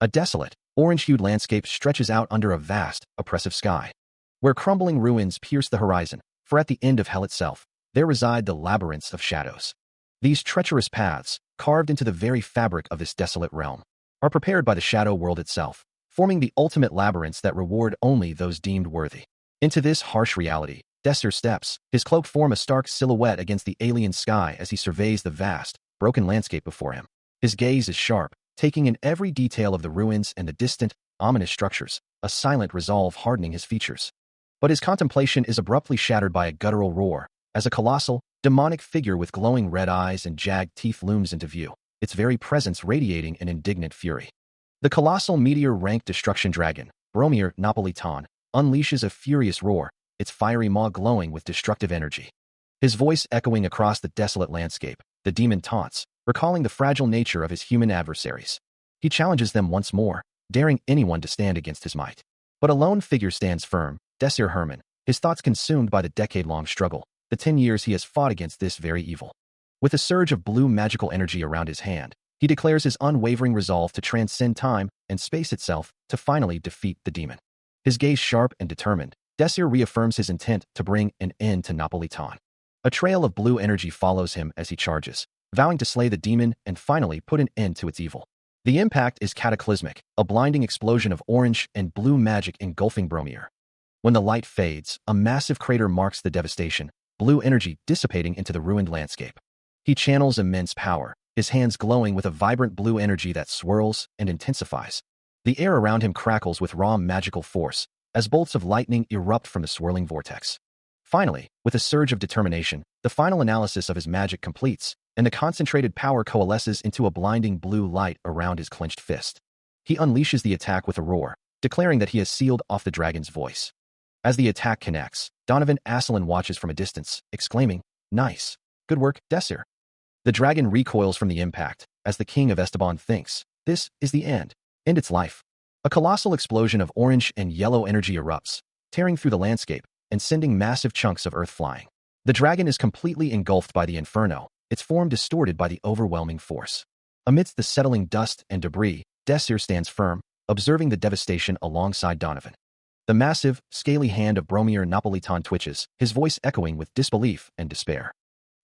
A desolate, orange-hued landscape stretches out under a vast, oppressive sky, where crumbling ruins pierce the horizon, for at the end of hell itself, there reside the labyrinths of shadows. These treacherous paths, carved into the very fabric of this desolate realm, are prepared by the shadow world itself, forming the ultimate labyrinths that reward only those deemed worthy. Into this harsh reality, Desir steps, his cloak form a stark silhouette against the alien sky as he surveys the vast, broken landscape before him. His gaze is sharp, taking in every detail of the ruins and the distant, ominous structures, a silent resolve hardening his features. But his contemplation is abruptly shattered by a guttural roar, as a colossal, demonic figure with glowing red eyes and jagged teeth looms into view, its very presence radiating an indignant fury. The colossal meteor-ranked destruction dragon, Bromir Napolitan, unleashes a furious roar, its fiery maw glowing with destructive energy. His voice echoing across the desolate landscape, the demon taunts, recalling the fragile nature of his human adversaries. He challenges them once more, daring anyone to stand against his might. But a lone figure stands firm, Desir Herman, his thoughts consumed by the decade-long struggle, the 10 years he has fought against this very evil. With a surge of blue magical energy around his hand, he declares his unwavering resolve to transcend time and space itself to finally defeat the demon. His gaze sharp and determined, Desir reaffirms his intent to bring an end to Napolitan. A trail of blue energy follows him as he charges, vowing to slay the demon and finally put an end to its evil. The impact is cataclysmic, a blinding explosion of orange and blue magic engulfing Bromir. When the light fades, a massive crater marks the devastation, blue energy dissipating into the ruined landscape. He channels immense power, his hands glowing with a vibrant blue energy that swirls and intensifies. The air around him crackles with raw magical force, as bolts of lightning erupt from the swirling vortex. Finally, with a surge of determination, the final analysis of his magic completes, and the concentrated power coalesces into a blinding blue light around his clenched fist. He unleashes the attack with a roar, declaring that he has sealed off the dragon's voice. As the attack connects, Donovan Asselin watches from a distance, exclaiming, "Nice. Good work, Desir." The dragon recoils from the impact, as the king of Esteban thinks, this is the end. End its life. A colossal explosion of orange and yellow energy erupts, tearing through the landscape and sending massive chunks of earth flying. The dragon is completely engulfed by the inferno, its form distorted by the overwhelming force. Amidst the settling dust and debris, Desir stands firm, observing the devastation alongside Donovan. The massive, scaly hand of Bromir Napolitan twitches, his voice echoing with disbelief and despair.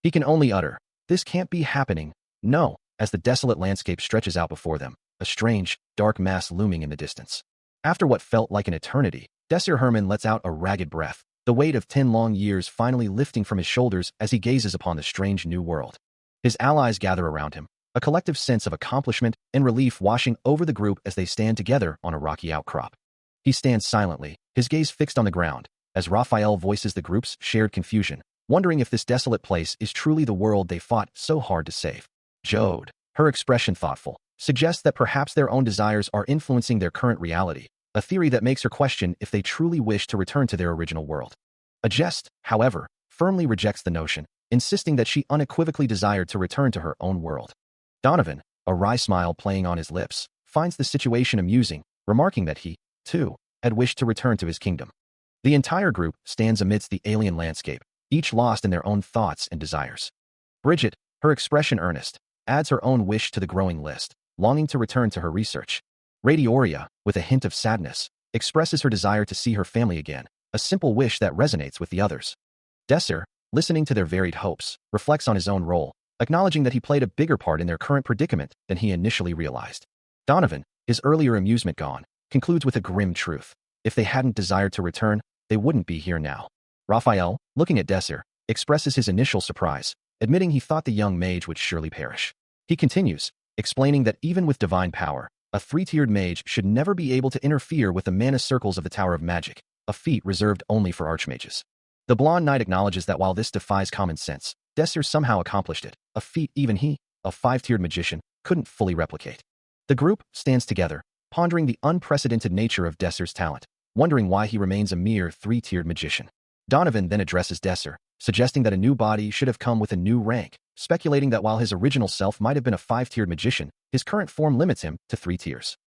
He can only utter, "This can't be happening, no," as the desolate landscape stretches out before them, a strange, dark mass looming in the distance. After what felt like an eternity, Desir Herman lets out a ragged breath, the weight of 10 long years finally lifting from his shoulders as he gazes upon the strange new world. His allies gather around him, a collective sense of accomplishment and relief washing over the group as they stand together on a rocky outcrop. He stands silently, his gaze fixed on the ground, as Raphael voices the group's shared confusion, wondering if this desolate place is truly the world they fought so hard to save. Jode, her expression thoughtful, suggests that perhaps their own desires are influencing their current reality, a theory that makes her question if they truly wish to return to their original world. Agest, however, firmly rejects the notion, insisting that she unequivocally desired to return to her own world. Donovan, a wry smile playing on his lips, finds the situation amusing, remarking that he, too, had wished to return to his kingdom. The entire group stands amidst the alien landscape, each lost in their own thoughts and desires. Bridget, her expression earnest, adds her own wish to the growing list, longing to return to her research. Radioria, with a hint of sadness, expresses her desire to see her family again, a simple wish that resonates with the others. Desir, listening to their varied hopes, reflects on his own role, acknowledging that he played a bigger part in their current predicament than he initially realized. Donovan, his earlier amusement gone, concludes with a grim truth. If they hadn't desired to return, they wouldn't be here now. Raphael, looking at Desir, expresses his initial surprise, admitting he thought the young mage would surely perish. He continues, explaining that even with divine power, a 3-tiered mage should never be able to interfere with the mana circles of the Tower of Magic, a feat reserved only for archmages. The blonde knight acknowledges that while this defies common sense, Desir somehow accomplished it, a feat even he, a 5-tiered magician, couldn't fully replicate. The group stands together, pondering the unprecedented nature of Desir's talent, wondering why he remains a mere 3-tiered magician. Donovan then addresses Desir, suggesting that a new body should have come with a new rank, speculating that while his original self might have been a 5-tiered magician, his current form limits him to 3 tiers.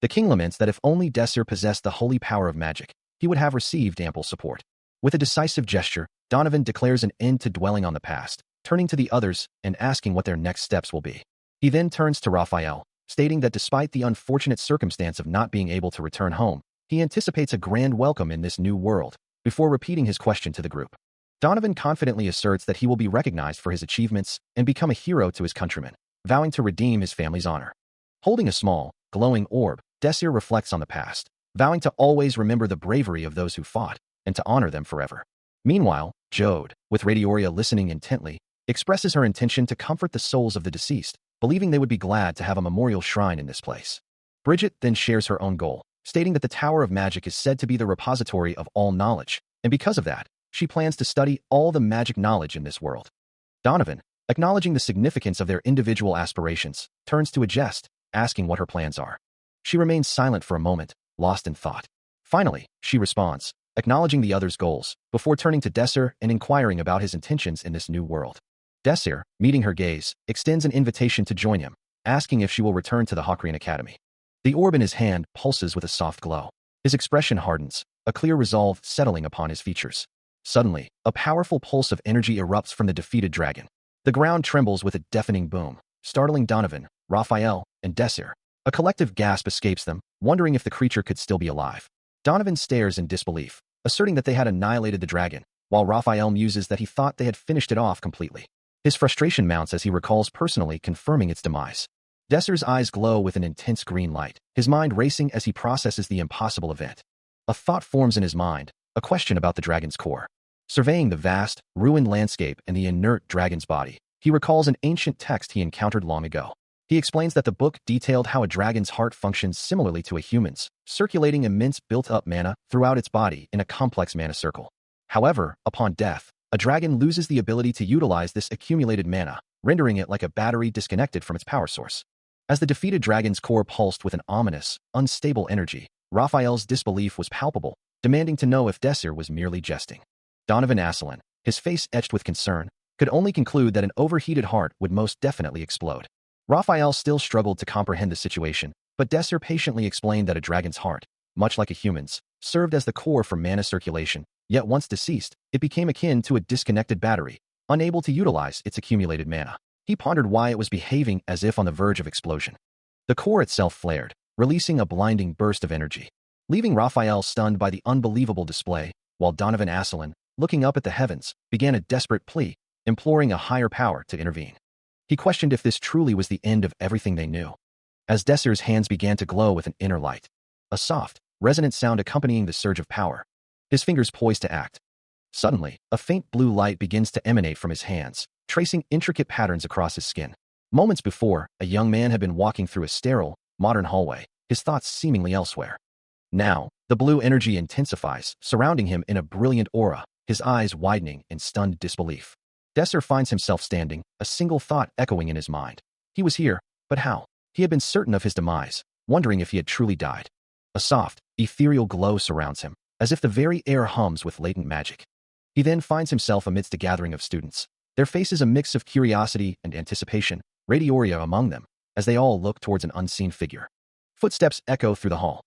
The king laments that if only Desir possessed the holy power of magic, he would have received ample support. With a decisive gesture, Donovan declares an end to dwelling on the past, turning to the others and asking what their next steps will be. He then turns to Raphael, stating that despite the unfortunate circumstance of not being able to return home, he anticipates a grand welcome in this new world, before repeating his question to the group. Donovan confidently asserts that he will be recognized for his achievements and become a hero to his countrymen, vowing to redeem his family's honor. Holding a small, glowing orb, Desir reflects on the past, vowing to always remember the bravery of those who fought and to honor them forever. Meanwhile, Jode, with Radioria listening intently, expresses her intention to comfort the souls of the deceased, believing they would be glad to have a memorial shrine in this place. Bridget then shares her own goal, stating that the Tower of Magic is said to be the repository of all knowledge, and because of that, she plans to study all the magic knowledge in this world. Donovan, acknowledging the significance of their individual aspirations, turns to a jest, asking what her plans are. She remains silent for a moment, lost in thought. Finally, she responds, acknowledging the other's goals, before turning to Desir and inquiring about his intentions in this new world. Desir, meeting her gaze, extends an invitation to join him, asking if she will return to the Hawkrian Academy. The orb in his hand pulses with a soft glow. His expression hardens, a clear resolve settling upon his features. Suddenly, a powerful pulse of energy erupts from the defeated dragon. The ground trembles with a deafening boom, startling Donovan, Raphael, and Desir. A collective gasp escapes them, wondering if the creature could still be alive. Donovan stares in disbelief, asserting that they had annihilated the dragon, while Raphael muses that he thought they had finished it off completely. His frustration mounts as he recalls personally confirming its demise. Desir's eyes glow with an intense green light, his mind racing as he processes the impossible event. A thought forms in his mind, a question about the dragon's core. Surveying the vast, ruined landscape and the inert dragon's body, he recalls an ancient text he encountered long ago. He explains that the book detailed how a dragon's heart functions similarly to a human's, circulating immense built-up mana throughout its body in a complex mana circle. However, upon death, a dragon loses the ability to utilize this accumulated mana, rendering it like a battery disconnected from its power source. As the defeated dragon's core pulsed with an ominous, unstable energy, Raphael's disbelief was palpable, demanding to know if Desir was merely jesting. Donovan Asselin, his face etched with concern, could only conclude that an overheated heart would most definitely explode. Raphael still struggled to comprehend the situation, but Desir patiently explained that a dragon's heart, much like a human's, served as the core for mana circulation, yet once deceased, it became akin to a disconnected battery, unable to utilize its accumulated mana. He pondered why it was behaving as if on the verge of explosion. The core itself flared, releasing a blinding burst of energy, leaving Raphael stunned by the unbelievable display, while Donovan Asselin, looking up at the heavens, began a desperate plea, imploring a higher power to intervene. He questioned if this truly was the end of everything they knew. As Desir's hands began to glow with an inner light, a soft, resonant sound accompanying the surge of power, his fingers poised to act. Suddenly, a faint blue light begins to emanate from his hands, tracing intricate patterns across his skin. Moments before, a young man had been walking through a sterile, modern hallway, his thoughts seemingly elsewhere. Now, the blue energy intensifies, surrounding him in a brilliant aura, his eyes widening in stunned disbelief. Desir finds himself standing, a single thought echoing in his mind. He was here, but how? He had been certain of his demise, wondering if he had truly died. A soft, ethereal glow surrounds him, as if the very air hums with latent magic. He then finds himself amidst a gathering of students, their faces a mix of curiosity and anticipation, Radioria among them, as they all look towards an unseen figure. Footsteps echo through the hall.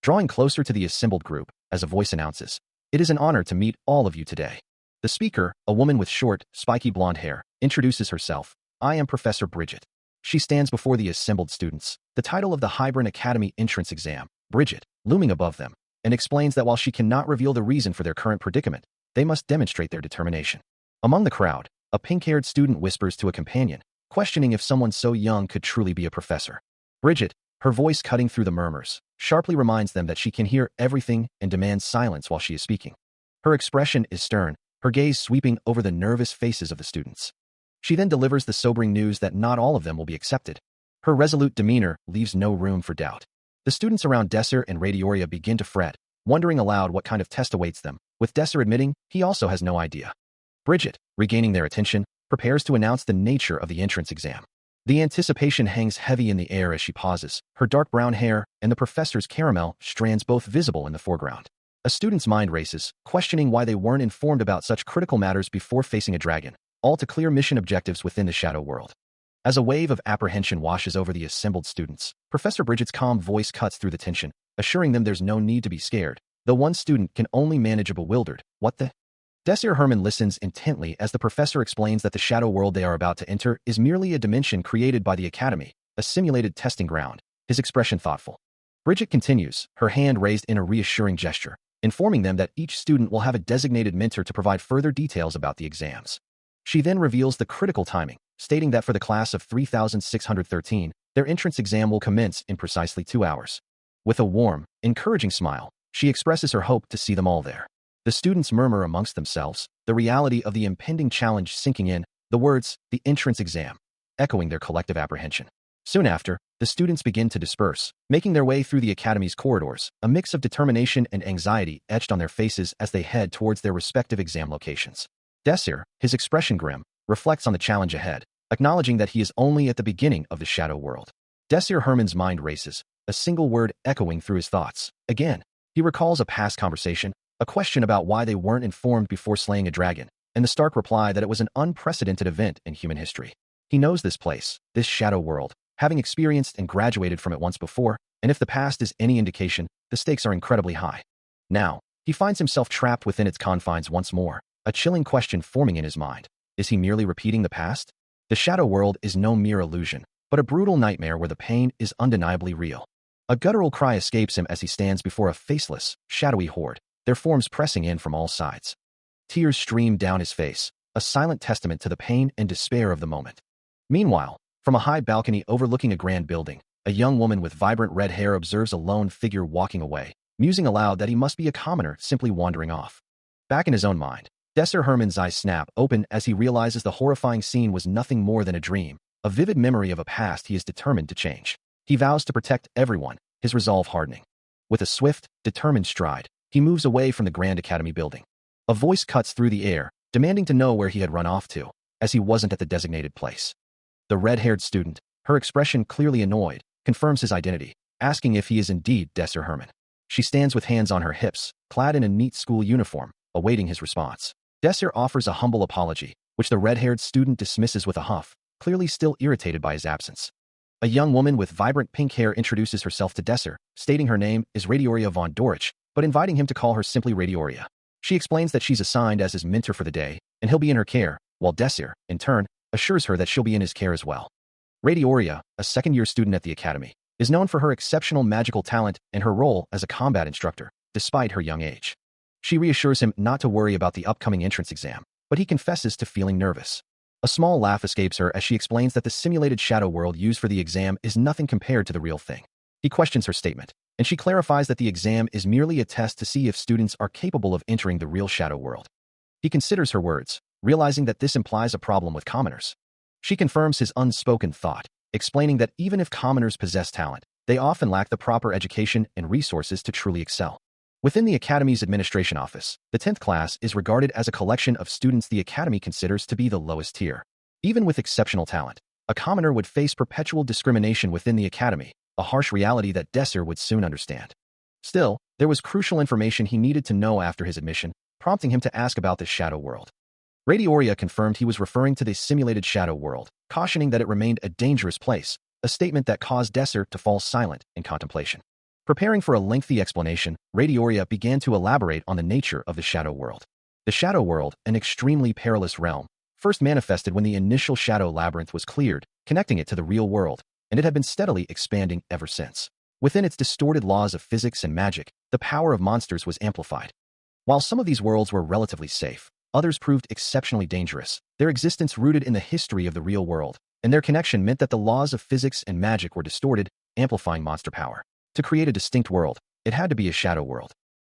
Drawing closer to the assembled group, as a voice announces, "It is an honor to meet all of you today." The speaker, a woman with short, spiky blonde hair, introduces herself. "I am Professor Bridget." She stands before the assembled students, the title of the Hybrid Academy entrance exam, Bridget, looming above them, and explains that while she cannot reveal the reason for their current predicament, they must demonstrate their determination. Among the crowd, a pink-haired student whispers to a companion, questioning if someone so young could truly be a professor. Bridget, her voice cutting through the murmurs, sharply reminds them that she can hear everything and demands silence while she is speaking. Her expression is stern, her gaze sweeping over the nervous faces of the students. She then delivers the sobering news that not all of them will be accepted. Her resolute demeanor leaves no room for doubt. The students around Desir and Radioria begin to fret, wondering aloud what kind of test awaits them, with Desir admitting he also has no idea. Bridget, regaining their attention, prepares to announce the nature of the entrance exam. The anticipation hangs heavy in the air as she pauses, her dark brown hair and the professor's caramel strands both visible in the foreground. A student's mind races, questioning why they weren't informed about such critical matters before facing a dragon, all to clear mission objectives within the shadow world. As a wave of apprehension washes over the assembled students, Professor Bridget's calm voice cuts through the tension, assuring them there's no need to be scared, though one student can only manage a bewildered, "What the?" Desir Herman listens intently as the professor explains that the shadow world they are about to enter is merely a dimension created by the Academy, a simulated testing ground, his expression thoughtful. Bridget continues, her hand raised in a reassuring gesture, informing them that each student will have a designated mentor to provide further details about the exams. She then reveals the critical timing, stating that for the class of 3613, their entrance exam will commence in precisely 2 hours. With a warm, encouraging smile, she expresses her hope to see them all there. The students murmur amongst themselves, the reality of the impending challenge sinking in, the words, the entrance exam, echoing their collective apprehension. Soon after, the students begin to disperse, making their way through the academy's corridors, a mix of determination and anxiety etched on their faces as they head towards their respective exam locations. Desir, his expression grim, reflects on the challenge ahead, acknowledging that he is only at the beginning of the shadow world. Desir Herman's mind races, a single word echoing through his thoughts. Again, he recalls a past conversation, a question about why they weren't informed before slaying a dragon, and the stark reply that it was an unprecedented event in human history. He knows this place, this shadow world, having experienced and graduated from it once before, and if the past is any indication, the stakes are incredibly high. Now, he finds himself trapped within its confines once more, a chilling question forming in his mind. Is he merely repeating the past? The shadow world is no mere illusion, but a brutal nightmare where the pain is undeniably real. A guttural cry escapes him as he stands before a faceless, shadowy horde, their forms pressing in from all sides. Tears stream down his face, a silent testament to the pain and despair of the moment. Meanwhile, from a high balcony overlooking a grand building, a young woman with vibrant red hair observes a lone figure walking away, musing aloud that he must be a commoner simply wandering off. Back in his own mind, Desir Herman's eyes snap open as he realizes the horrifying scene was nothing more than a dream, a vivid memory of a past he is determined to change. He vows to protect everyone, his resolve hardening. With a swift, determined stride, he moves away from the Grand Academy building. A voice cuts through the air, demanding to know where he had run off to, as he wasn't at the designated place. The red-haired student, her expression clearly annoyed, confirms his identity, asking if he is indeed Desir Herman. She stands with hands on her hips, clad in a neat school uniform, awaiting his response. Desir offers a humble apology, which the red-haired student dismisses with a huff, clearly still irritated by his absence. A young woman with vibrant pink hair introduces herself to Desir, stating her name is Radioria von Dorich, but inviting him to call her simply Radioria. She explains that she's assigned as his mentor for the day, and he'll be in her care, while Desir, in turn, assures her that she'll be in his care as well. Radioria, a second-year student at the academy, is known for her exceptional magical talent and her role as a combat instructor, despite her young age. She reassures him not to worry about the upcoming entrance exam, but he confesses to feeling nervous. A small laugh escapes her as she explains that the simulated shadow world used for the exam is nothing compared to the real thing. He questions her statement, and she clarifies that the exam is merely a test to see if students are capable of entering the real shadow world. He considers her words, realizing that this implies a problem with commoners. She confirms his unspoken thought, explaining that even if commoners possess talent, they often lack the proper education and resources to truly excel. Within the Academy's administration office, the 10th class is regarded as a collection of students the Academy considers to be the lowest tier. Even with exceptional talent, a commoner would face perpetual discrimination within the Academy, a harsh reality that Desir would soon understand. Still, there was crucial information he needed to know after his admission, prompting him to ask about the shadow world. Radioria confirmed he was referring to the simulated shadow world, cautioning that it remained a dangerous place, a statement that caused Desir to fall silent in contemplation. Preparing for a lengthy explanation, Radioria began to elaborate on the nature of the shadow world. The shadow world, an extremely perilous realm, first manifested when the initial shadow labyrinth was cleared, connecting it to the real world, and it had been steadily expanding ever since. Within its distorted laws of physics and magic, the power of monsters was amplified. While some of these worlds were relatively safe, others proved exceptionally dangerous, their existence rooted in the history of the real world, and their connection meant that the laws of physics and magic were distorted, amplifying monster power. To create a distinct world, it had to be a shadow world.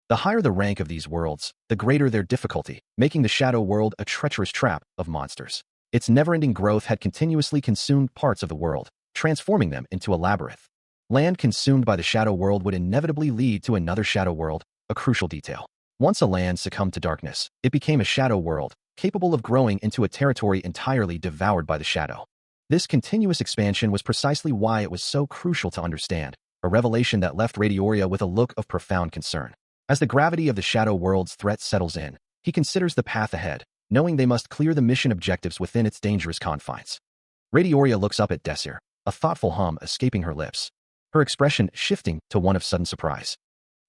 The higher the rank of these worlds, the greater their difficulty, making the shadow world a treacherous trap of monsters. Its never-ending growth had continuously consumed parts of the world, transforming them into a labyrinth. Land consumed by the shadow world would inevitably lead to another shadow world, a crucial detail. Once a land succumbed to darkness, it became a shadow world, capable of growing into a territory entirely devoured by the shadow. This continuous expansion was precisely why it was so crucial to understand, a revelation that left Radioria with a look of profound concern. As the gravity of the shadow world's threat settles in, he considers the path ahead, knowing they must clear the mission objectives within its dangerous confines. Radioria looks up at Desir, a thoughtful hum escaping her lips, her expression shifting to one of sudden surprise.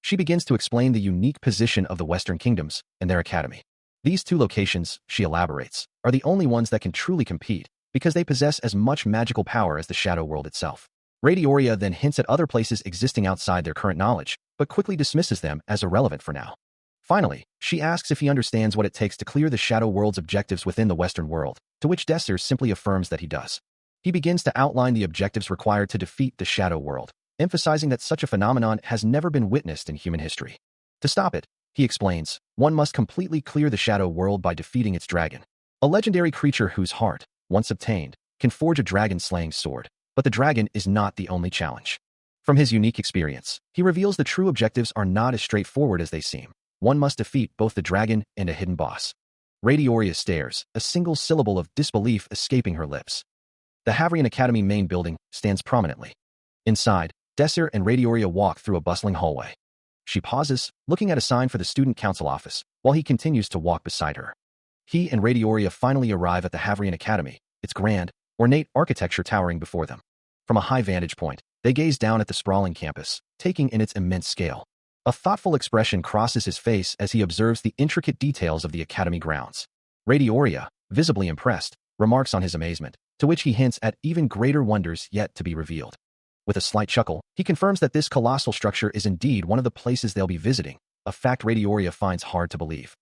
She begins to explain the unique position of the Western Kingdoms and their academy. These two locations, she elaborates, are the only ones that can truly compete, because they possess as much magical power as the shadow world itself. Radioria then hints at other places existing outside their current knowledge, but quickly dismisses them as irrelevant for now. Finally, she asks if he understands what it takes to clear the shadow world's objectives within the Western world, to which Desir simply affirms that he does. He begins to outline the objectives required to defeat the shadow world, emphasizing that such a phenomenon has never been witnessed in human history. To stop it, he explains, one must completely clear the shadow world by defeating its dragon, a legendary creature whose heart, once obtained, can forge a dragon-slaying sword. But the dragon is not the only challenge. From his unique experience, he reveals the true objectives are not as straightforward as they seem. One must defeat both the dragon and a hidden boss. Radioria stares, a single syllable of disbelief escaping her lips. The Havrian Academy main building stands prominently. Inside, Desir and Radioria walk through a bustling hallway. She pauses, looking at a sign for the student council office, while he continues to walk beside her. He and Radioria finally arrive at the Havrian Academy, its grand, ornate architecture towering before them. From a high vantage point, they gaze down at the sprawling campus, taking in its immense scale. A thoughtful expression crosses his face as he observes the intricate details of the academy grounds. Radioria, visibly impressed, remarks on his amazement, to which he hints at even greater wonders yet to be revealed. With a slight chuckle, he confirms that this colossal structure is indeed one of the places they'll be visiting, a fact Radioria finds hard to believe.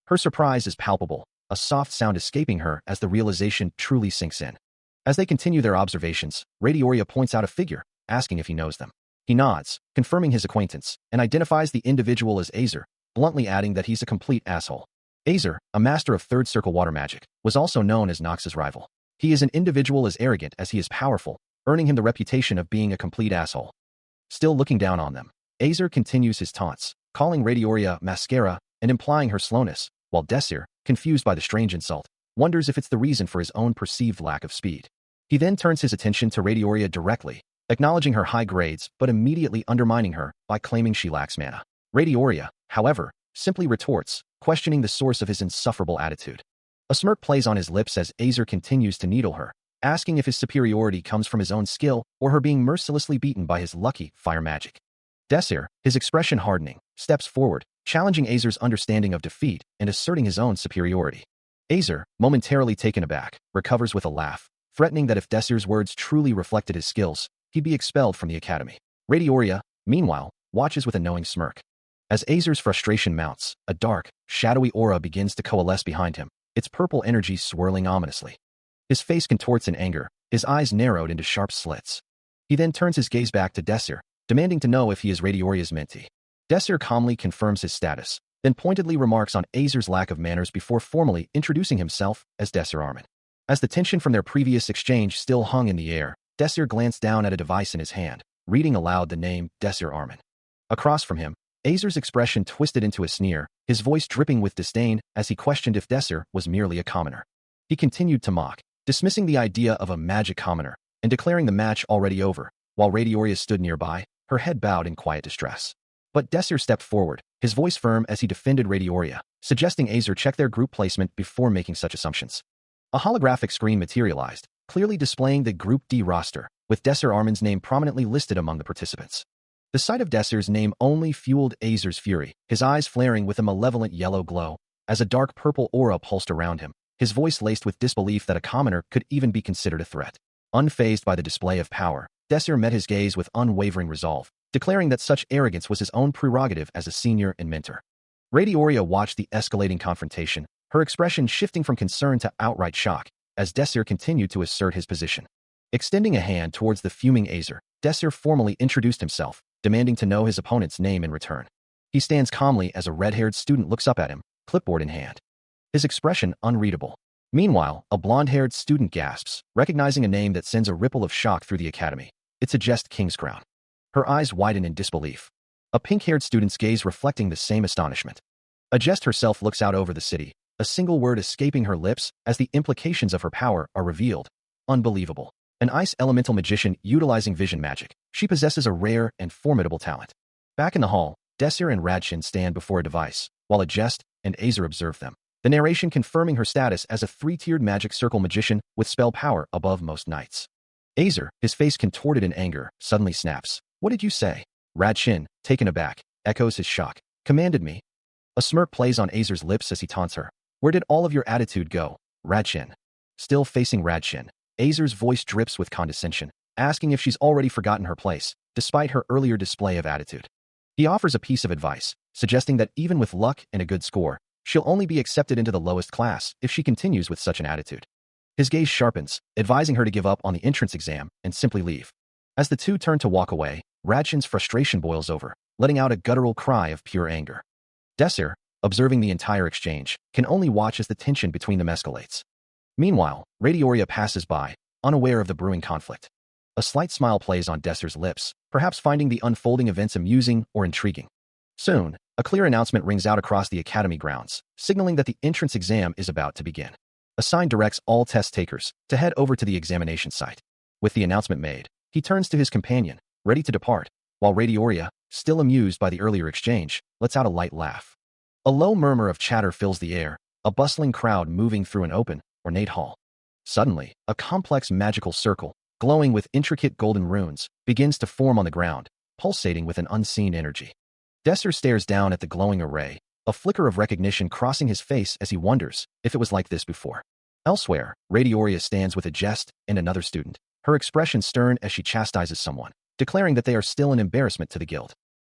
Her surprise is palpable, a soft sound escaping her as the realization truly sinks in. As they continue their observations, Radioria points out a figure, asking if he knows them. He nods, confirming his acquaintance, and identifies the individual as Azer, bluntly adding that he's a complete asshole. Azer, a master of third circle water magic, was also known as Nox's rival. He is an individual as arrogant as he is powerful, earning him the reputation of being a complete asshole. Still looking down on them, Azer continues his taunts, calling Radioria mascara and implying her slowness, while Desir, confused by the strange insult, wonders if it's the reason for his own perceived lack of speed. He then turns his attention to Radioria directly, acknowledging her high grades but immediately undermining her by claiming she lacks mana. Radioria, however, simply retorts, questioning the source of his insufferable attitude. A smirk plays on his lips as Azer continues to needle her, asking if his superiority comes from his own skill or her being mercilessly beaten by his lucky fire magic. Desir, his expression hardening, steps forward, challenging Azer's understanding of defeat and asserting his own superiority. Azer, momentarily taken aback, recovers with a laugh, threatening that if Desir's words truly reflected his skills, he'd be expelled from the academy. Radioria, meanwhile, watches with a knowing smirk. As Azer's frustration mounts, a dark, shadowy aura begins to coalesce behind him, its purple energy swirling ominously. His face contorts in anger, his eyes narrowed into sharp slits. He then turns his gaze back to Desir, demanding to know if he is Radioria's mentee. Desir calmly confirms his status, then pointedly remarks on Azer's lack of manners before formally introducing himself as Desir Armin. As the tension from their previous exchange still hung in the air, Desir glanced down at a device in his hand, reading aloud the name Desir Armin. Across from him, Azer's expression twisted into a sneer, his voice dripping with disdain as he questioned if Desir was merely a commoner. He continued to mock, dismissing the idea of a magic commoner, and declaring the match already over, while Radioria stood nearby, her head bowed in quiet distress. But Desir stepped forward, his voice firm as he defended Radioria, suggesting Azer check their group placement before making such assumptions. A holographic screen materialized, clearly displaying the Group D roster, with Desir Armin's name prominently listed among the participants. The sight of Desir's name only fueled Azer's fury, his eyes flaring with a malevolent yellow glow, as a dark purple aura pulsed around him, his voice laced with disbelief that a commoner could even be considered a threat. Unfazed by the display of power, Desir met his gaze with unwavering resolve, declaring that such arrogance was his own prerogative as a senior and mentor. Radioria watched the escalating confrontation, her expression shifting from concern to outright shock, as Desir continued to assert his position. Extending a hand towards the fuming Azer, Desir formally introduced himself, demanding to know his opponent's name in return. He stands calmly as a red-haired student looks up at him, clipboard in hand. His expression unreadable. Meanwhile, a blonde-haired student gasps, recognizing a name that sends a ripple of shock through the academy. It suggests Kingscrown. Her eyes widen in disbelief. A pink-haired student's gaze reflecting the same astonishment. Adjust herself looks out over the city, a single word escaping her lips as the implications of her power are revealed. Unbelievable. An ice elemental magician utilizing vision magic, she possesses a rare and formidable talent. Back in the hall, Desir and Radshin stand before a device, while Adjust and Azer observe them. The narration confirming her status as a three-tiered magic circle magician with spell power above most knights. Azer, his face contorted in anger, suddenly snaps. What did you say? Radshin, taken aback, echoes his shock. Commanded me. A smirk plays on Azer's lips as he taunts her. Where did all of your attitude go, Radshin? Still facing Radshin, Azer's voice drips with condescension, asking if she's already forgotten her place, despite her earlier display of attitude. He offers a piece of advice, suggesting that even with luck and a good score, she'll only be accepted into the lowest class if she continues with such an attitude. His gaze sharpens, advising her to give up on the entrance exam and simply leave. As the two turn to walk away, Radchin's frustration boils over, letting out a guttural cry of pure anger. Desir, observing the entire exchange, can only watch as the tension between them escalates. Meanwhile, Radioria passes by, unaware of the brewing conflict. A slight smile plays on Desir's lips, perhaps finding the unfolding events amusing or intriguing. Soon, a clear announcement rings out across the academy grounds, signaling that the entrance exam is about to begin. A sign directs all test takers to head over to the examination site. With the announcement made, he turns to his companion, ready to depart, while Radioria, still amused by the earlier exchange, lets out a light laugh. A low murmur of chatter fills the air, a bustling crowd moving through an open, ornate hall. Suddenly, a complex magical circle, glowing with intricate golden runes, begins to form on the ground, pulsating with an unseen energy. Desir stares down at the glowing array, a flicker of recognition crossing his face as he wonders if it was like this before. Elsewhere, Radioria stands with a jest and another student, her expression stern as she chastises someone, declaring that they are still an embarrassment to the guild.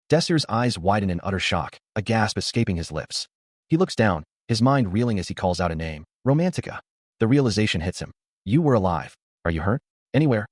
Desir's eyes widen in utter shock, a gasp escaping his lips. He looks down, his mind reeling as he calls out a name, Romantica. The realization hits him. You were alive. Are you hurt? Anywhere?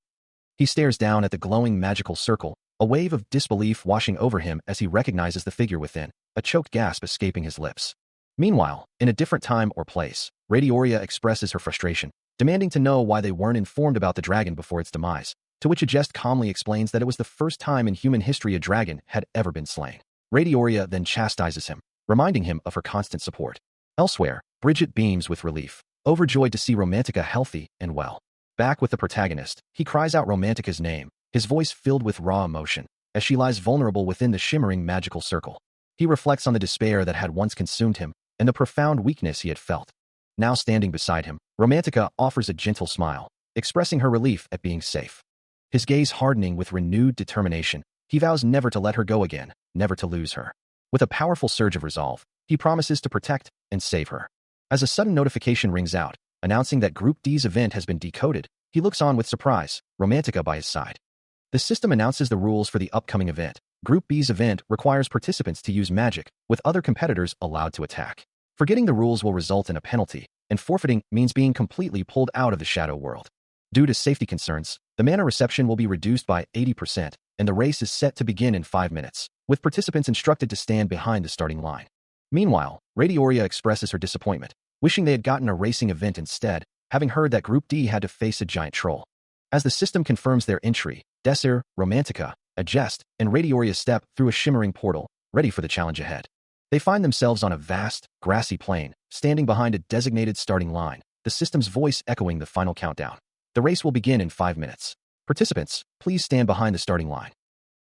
He stares down at the glowing magical circle, a wave of disbelief washing over him as he recognizes the figure within, a choked gasp escaping his lips. Meanwhile, in a different time or place, Radioria expresses her frustration, demanding to know why they weren't informed about the dragon before its demise, to which a jest calmly explains that it was the first time in human history a dragon had ever been slain. Radioria then chastises him, reminding him of her constant support. Elsewhere, Bridget beams with relief, overjoyed to see Romantica healthy and well. Back with the protagonist, he cries out Romantica's name, his voice filled with raw emotion, as she lies vulnerable within the shimmering magical circle. He reflects on the despair that had once consumed him, and the profound weakness he had felt. Now standing beside him, Romantica offers a gentle smile, expressing her relief at being safe. His gaze hardening with renewed determination, he vows never to let her go again, never to lose her. With a powerful surge of resolve, he promises to protect and save her. As a sudden notification rings out, announcing that Group D's event has been decoded, he looks on with surprise, Romantica by his side. The system announces the rules for the upcoming event. Group B's event requires participants to use magic, with other competitors allowed to attack. Forgetting the rules will result in a penalty, and forfeiting means being completely pulled out of the shadow world. Due to safety concerns, the mana reception will be reduced by 80%, and the race is set to begin in 5 minutes, with participants instructed to stand behind the starting line. Meanwhile, Radioria expresses her disappointment, wishing they had gotten a racing event instead, having heard that Group D had to face a giant troll. As the system confirms their entry, Desir, Romantica, a jest, and Radioria step through a shimmering portal, ready for the challenge ahead. They find themselves on a vast, grassy plain, standing behind a designated starting line, the system's voice echoing the final countdown. The race will begin in 5 minutes. Participants, please stand behind the starting line.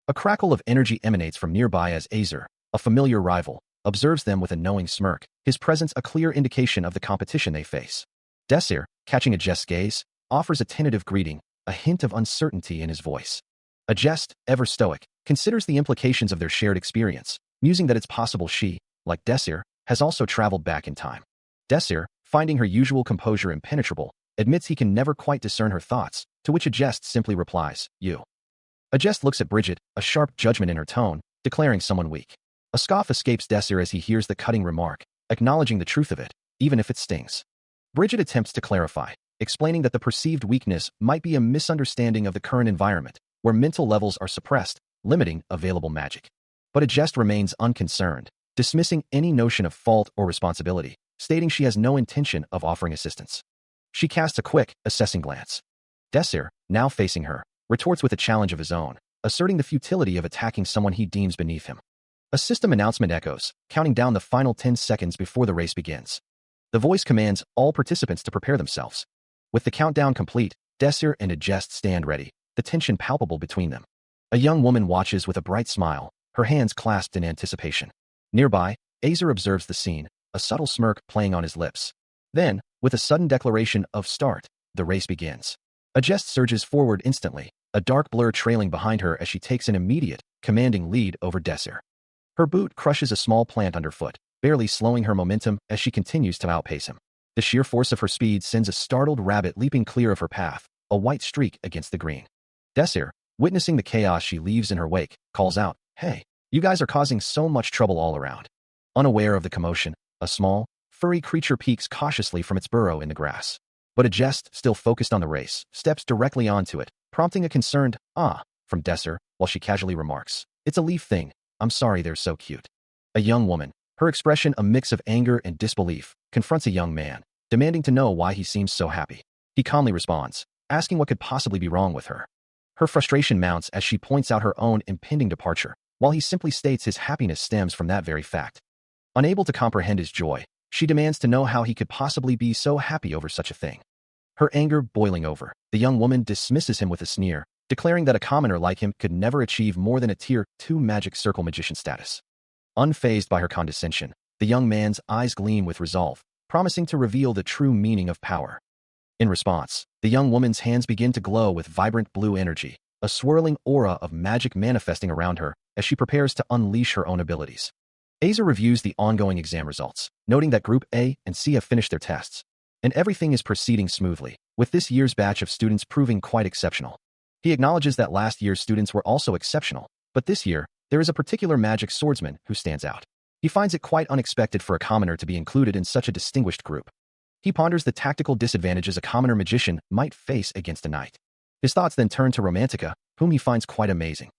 A crackle of energy emanates from nearby as Azer, a familiar rival, observes them with a knowing smirk, his presence a clear indication of the competition they face. Desir, catching a jest's gaze, offers a tentative greeting, a hint of uncertainty in his voice. A jest, ever stoic, considers the implications of their shared experience, musing that it's possible she, like Desir, has also traveled back in time. Desir, finding her usual composure impenetrable, admits he can never quite discern her thoughts, to which a jest simply replies, you. A jest looks at Bridget, a sharp judgment in her tone, declaring someone weak. A scoff escapes Desir as he hears the cutting remark, acknowledging the truth of it, even if it stings. Bridget attempts to clarify, explaining that the perceived weakness might be a misunderstanding of the current environment, where mental levels are suppressed, limiting available magic. But a jest remains unconcerned, dismissing any notion of fault or responsibility, stating she has no intention of offering assistance. She casts a quick, assessing glance. Desir, now facing her, retorts with a challenge of his own, asserting the futility of attacking someone he deems beneath him. A system announcement echoes, counting down the final 10 seconds before the race begins. The voice commands all participants to prepare themselves. With the countdown complete, Desir and a jest stand ready, the tension palpable between them. A young woman watches with a bright smile, her hands clasped in anticipation. Nearby, Azer observes the scene, a subtle smirk playing on his lips. Then, with a sudden declaration of start, the race begins. A jest surges forward instantly, a dark blur trailing behind her as she takes an immediate, commanding lead over Desir. Her boot crushes a small plant underfoot, barely slowing her momentum as she continues to outpace him. The sheer force of her speed sends a startled rabbit leaping clear of her path, a white streak against the green. Desir, witnessing the chaos she leaves in her wake, calls out, "Hey, you guys are causing so much trouble all around." Unaware of the commotion, a small, furry creature peeks cautiously from its burrow in the grass. But a jest, still focused on the race, steps directly onto it, prompting a concerned, "Ah," from Desir, while she casually remarks, "It's a leaf thing. I'm sorry they're so cute." A young woman, her expression a mix of anger and disbelief, confronts a young man, demanding to know why he seems so happy. He calmly responds, asking what could possibly be wrong with her. Her frustration mounts as she points out her own impending departure, while he simply states his happiness stems from that very fact. Unable to comprehend his joy, she demands to know how he could possibly be so happy over such a thing. Her anger boiling over, the young woman dismisses him with a sneer, declaring that a commoner like him could never achieve more than a Tier 2 magic circle magician status. Unfazed by her condescension, the young man's eyes gleam with resolve, promising to reveal the true meaning of power. In response, the young woman's hands begin to glow with vibrant blue energy, a swirling aura of magic manifesting around her as she prepares to unleash her own abilities. Aza reviews the ongoing exam results, noting that Group A and C have finished their tests, and everything is proceeding smoothly, with this year's batch of students proving quite exceptional. He acknowledges that last year's students were also exceptional, but this year, there is a particular magic swordsman who stands out. He finds it quite unexpected for a commoner to be included in such a distinguished group. He ponders the tactical disadvantages a commoner magician might face against a knight. His thoughts then turn to Romantica, whom he finds quite amazing.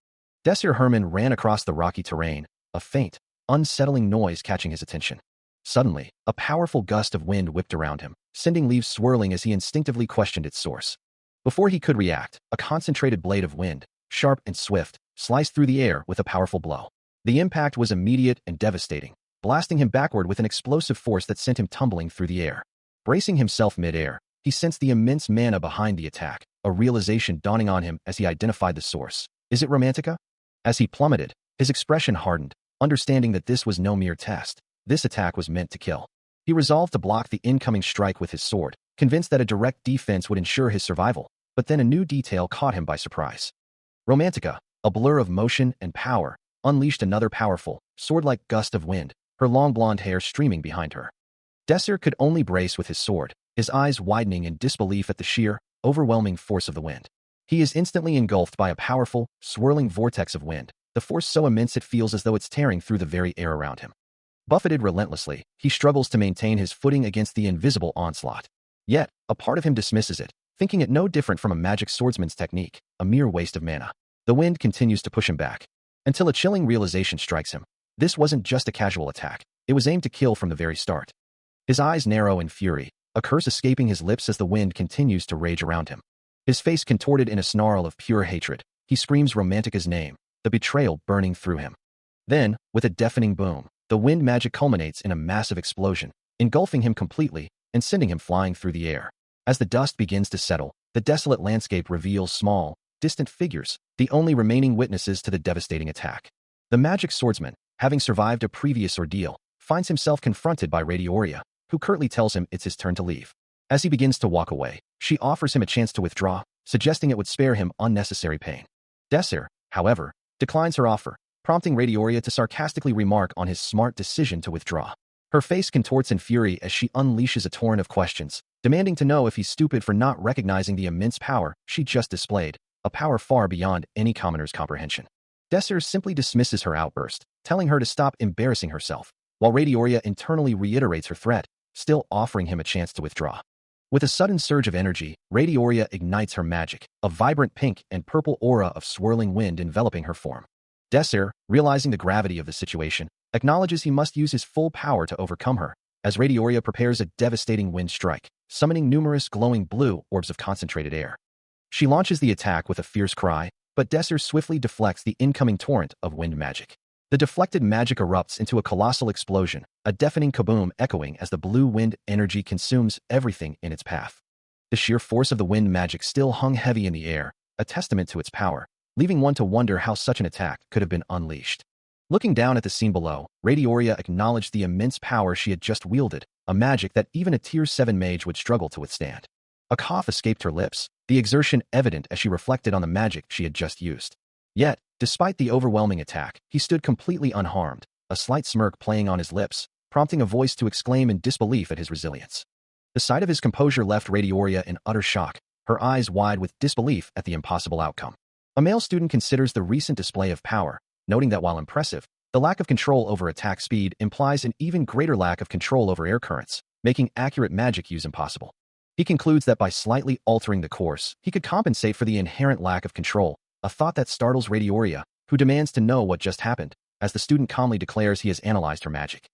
Desir Herman ran across the rocky terrain, a faint, unsettling noise catching his attention. Suddenly, a powerful gust of wind whipped around him, sending leaves swirling as he instinctively questioned its source. Before he could react, a concentrated blade of wind, sharp and swift, sliced through the air with a powerful blow. The impact was immediate and devastating, blasting him backward with an explosive force that sent him tumbling through the air. Bracing himself mid-air, he sensed the immense mana behind the attack, a realization dawning on him as he identified the source. Is it Romantica? As he plummeted, his expression hardened, understanding that this was no mere test. This attack was meant to kill. He resolved to block the incoming strike with his sword, convinced that a direct defense would ensure his survival, but then a new detail caught him by surprise. Romantica, a blur of motion and power, unleashed another powerful, sword-like gust of wind, her long blonde hair streaming behind her. Desir could only brace with his sword, his eyes widening in disbelief at the sheer, overwhelming force of the wind. He is instantly engulfed by a powerful, swirling vortex of wind, the force so immense it feels as though it's tearing through the very air around him. Buffeted relentlessly, he struggles to maintain his footing against the invisible onslaught. Yet, a part of him dismisses it, thinking it no different from a magic swordsman's technique, a mere waste of mana. The wind continues to push him back, until a chilling realization strikes him. This wasn't just a casual attack, it was aimed to kill from the very start. His eyes narrow in fury, a curse escaping his lips as the wind continues to rage around him. His face contorted in a snarl of pure hatred, he screams Romantica's name, the betrayal burning through him. Then, with a deafening boom, the wind magic culminates in a massive explosion, engulfing him completely and sending him flying through the air. As the dust begins to settle, the desolate landscape reveals small, distant figures, the only remaining witnesses to the devastating attack. The magic swordsman, having survived a previous ordeal, finds himself confronted by Radioria, who curtly tells him it's his turn to leave. As he begins to walk away, she offers him a chance to withdraw, suggesting it would spare him unnecessary pain. Desir, however, declines her offer, prompting Radioria to sarcastically remark on his smart decision to withdraw. Her face contorts in fury as she unleashes a torrent of questions, demanding to know if he's stupid for not recognizing the immense power she just displayed, a power far beyond any commoner's comprehension. Desir simply dismisses her outburst, telling her to stop embarrassing herself, while Radioria internally reiterates her threat, still offering him a chance to withdraw. With a sudden surge of energy, Radioria ignites her magic, a vibrant pink and purple aura of swirling wind enveloping her form. Desir, realizing the gravity of the situation, acknowledges he must use his full power to overcome her, as Radioria prepares a devastating wind strike, summoning numerous glowing blue orbs of concentrated air. She launches the attack with a fierce cry, but Desir swiftly deflects the incoming torrent of wind magic. The deflected magic erupts into a colossal explosion, a deafening kaboom echoing as the blue wind energy consumes everything in its path. The sheer force of the wind magic still hung heavy in the air, a testament to its power, leaving one to wonder how such an attack could have been unleashed. Looking down at the scene below, Radioria acknowledged the immense power she had just wielded, a magic that even a Tier 7 mage would struggle to withstand. A cough escaped her lips, the exertion evident as she reflected on the magic she had just used. Yet, despite the overwhelming attack, he stood completely unharmed, a slight smirk playing on his lips, prompting a voice to exclaim in disbelief at his resilience. The sight of his composure left Radioria in utter shock, her eyes wide with disbelief at the impossible outcome. A male student considers the recent display of power, noting that while impressive, the lack of control over attack speed implies an even greater lack of control over air currents, making accurate magic use impossible. He concludes that by slightly altering the course, he could compensate for the inherent lack of control, a thought that startles Radioria, who demands to know what just happened, as the student calmly declares he has analyzed her magic.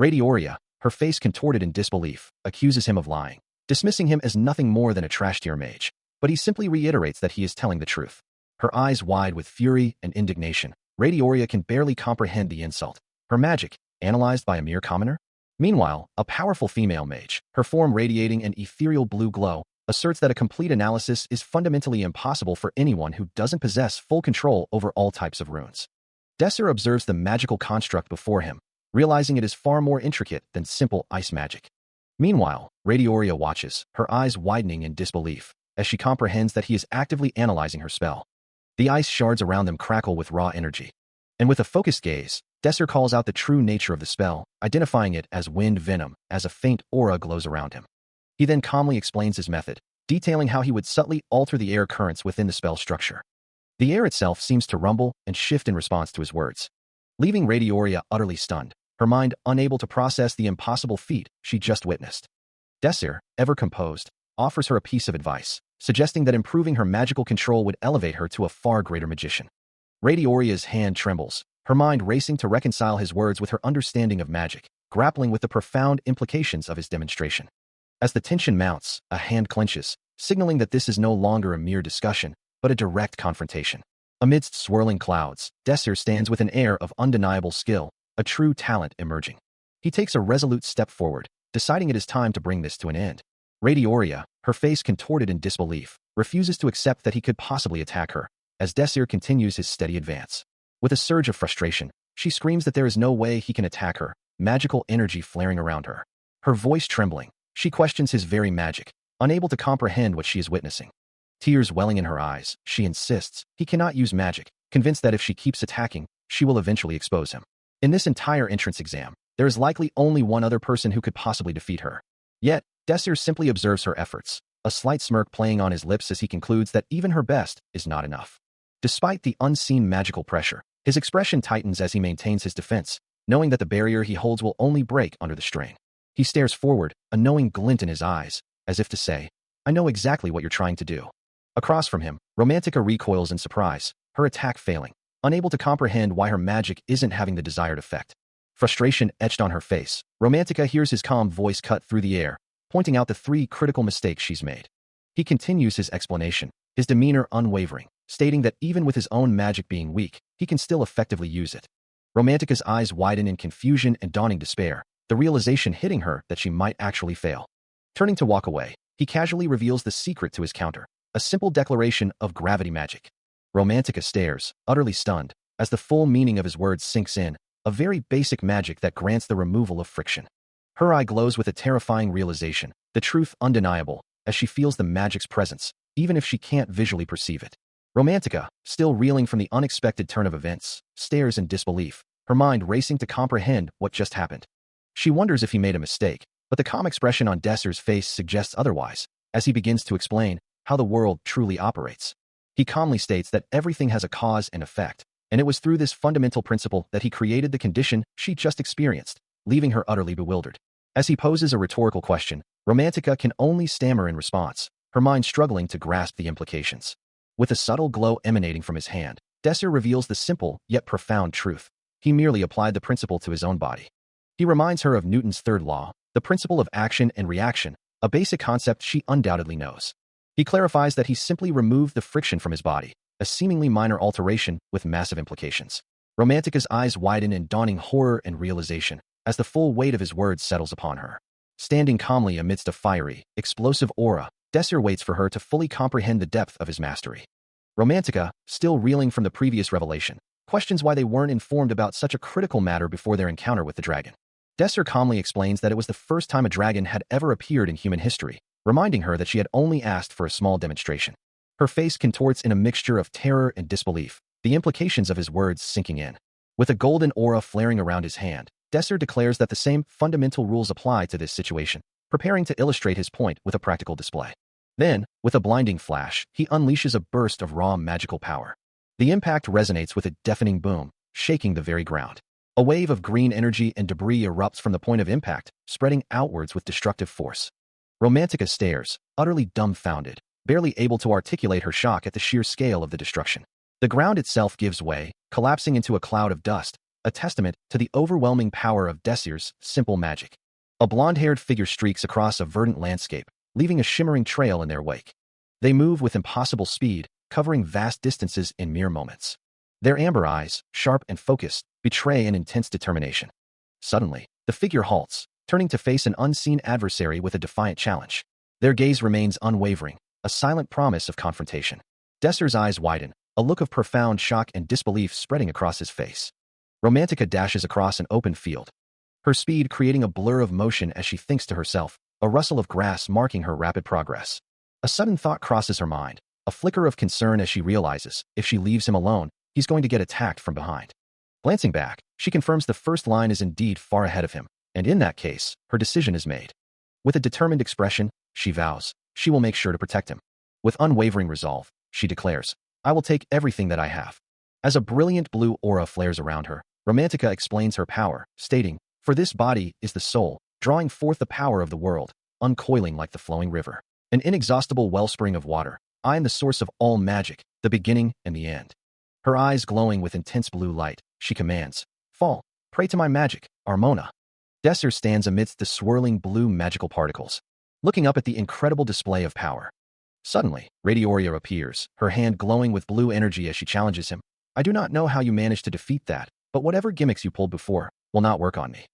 Radioria, her face contorted in disbelief, accuses him of lying, dismissing him as nothing more than a trash-tier mage, but he simply reiterates that he is telling the truth. Her eyes wide with fury and indignation, Radioria can barely comprehend the insult. Her magic, analyzed by a mere commoner? Meanwhile, a powerful female mage, her form radiating an ethereal blue glow, asserts that a complete analysis is fundamentally impossible for anyone who doesn't possess full control over all types of runes. Desser observes the magical construct before him, realizing it is far more intricate than simple ice magic. Meanwhile, Radioria watches, her eyes widening in disbelief, as she comprehends that he is actively analyzing her spell. The ice shards around them crackle with raw energy. And with a focused gaze, Desser calls out the true nature of the spell, identifying it as wind venom, as a faint aura glows around him. He then calmly explains his method, detailing how he would subtly alter the air currents within the spell structure. The air itself seems to rumble and shift in response to his words, leaving Radioria utterly stunned, her mind unable to process the impossible feat she just witnessed. Desser, ever composed, offers her a piece of advice, suggesting that improving her magical control would elevate her to a far greater magician. Radioria's hand trembles, her mind racing to reconcile his words with her understanding of magic, grappling with the profound implications of his demonstration. As the tension mounts, a hand clenches, signaling that this is no longer a mere discussion, but a direct confrontation. Amidst swirling clouds, Desser stands with an air of undeniable skill, a true talent emerging. He takes a resolute step forward, deciding it is time to bring this to an end. Radioria, her face contorted in disbelief, refuses to accept that he could possibly attack her, as Desser continues his steady advance. With a surge of frustration, she screams that there is no way he can attack her, magical energy flaring around her. Her voice trembling, she questions his very magic, unable to comprehend what she is witnessing. Tears welling in her eyes, she insists he cannot use magic, convinced that if she keeps attacking, she will eventually expose him. In this entire entrance exam, there is likely only one other person who could possibly defeat her. Yet, Desser simply observes her efforts, a slight smirk playing on his lips as he concludes that even her best is not enough. Despite the unseen magical pressure, his expression tightens as he maintains his defense, knowing that the barrier he holds will only break under the strain. He stares forward, a knowing glint in his eyes, as if to say, I know exactly what you're trying to do. Across from him, Romantica recoils in surprise, her attack failing, unable to comprehend why her magic isn't having the desired effect. Frustration etched on her face, Romantica hears his calm voice cut through the air, pointing out the 3 critical mistakes she's made. He continues his explanation, his demeanor unwavering, stating that even with his own magic being weak, he can still effectively use it. Romantica's eyes widen in confusion and dawning despair, the realization hitting her that she might actually fail. Turning to walk away, he casually reveals the secret to his counter, a simple declaration of gravity magic. Romantica stares, utterly stunned, as the full meaning of his words sinks in, a very basic magic that grants the removal of friction. Her eye glows with a terrifying realization, the truth undeniable, as she feels the magic's presence, even if she can't visually perceive it. Romantica, still reeling from the unexpected turn of events, stares in disbelief, her mind racing to comprehend what just happened. She wonders if he made a mistake, but the calm expression on Desser's face suggests otherwise, as he begins to explain how the world truly operates. He calmly states that everything has a cause and effect, and it was through this fundamental principle that he created the condition she just experienced, leaving her utterly bewildered. As he poses a rhetorical question, Romantica can only stammer in response, her mind struggling to grasp the implications. With a subtle glow emanating from his hand, Desser reveals the simple yet profound truth. He merely applied the principle to his own body. He reminds her of Newton's third law, the principle of action and reaction, a basic concept she undoubtedly knows. He clarifies that he simply removed the friction from his body, a seemingly minor alteration with massive implications. Romantica's eyes widen in dawning horror and realization, as the full weight of his words settles upon her. Standing calmly amidst a fiery, explosive aura, Desser waits for her to fully comprehend the depth of his mastery. Romantica, still reeling from the previous revelation, questions why they weren't informed about such a critical matter before their encounter with the dragon. Desser calmly explains that it was the first time a dragon had ever appeared in human history, reminding her that she had only asked for a small demonstration. Her face contorts in a mixture of terror and disbelief, the implications of his words sinking in. With a golden aura flaring around his hand, Desser declares that the same fundamental rules apply to this situation, preparing to illustrate his point with a practical display. Then, with a blinding flash, he unleashes a burst of raw magical power. The impact resonates with a deafening boom, shaking the very ground. A wave of green energy and debris erupts from the point of impact, spreading outwards with destructive force. Romantica stares, utterly dumbfounded, barely able to articulate her shock at the sheer scale of the destruction. The ground itself gives way, collapsing into a cloud of dust, a testament to the overwhelming power of Desir's simple magic. A blonde-haired figure streaks across a verdant landscape, leaving a shimmering trail in their wake. They move with impossible speed, covering vast distances in mere moments. Their amber eyes, sharp and focused, betray an intense determination. Suddenly, the figure halts, turning to face an unseen adversary with a defiant challenge. Their gaze remains unwavering, a silent promise of confrontation. Desir's eyes widen, a look of profound shock and disbelief spreading across his face. Romantica dashes across an open field, her speed creating a blur of motion as she thinks to herself, a rustle of grass marking her rapid progress. A sudden thought crosses her mind, a flicker of concern as she realizes, if she leaves him alone, he's going to get attacked from behind. Glancing back, she confirms the first line is indeed far ahead of him, and in that case, her decision is made. With a determined expression, she vows, she will make sure to protect him. With unwavering resolve, she declares, I will take everything that I have. As a brilliant blue aura flares around her, Romantica explains her power, stating, for this body is the soul, drawing forth the power of the world, uncoiling like the flowing river. An inexhaustible wellspring of water, I am the source of all magic, the beginning and the end. Her eyes glowing with intense blue light, she commands, fall, pray to my magic, Armona. Desir stands amidst the swirling blue magical particles, looking up at the incredible display of power. Suddenly, Radioria appears, her hand glowing with blue energy as she challenges him. I do not know how you managed to defeat that, but whatever gimmicks you pulled before will not work on me.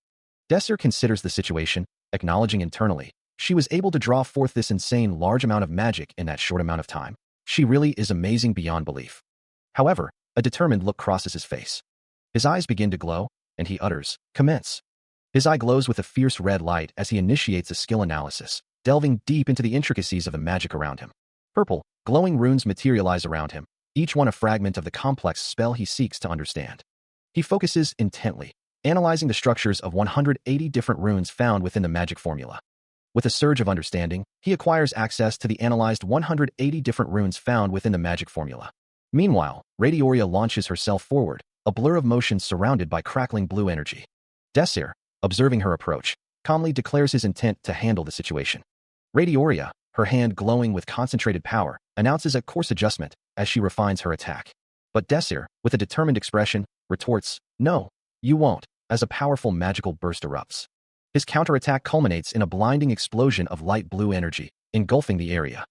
Desir considers the situation, acknowledging internally, she was able to draw forth this insane large amount of magic in that short amount of time. She really is amazing beyond belief. However, a determined look crosses his face. His eyes begin to glow, and he utters, commence. His eye glows with a fierce red light as he initiates a skill analysis, delving deep into the intricacies of the magic around him. Purple, glowing runes materialize around him, each one a fragment of the complex spell he seeks to understand. He focuses intently, analyzing the structures of 180 different runes found within the magic formula. With a surge of understanding, he acquires access to the analyzed 180 different runes found within the magic formula. Meanwhile, Radioria launches herself forward, a blur of motion surrounded by crackling blue energy. Desir, observing her approach, calmly declares his intent to handle the situation. Radioria, her hand glowing with concentrated power, announces a course adjustment as she refines her attack. But Desir, with a determined expression, retorts, no, you won't, as a powerful magical burst erupts. His counterattack culminates in a blinding explosion of light blue energy, engulfing the area.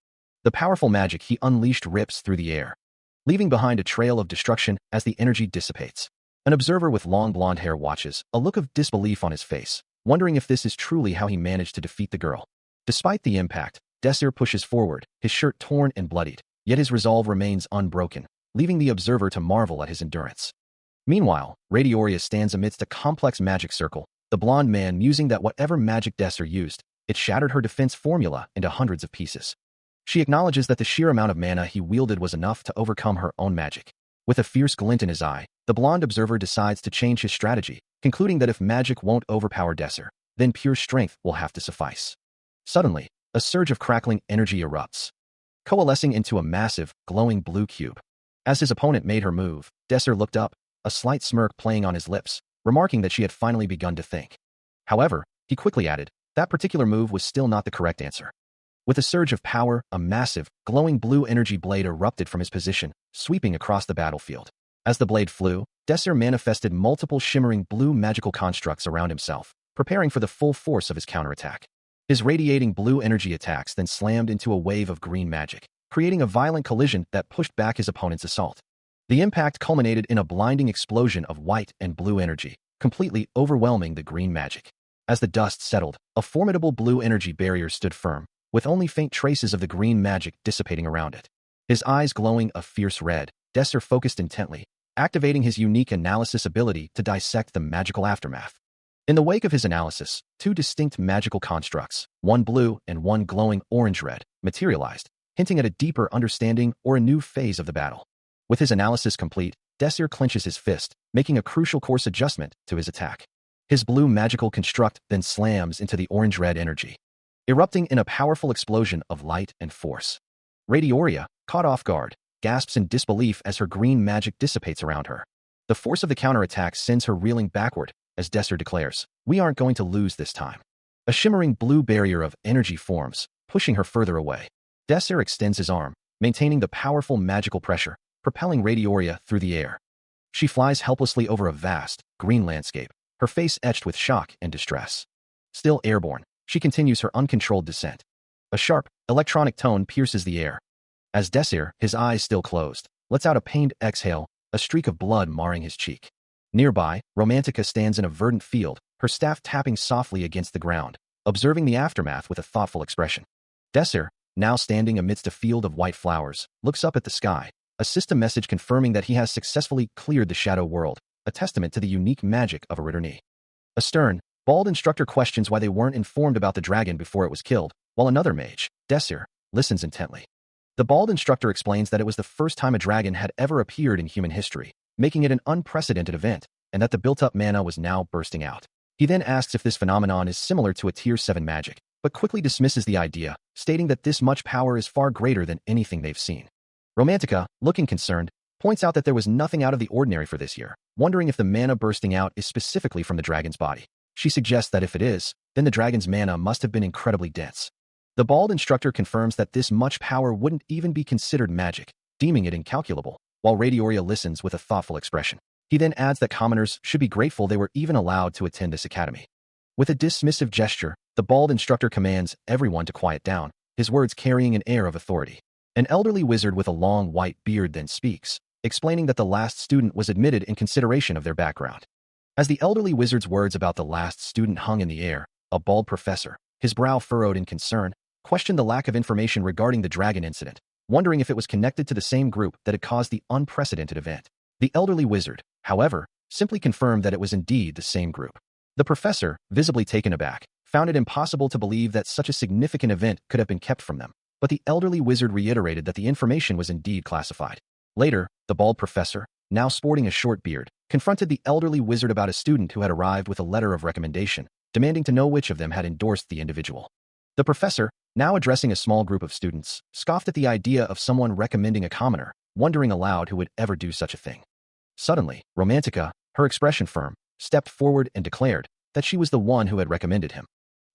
The powerful magic he unleashed rips through the air, leaving behind a trail of destruction as the energy dissipates. An observer with long blonde hair watches, a look of disbelief on his face, wondering if this is truly how he managed to defeat the girl. Despite the impact, Desir pushes forward, his shirt torn and bloodied, yet his resolve remains unbroken, leaving the observer to marvel at his endurance. Meanwhile, Radioria stands amidst a complex magic circle, the blonde man musing that whatever magic Desir used, it shattered her defense formula into hundreds of pieces. She acknowledges that the sheer amount of mana he wielded was enough to overcome her own magic. With a fierce glint in his eye, the blonde observer decides to change his strategy, concluding that if magic won't overpower Desir, then pure strength will have to suffice. Suddenly, a surge of crackling energy erupts, coalescing into a massive, glowing blue cube. As his opponent made her move, Desir looked up, a slight smirk playing on his lips, remarking that she had finally begun to think. However, he quickly added, that particular move was still not the correct answer. With a surge of power, a massive, glowing blue energy blade erupted from his position, sweeping across the battlefield. As the blade flew, Desir manifested multiple shimmering blue magical constructs around himself, preparing for the full force of his counterattack. His radiating blue energy attacks then slammed into a wave of green magic, creating a violent collision that pushed back his opponent's assault. The impact culminated in a blinding explosion of white and blue energy, completely overwhelming the green magic. As the dust settled, a formidable blue energy barrier stood firm, with only faint traces of the green magic dissipating around it. His eyes glowing a fierce red, Desir focused intently, activating his unique analysis ability to dissect the magical aftermath. In the wake of his analysis, two distinct magical constructs, one blue and one glowing orange-red, materialized, hinting at a deeper understanding or a new phase of the battle. With his analysis complete, Desir clenches his fist, making a crucial course adjustment to his attack. His blue magical construct then slams into the orange-red energy. erupting in a powerful explosion of light and force. Radioria, caught off guard, gasps in disbelief as her green magic dissipates around her. The force of the counterattack sends her reeling backward, as Desir declares, "We aren't going to lose this time." A shimmering blue barrier of energy forms, pushing her further away. Desir extends his arm, maintaining the powerful magical pressure, propelling Radioria through the air. She flies helplessly over a vast, green landscape, her face etched with shock and distress. Still airborne, she continues her uncontrolled descent. A sharp, electronic tone pierces the air. As Desir, his eyes still closed, lets out a pained exhale, a streak of blood marring his cheek. Nearby, Romantica stands in a verdant field, her staff tapping softly against the ground, observing the aftermath with a thoughtful expression. Desir, now standing amidst a field of white flowers, looks up at the sky, a system message confirming that he has successfully cleared the shadow world, a testament to the unique magic of a Ritterni. A stern, bald instructor questions why they weren't informed about the dragon before it was killed, while another mage, Desir, listens intently. The bald instructor explains that it was the first time a dragon had ever appeared in human history, making it an unprecedented event, and that the built-up mana was now bursting out. He then asks if this phenomenon is similar to a Tier 7 magic, but quickly dismisses the idea, stating that this much power is far greater than anything they've seen. Romantica, looking concerned, points out that there was nothing out of the ordinary for this year, wondering if the mana bursting out is specifically from the dragon's body. She suggests that if it is, then the dragon's mana must have been incredibly dense. The bald instructor confirms that this much power wouldn't even be considered magic, deeming it incalculable, while Radioria listens with a thoughtful expression. He then adds that commoners should be grateful they were even allowed to attend this academy. With a dismissive gesture, the bald instructor commands everyone to quiet down, his words carrying an air of authority. An elderly wizard with a long white beard then speaks, explaining that the last student was admitted in consideration of their background. As the elderly wizard's words about the last student hung in the air, a bald professor, his brow furrowed in concern, questioned the lack of information regarding the dragon incident, wondering if it was connected to the same group that had caused the unprecedented event. The elderly wizard, however, simply confirmed that it was indeed the same group. The professor, visibly taken aback, found it impossible to believe that such a significant event could have been kept from them, but the elderly wizard reiterated that the information was indeed classified. Later, the bald professor, now sporting a short beard, confronted the elderly wizard about a student who had arrived with a letter of recommendation, demanding to know which of them had endorsed the individual. The professor, now addressing a small group of students, scoffed at the idea of someone recommending a commoner, wondering aloud who would ever do such a thing. Suddenly, Romantica, her expression firm, stepped forward and declared that she was the one who had recommended him.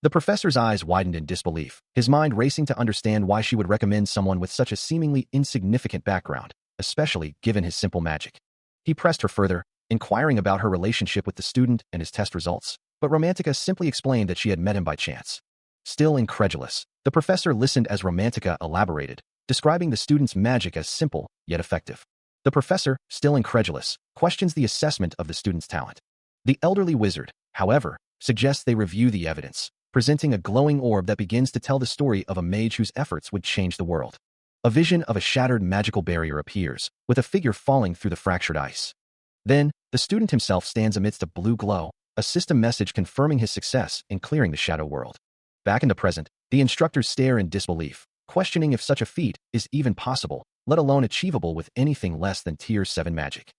The professor's eyes widened in disbelief, his mind racing to understand why she would recommend someone with such a seemingly insignificant background, especially given his simple magic. He pressed her further, inquiring about her relationship with the student and his test results, but Romantica simply explained that she had met him by chance. Still incredulous, the professor listened as Romantica elaborated, describing the student's magic as simple, yet effective. The professor, still incredulous, questions the assessment of the student's talent. The elderly wizard, however, suggests they review the evidence, presenting a glowing orb that begins to tell the story of a mage whose efforts would change the world. A vision of a shattered magical barrier appears, with a figure falling through the fractured ice. Then, the student himself stands amidst a blue glow, a system message confirming his success in clearing the shadow world. Back in the present, the instructors stare in disbelief, questioning if such a feat is even possible, let alone achievable with anything less than Tier 7 magic.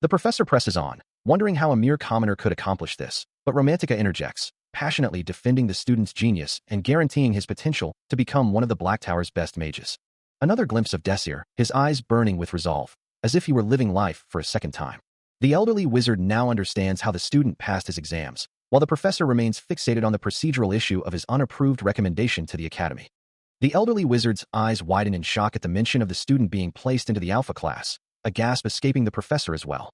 The professor presses on, wondering how a mere commoner could accomplish this, but Romantica interjects, passionately defending the student's genius and guaranteeing his potential to become one of the Black Tower's best mages. Another glimpse of Desir, his eyes burning with resolve, as if he were living life for a second time. The elderly wizard now understands how the student passed his exams, while the professor remains fixated on the procedural issue of his unapproved recommendation to the academy. The elderly wizard's eyes widen in shock at the mention of the student being placed into the Alpha class, a gasp escaping the professor as well.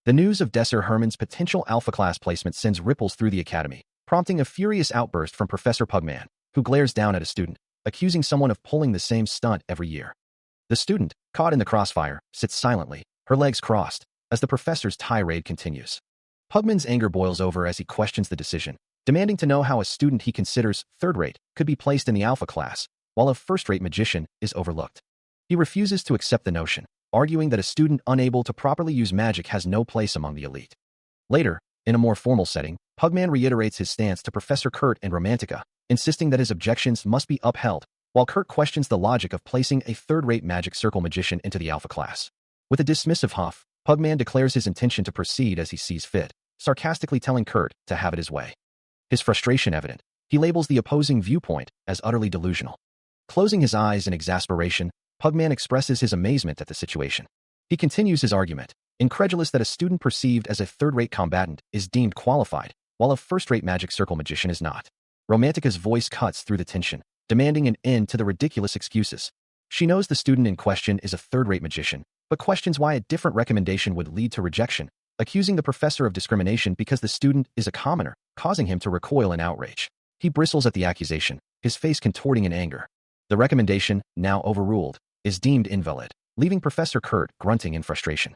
The news of Desir Herman's potential Alpha class placement sends ripples through the academy, prompting a furious outburst from Professor Pugman, who glares down at a student, accusing someone of pulling the same stunt every year. The student, caught in the crossfire, sits silently, her legs crossed, as the professor's tirade continues. Pugman's anger boils over as he questions the decision, demanding to know how a student he considers third-rate could be placed in the Alpha class, while a first-rate magician is overlooked. He refuses to accept the notion, arguing that a student unable to properly use magic has no place among the elite. Later, in a more formal setting, Pugman reiterates his stance to Professor Kurt and Romantica, insisting that his objections must be upheld, while Kurt questions the logic of placing a third-rate magic circle magician into the Alpha class. With a dismissive huff, Pugman declares his intention to proceed as he sees fit, sarcastically telling Kurt to have it his way. His frustration evident, He labels the opposing viewpoint as utterly delusional. Closing his eyes in exasperation, Pugman expresses his amazement at the situation. He continues his argument, incredulous that a student perceived as a third-rate combatant is deemed qualified, while a first-rate magic circle magician is not. Romantica's voice cuts through the tension, demanding an end to the ridiculous excuses. She knows the student in question is a third-rate magician, but questions why a different recommendation would lead to rejection, accusing the professor of discrimination because the student is a commoner, causing him to recoil in outrage. He bristles at the accusation, his face contorting in anger. The recommendation, now overruled, is deemed invalid, leaving Professor Kurt grunting in frustration.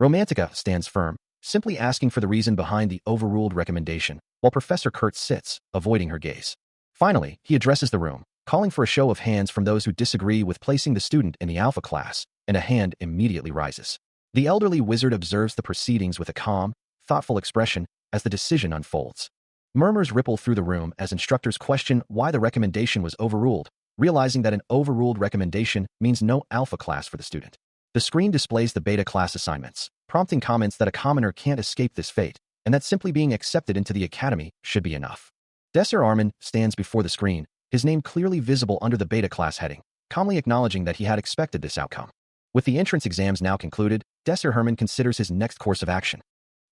Romantica stands firm, simply asking for the reason behind the overruled recommendation, while Professor Kurt sits, avoiding her gaze. Finally, he addresses the room, calling for a show of hands from those who disagree with placing the student in the alpha class, and a hand immediately rises. The elderly wizard observes the proceedings with a calm, thoughtful expression as the decision unfolds. Murmurs ripple through the room as instructors question why the recommendation was overruled, realizing that an overruled recommendation means no alpha class for the student. The screen displays the beta class assignments, prompting comments that a commoner can't escape this fate, and that simply being accepted into the academy should be enough. Desir Armin stands before the screen, his name clearly visible under the beta class heading, calmly acknowledging that he had expected this outcome. With the entrance exams now concluded, Desir Herman considers his next course of action.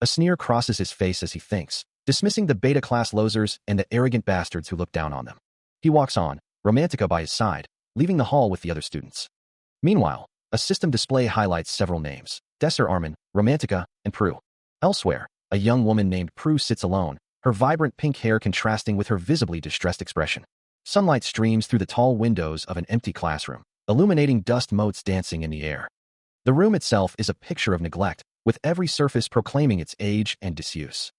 A sneer crosses his face as he thinks, dismissing the beta class losers and the arrogant bastards who look down on them. He walks on, Romantica by his side, leaving the hall with the other students. Meanwhile, a system display highlights several names: Desir Armin, Romantica, and Prue. Elsewhere, a young woman named Prue sits alone, her vibrant pink hair contrasting with her visibly distressed expression. Sunlight streams through the tall windows of an empty classroom, illuminating dust motes dancing in the air. The room itself is a picture of neglect, with every surface proclaiming its age and disuse.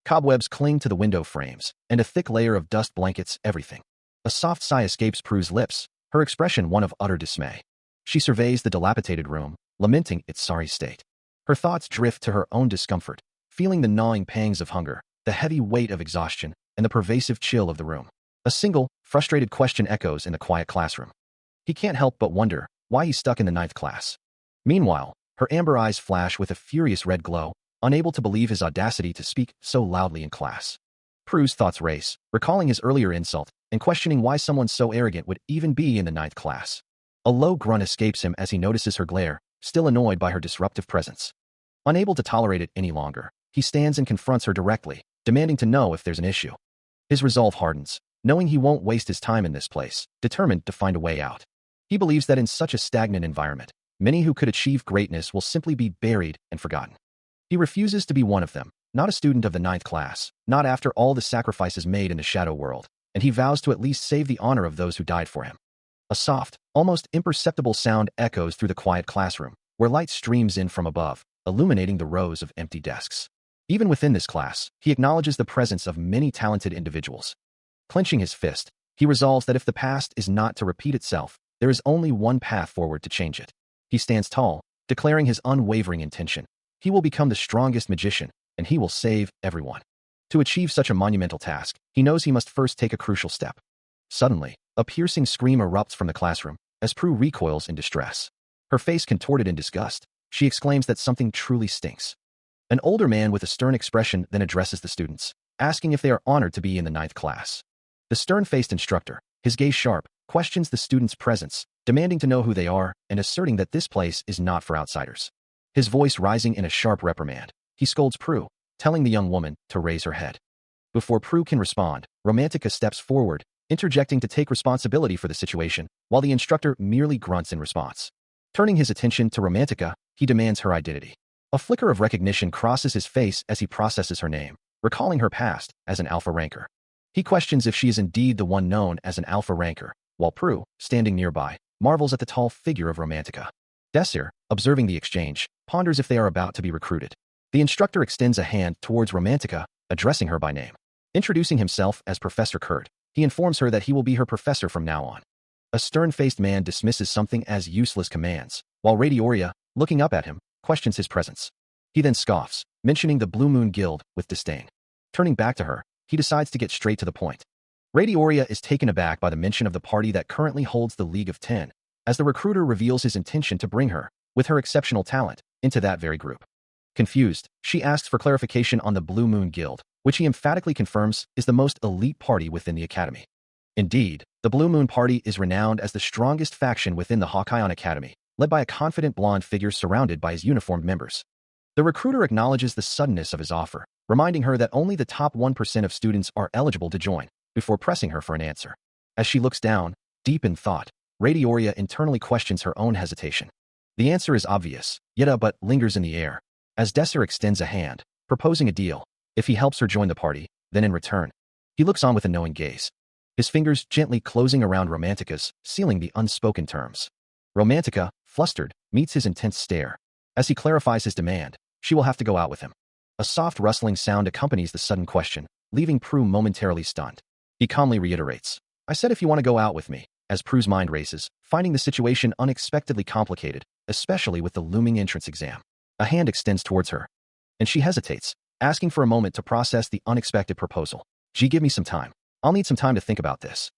Cobwebs cling to the window frames, and a thick layer of dust blankets everything. A soft sigh escapes Prue's lips, her expression one of utter dismay. She surveys the dilapidated room, lamenting its sorry state. Her thoughts drift to her own discomfort, feeling the gnawing pangs of hunger, the heavy weight of exhaustion, and the pervasive chill of the room. A single, frustrated question echoes in the quiet classroom. He can't help but wonder why he's stuck in the 9th class. Meanwhile, her amber eyes flash with a furious red glow, unable to believe his audacity to speak so loudly in class. Prue's thoughts race, recalling his earlier insult, and questioning why someone so arrogant would even be in the 9th class. A low grunt escapes him as he notices her glare, still annoyed by her disruptive presence. Unable to tolerate it any longer, he stands and confronts her directly, demanding to know if there's an issue. His resolve hardens, knowing he won't waste his time in this place, determined to find a way out. He believes that in such a stagnant environment, many who could achieve greatness will simply be buried and forgotten. He refuses to be one of them, not a student of the 9th class, not after all the sacrifices made in the shadow world, and he vows to at least save the honor of those who died for him. A soft, almost imperceptible sound echoes through the quiet classroom, where light streams in from above, illuminating the rows of empty desks. Even within this class, he acknowledges the presence of many talented individuals. Clenching his fist, he resolves that if the past is not to repeat itself, there is only one path forward to change it. He stands tall, declaring his unwavering intention. He will become the strongest magician, and he will save everyone. To achieve such a monumental task, he knows he must first take a crucial step. Suddenly, a piercing scream erupts from the classroom, as Prue recoils in distress. Her face contorted in disgust, she exclaims that something truly stinks. An older man with a stern expression then addresses the students, asking if they are honored to be in the 9th class. The stern-faced instructor, his gaze sharp, questions the students' presence, demanding to know who they are and asserting that this place is not for outsiders. His voice rising in a sharp reprimand, he scolds Prue, telling the young woman to raise her head. Before Prue can respond, Romantica steps forward, interjecting to take responsibility for the situation, while the instructor merely grunts in response. Turning his attention to Romantica, he demands her identity. A flicker of recognition crosses his face as he processes her name, recalling her past as an alpha ranker. He questions if she is indeed the one known as an alpha ranker, while Prue, standing nearby, marvels at the tall figure of Romantica. Desir, observing the exchange, ponders if they are about to be recruited. The instructor extends a hand towards Romantica, addressing her by name. Introducing himself as Professor Kurt, he informs her that he will be her professor from now on. A stern-faced man dismisses something as useless commands, while Radioria, looking up at him, questions his presence. He then scoffs, mentioning the Blue Moon Guild with disdain. Turning back to her, he decides to get straight to the point. Radioria is taken aback by the mention of the party that currently holds the League of 10, as the recruiter reveals his intention to bring her, with her exceptional talent, into that very group. Confused, she asks for clarification on the Blue Moon Guild, which he emphatically confirms is the most elite party within the academy. Indeed, the Blue Moon Party is renowned as the strongest faction within the Hawkeye Academy, led by a confident blonde figure surrounded by his uniformed members. The recruiter acknowledges the suddenness of his offer, reminding her that only the top 1% of students are eligible to join, before pressing her for an answer. As she looks down, deep in thought, Radioria internally questions her own hesitation. The answer is obvious, yet a but lingers in the air, as Desser extends a hand, proposing a deal. If he helps her join the party, then in return, he looks on with a knowing gaze, his fingers gently closing around Romantica's, sealing the unspoken terms. Romantica, flustered, meets his intense stare. As he clarifies his demand, she will have to go out with him. A soft rustling sound accompanies the sudden question, leaving Prue momentarily stunned. He calmly reiterates, "I said if you want to go out with me," as Prue's mind races, finding the situation unexpectedly complicated, especially with the looming entrance exam. A hand extends towards her, and she hesitates, asking for a moment to process the unexpected proposal. Give me some time. I'll need some time to think about this."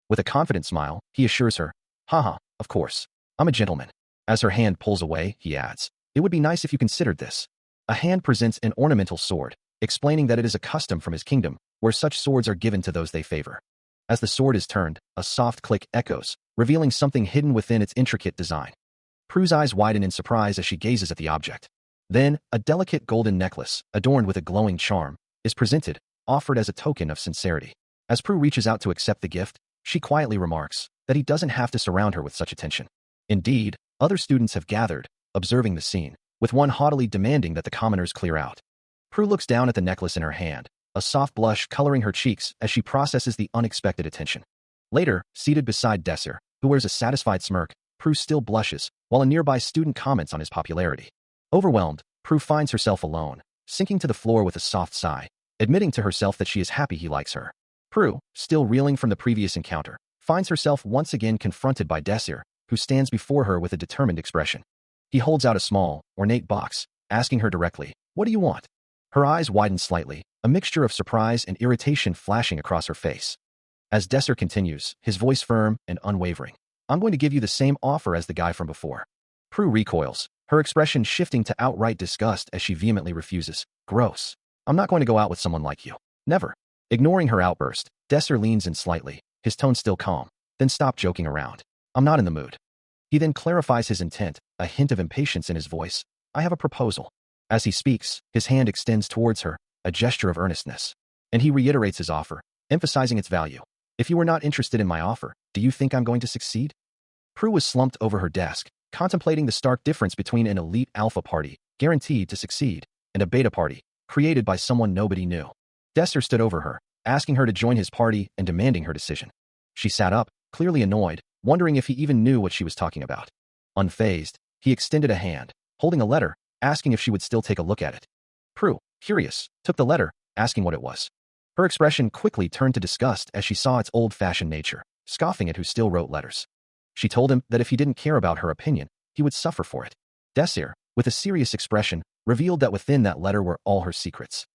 With a confident smile, he assures her, "Haha, of course. I'm a gentleman." As her hand pulls away, he adds, "It would be nice if you considered this." A hand presents an ornamental sword, explaining that it is a custom from his kingdom, where such swords are given to those they favor. As the sword is turned, a soft click echoes, revealing something hidden within its intricate design. Prue's eyes widen in surprise as she gazes at the object. Then, a delicate golden necklace, adorned with a glowing charm, is presented, offered as a token of sincerity. As Prue reaches out to accept the gift, she quietly remarks that he doesn't have to surround her with such attention. Indeed, other students have gathered, observing the scene, with one haughtily demanding that the commoners clear out. Prue looks down at the necklace in her hand, a soft blush coloring her cheeks as she processes the unexpected attention. Later, seated beside Desser, who wears a satisfied smirk, Prue still blushes, while a nearby student comments on his popularity. Overwhelmed, Prue finds herself alone, sinking to the floor with a soft sigh, admitting to herself that she is happy he likes her. Prue, still reeling from the previous encounter, finds herself once again confronted by Desir, who stands before her with a determined expression. He holds out a small, ornate box, asking her directly, "What do you want?" Her eyes widen slightly, a mixture of surprise and irritation flashing across her face. As Desser continues, his voice firm and unwavering, "I'm going to give you the same offer as the guy from before." Prue recoils, her expression shifting to outright disgust as she vehemently refuses. "Gross. I'm not going to go out with someone like you. Never." Ignoring her outburst, Desser leans in slightly, his tone still calm. "Then stop joking around. I'm not in the mood." He then clarifies his intent, a hint of impatience in his voice. "I have a proposal." As he speaks, his hand extends towards her, a gesture of earnestness. And he reiterates his offer, emphasizing its value. "If you were not interested in my offer, do you think I'm going to succeed?" Prue was slumped over her desk, contemplating the stark difference between an elite alpha party, guaranteed to succeed, and a beta party, created by someone nobody knew. Desser stood over her, asking her to join his party and demanding her decision. She sat up, clearly annoyed, wondering if he even knew what she was talking about. Unfazed, he extended a hand, holding a letter, asking if she would still take a look at it. Prue, curious, took the letter, asking what it was. Her expression quickly turned to disgust as she saw its old-fashioned nature, scoffing at who still wrote letters. She told him that if he didn't care about her opinion, he would suffer for it. Desir, with a serious expression, revealed that within that letter were all her secrets.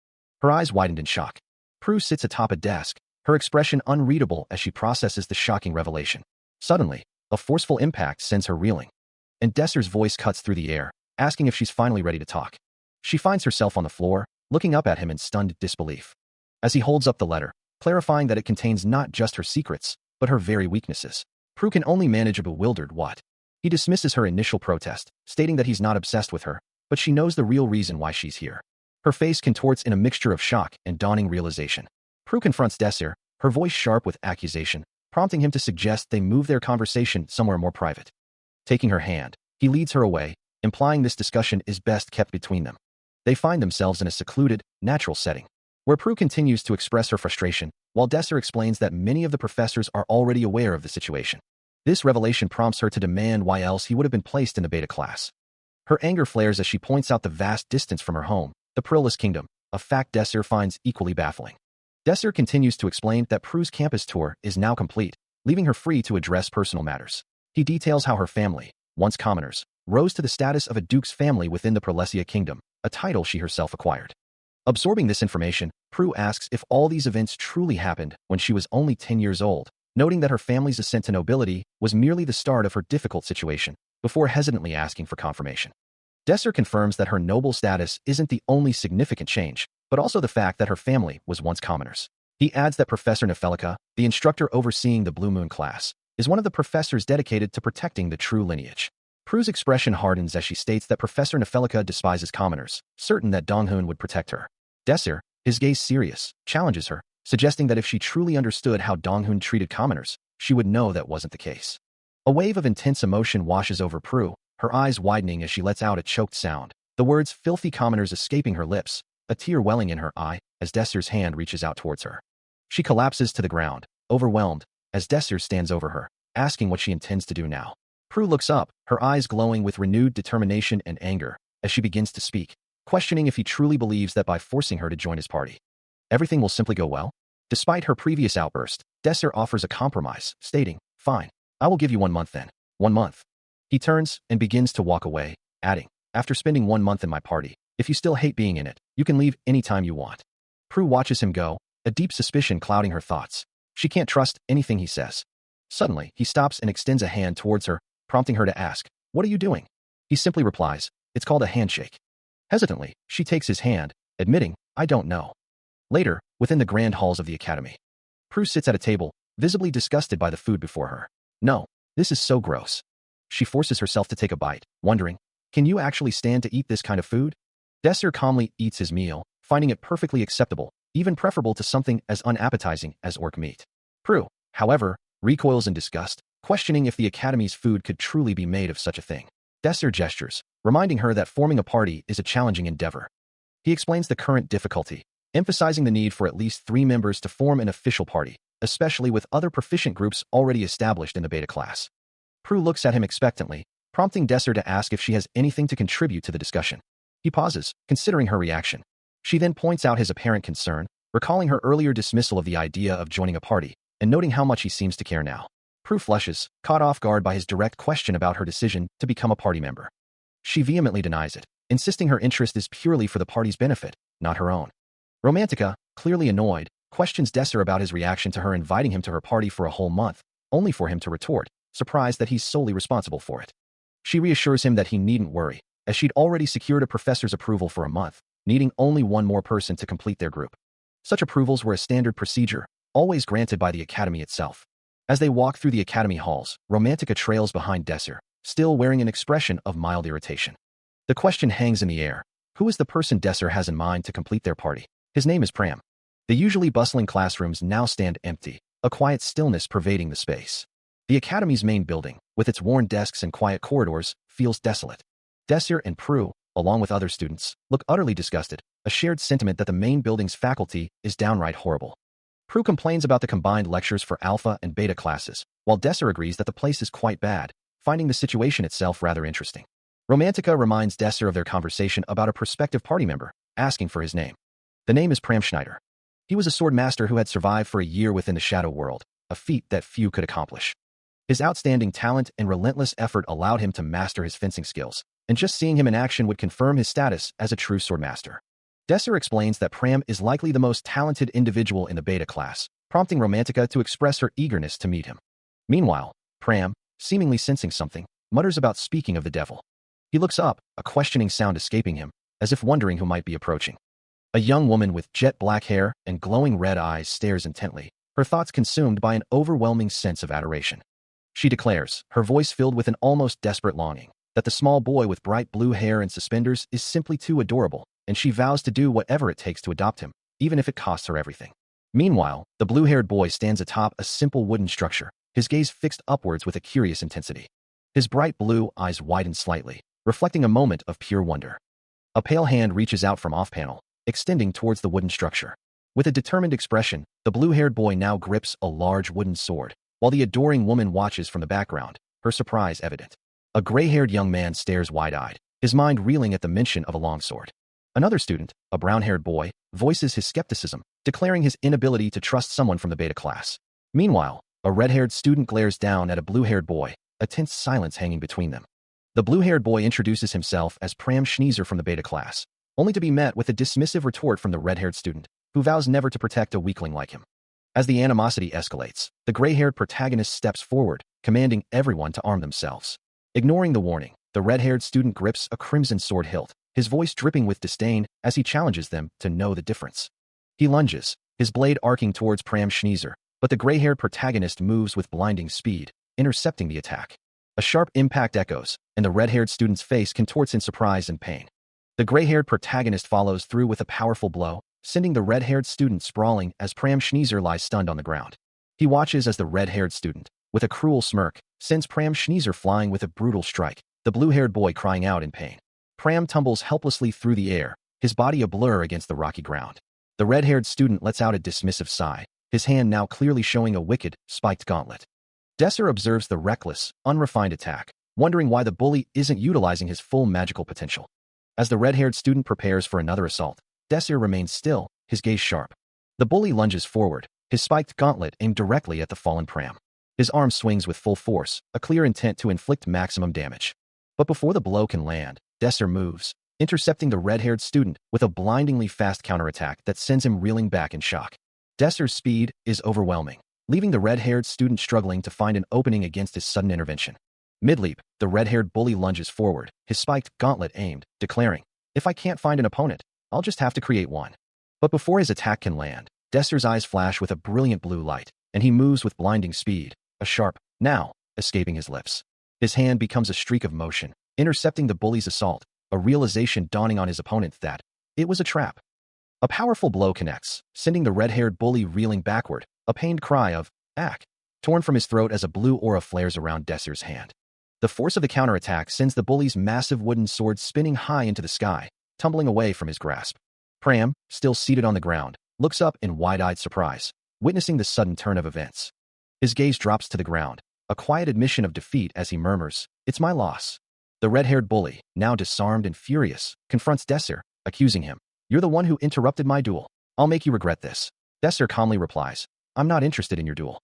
Her eyes widened in shock. Prue sits atop a desk, her expression unreadable as she processes the shocking revelation. Suddenly, a forceful impact sends her reeling, and Desser's voice cuts through the air, asking if she's finally ready to talk. She finds herself on the floor, looking up at him in stunned disbelief. As he holds up the letter, clarifying that it contains not just her secrets, but her very weaknesses, Prue can only manage a bewildered what. He dismisses her initial protest, stating that he's not obsessed with her, but she knows the real reason why she's here. Her face contorts in a mixture of shock and dawning realization. Prue confronts Desir, her voice sharp with accusation, prompting him to suggest they move their conversation somewhere more private. Taking her hand, he leads her away, implying this discussion is best kept between them. They find themselves in a secluded, natural setting, where Prue continues to express her frustration, while Desser explains that many of the professors are already aware of the situation. This revelation prompts her to demand why else he would have been placed in the beta class. Her anger flares as she points out the vast distance from her home, the Perilous Kingdom, a fact Desser finds equally baffling. Desser continues to explain that Prue's campus tour is now complete, leaving her free to address personal matters. He details how her family, once commoners, rose to the status of a duke's family within the Perilous Kingdom, a title she herself acquired. Absorbing this information, Prue asks if all these events truly happened when she was only 10 years old, noting that her family's ascent to nobility was merely the start of her difficult situation, before hesitantly asking for confirmation. Desser confirms that her noble status isn't the only significant change, but also the fact that her family was once commoners. He adds that Professor Nefelika, the instructor overseeing the Blue Moon class, is one of the professors dedicated to protecting the true lineage. Prue's expression hardens as she states that Professor Nefelika despises commoners, certain that Donghoon would protect her. Desser, his gaze serious, challenges her, suggesting that if she truly understood how Donghoon treated commoners, she would know that wasn't the case. A wave of intense emotion washes over Prue, her eyes widening as she lets out a choked sound, the words filthy commoners escaping her lips, a tear welling in her eye as Desser's hand reaches out towards her. She collapses to the ground, overwhelmed, as Desser stands over her, asking what she intends to do now. Prue looks up, her eyes glowing with renewed determination and anger, as she begins to speak, questioning if he truly believes that by forcing her to join his party, everything will simply go well. Despite her previous outburst, Desser offers a compromise, stating, "Fine, I will give you 1 month then. 1 month. He turns and begins to walk away, adding, "After spending 1 month in my party, if you still hate being in it, you can leave anytime you want." Prue watches him go, a deep suspicion clouding her thoughts. She can't trust anything he says. Suddenly, he stops and extends a hand towards her, prompting her to ask, "What are you doing?" He simply replies, "It's called a handshake." Hesitantly, she takes his hand, admitting, "I don't know." Later, within the grand halls of the academy, Prue sits at a table, visibly disgusted by the food before her. "No, this is so gross." She forces herself to take a bite, wondering, "Can you actually stand to eat this kind of food?" Desser calmly eats his meal, finding it perfectly acceptable, even preferable to something as unappetizing as orc meat. Prue, however, recoils in disgust, questioning if the academy's food could truly be made of such a thing. Desser gestures, reminding her that forming a party is a challenging endeavor. He explains the current difficulty, emphasizing the need for at least 3 members to form an official party, especially with other proficient groups already established in the beta class. Prue looks at him expectantly, prompting Desser to ask if she has anything to contribute to the discussion. He pauses, considering her reaction. She then points out his apparent concern, recalling her earlier dismissal of the idea of joining a party, and noting how much he seems to care now. Prue flushes, caught off guard by his direct question about her decision to become a party member. She vehemently denies it, insisting her interest is purely for the party's benefit, not her own. Romantica, clearly annoyed, questions Desser about his reaction to her inviting him to her party for a whole month, only for him to retort, surprised that he's solely responsible for it. She reassures him that he needn't worry, as she'd already secured a professor's approval for a month, needing only 1 more person to complete their group. Such approvals were a standard procedure, always granted by the academy itself. As they walk through the academy halls, Romantica trails behind Desser, still wearing an expression of mild irritation. The question hangs in the air. Who is the person Desser has in mind to complete their party? His name is Pram. The usually bustling classrooms now stand empty, a quiet stillness pervading the space. The academy's main building, with its worn desks and quiet corridors, feels desolate. Desser and Prue, along with other students, look utterly disgusted, a shared sentiment that the main building's faculty is downright horrible. Prue complains about the combined lectures for alpha and beta classes, while Desser agrees that the place is quite bad, finding the situation itself rather interesting. Romantica reminds Desser of their conversation about a prospective party member, asking for his name. The name is Pram Schneider. He was a sword master who had survived for a year within the shadow world, a feat that few could accomplish. His outstanding talent and relentless effort allowed him to master his fencing skills, and just seeing him in action would confirm his status as a true swordmaster. Desser explains that Pram is likely the most talented individual in the beta class, prompting Romantica to express her eagerness to meet him. Meanwhile, Pram, seemingly sensing something, mutters about speaking of the devil. He looks up, a questioning sound escaping him, as if wondering who might be approaching. A young woman with jet black hair and glowing red eyes stares intently, her thoughts consumed by an overwhelming sense of adoration. She declares, her voice filled with an almost desperate longing, that the small boy with bright blue hair and suspenders is simply too adorable, and she vows to do whatever it takes to adopt him, even if it costs her everything. Meanwhile, the blue-haired boy stands atop a simple wooden structure, his gaze fixed upwards with a curious intensity. His bright blue eyes widen slightly, reflecting a moment of pure wonder. A pale hand reaches out from off-panel, extending towards the wooden structure. With a determined expression, the blue-haired boy now grips a large wooden sword, while the adoring woman watches from the background, her surprise evident. A gray-haired young man stares wide-eyed, his mind reeling at the mention of a longsword. Another student, a brown-haired boy, voices his skepticism, declaring his inability to trust someone from the beta class. Meanwhile, a red-haired student glares down at a blue-haired boy, a tense silence hanging between them. The blue-haired boy introduces himself as Pram Schneezer from the beta class, only to be met with a dismissive retort from the red-haired student, who vows never to protect a weakling like him. As the animosity escalates, the gray-haired protagonist steps forward, commanding everyone to arm themselves. Ignoring the warning, The red-haired student grips a crimson sword hilt, his voice dripping with disdain as he challenges them to know the difference. He lunges, his blade arcing towards Pram Schneezer, but the gray-haired protagonist moves with blinding speed, intercepting the attack. A sharp impact echoes, and the red-haired student's face contorts in surprise and pain. The gray-haired protagonist follows through with a powerful blow, sending the red-haired student sprawling as Pram Schneezer lies stunned on the ground. He watches as the red-haired student, with a cruel smirk, sends Pram Schneezer flying with a brutal strike, the blue-haired boy crying out in pain. Pram tumbles helplessly through the air, his body a blur against the rocky ground. The red-haired student lets out a dismissive sigh, his hand now clearly showing a wicked, spiked gauntlet. Desser observes the reckless, unrefined attack, wondering why the bully isn't utilizing his full magical potential. As the red-haired student prepares for another assault, Desser remains still, his gaze sharp. The bully lunges forward, his spiked gauntlet aimed directly at the fallen Pram. His arm swings with full force, a clear intent to inflict maximum damage. But before the blow can land, Desser moves, intercepting the red-haired student with a blindingly fast counterattack that sends him reeling back in shock. Desser's speed is overwhelming, leaving the red-haired student struggling to find an opening against his sudden intervention. Mid-leap, the red-haired bully lunges forward, his spiked gauntlet aimed, declaring, "If I can't find an opponent, I'll just have to create one." But before his attack can land, Desser's eyes flash with a brilliant blue light, and he moves with blinding speed, a sharp, "Now," escaping his lips. His hand becomes a streak of motion, intercepting the bully's assault, a realization dawning on his opponent that it was a trap. A powerful blow connects, sending the red-haired bully reeling backward, a pained cry of, "Ack!" torn from his throat as a blue aura flares around Desser's hand. The force of the counterattack sends the bully's massive wooden sword spinning high into the sky, tumbling away from his grasp. Pram, still seated on the ground, looks up in wide-eyed surprise, witnessing the sudden turn of events. His gaze drops to the ground, a quiet admission of defeat as he murmurs, "It's my loss." The red-haired bully, now disarmed and furious, confronts Desser, accusing him, "You're the one who interrupted my duel. I'll make you regret this." Desser calmly replies, "I'm not interested in your duel."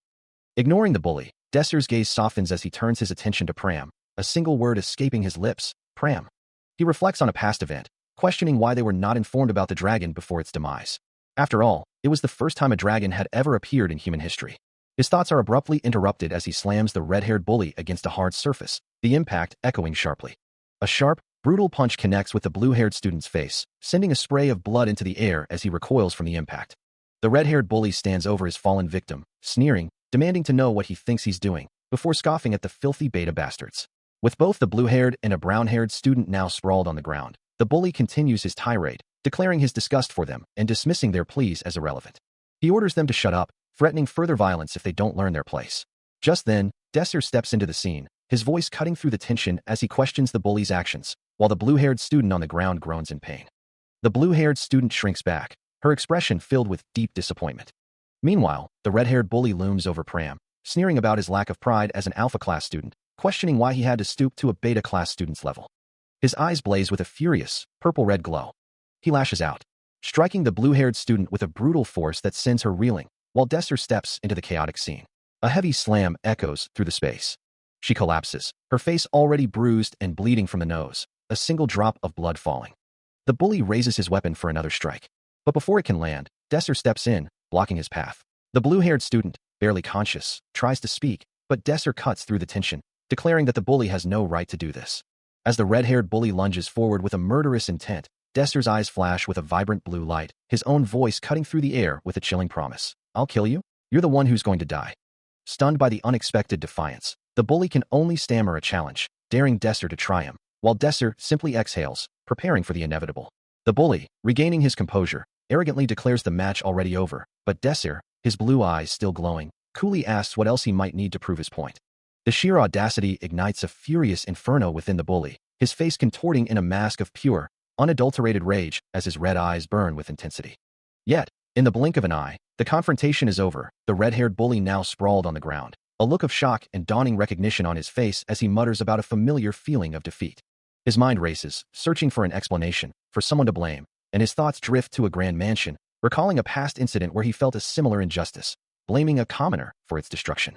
Ignoring the bully, Desser's gaze softens as he turns his attention to Pram, a single word escaping his lips, "Pram." He reflects on a past event, questioning why they were not informed about the dragon before its demise. After all, it was the first time a dragon had ever appeared in human history. His thoughts are abruptly interrupted as he slams the red-haired bully against a hard surface, the impact echoing sharply. A sharp, brutal punch connects with the blue-haired student's face, sending a spray of blood into the air as he recoils from the impact. The red-haired bully stands over his fallen victim, sneering, demanding to know what he thinks he's doing, before scoffing at the filthy beta bastards. With both the blue-haired and a brown-haired student now sprawled on the ground, the bully continues his tirade, declaring his disgust for them and dismissing their pleas as irrelevant. He orders them to shut up, threatening further violence if they don't learn their place. Just then, Desser steps into the scene, his voice cutting through the tension as he questions the bully's actions, while the blue-haired student on the ground groans in pain. The blue-haired student shrinks back, her expression filled with deep disappointment. Meanwhile, the red-haired bully looms over Pram, sneering about his lack of pride as an alpha-class student, questioning why he had to stoop to a beta-class student's level. His eyes blaze with a furious, purple-red glow. He lashes out, striking the blue-haired student with a brutal force that sends her reeling, while Desser steps into the chaotic scene. A heavy slam echoes through the space. She collapses, her face already bruised and bleeding from the nose, a single drop of blood falling. The bully raises his weapon for another strike. But before it can land, Desser steps in, blocking his path. The blue-haired student, barely conscious, tries to speak, but Desser cuts through the tension, declaring that the bully has no right to do this. As the red-haired bully lunges forward with a murderous intent, Desser's eyes flash with a vibrant blue light, his own voice cutting through the air with a chilling promise. "I'll kill you. You're the one who's going to die." Stunned by the unexpected defiance, the bully can only stammer a challenge, daring Desser to try him, while Desser simply exhales, preparing for the inevitable. The bully, regaining his composure, arrogantly declares the match already over, but Desser, his blue eyes still glowing, coolly asks what else he might need to prove his point. The sheer audacity ignites a furious inferno within the bully, his face contorting in a mask of pure, unadulterated rage as his red eyes burn with intensity. Yet, in the blink of an eye, the confrontation is over, the red-haired bully now sprawled on the ground, a look of shock and dawning recognition on his face as he mutters about a familiar feeling of defeat. His mind races, searching for an explanation, for someone to blame, and his thoughts drift to a grand mansion, recalling a past incident where he felt a similar injustice, blaming a commoner for its destruction.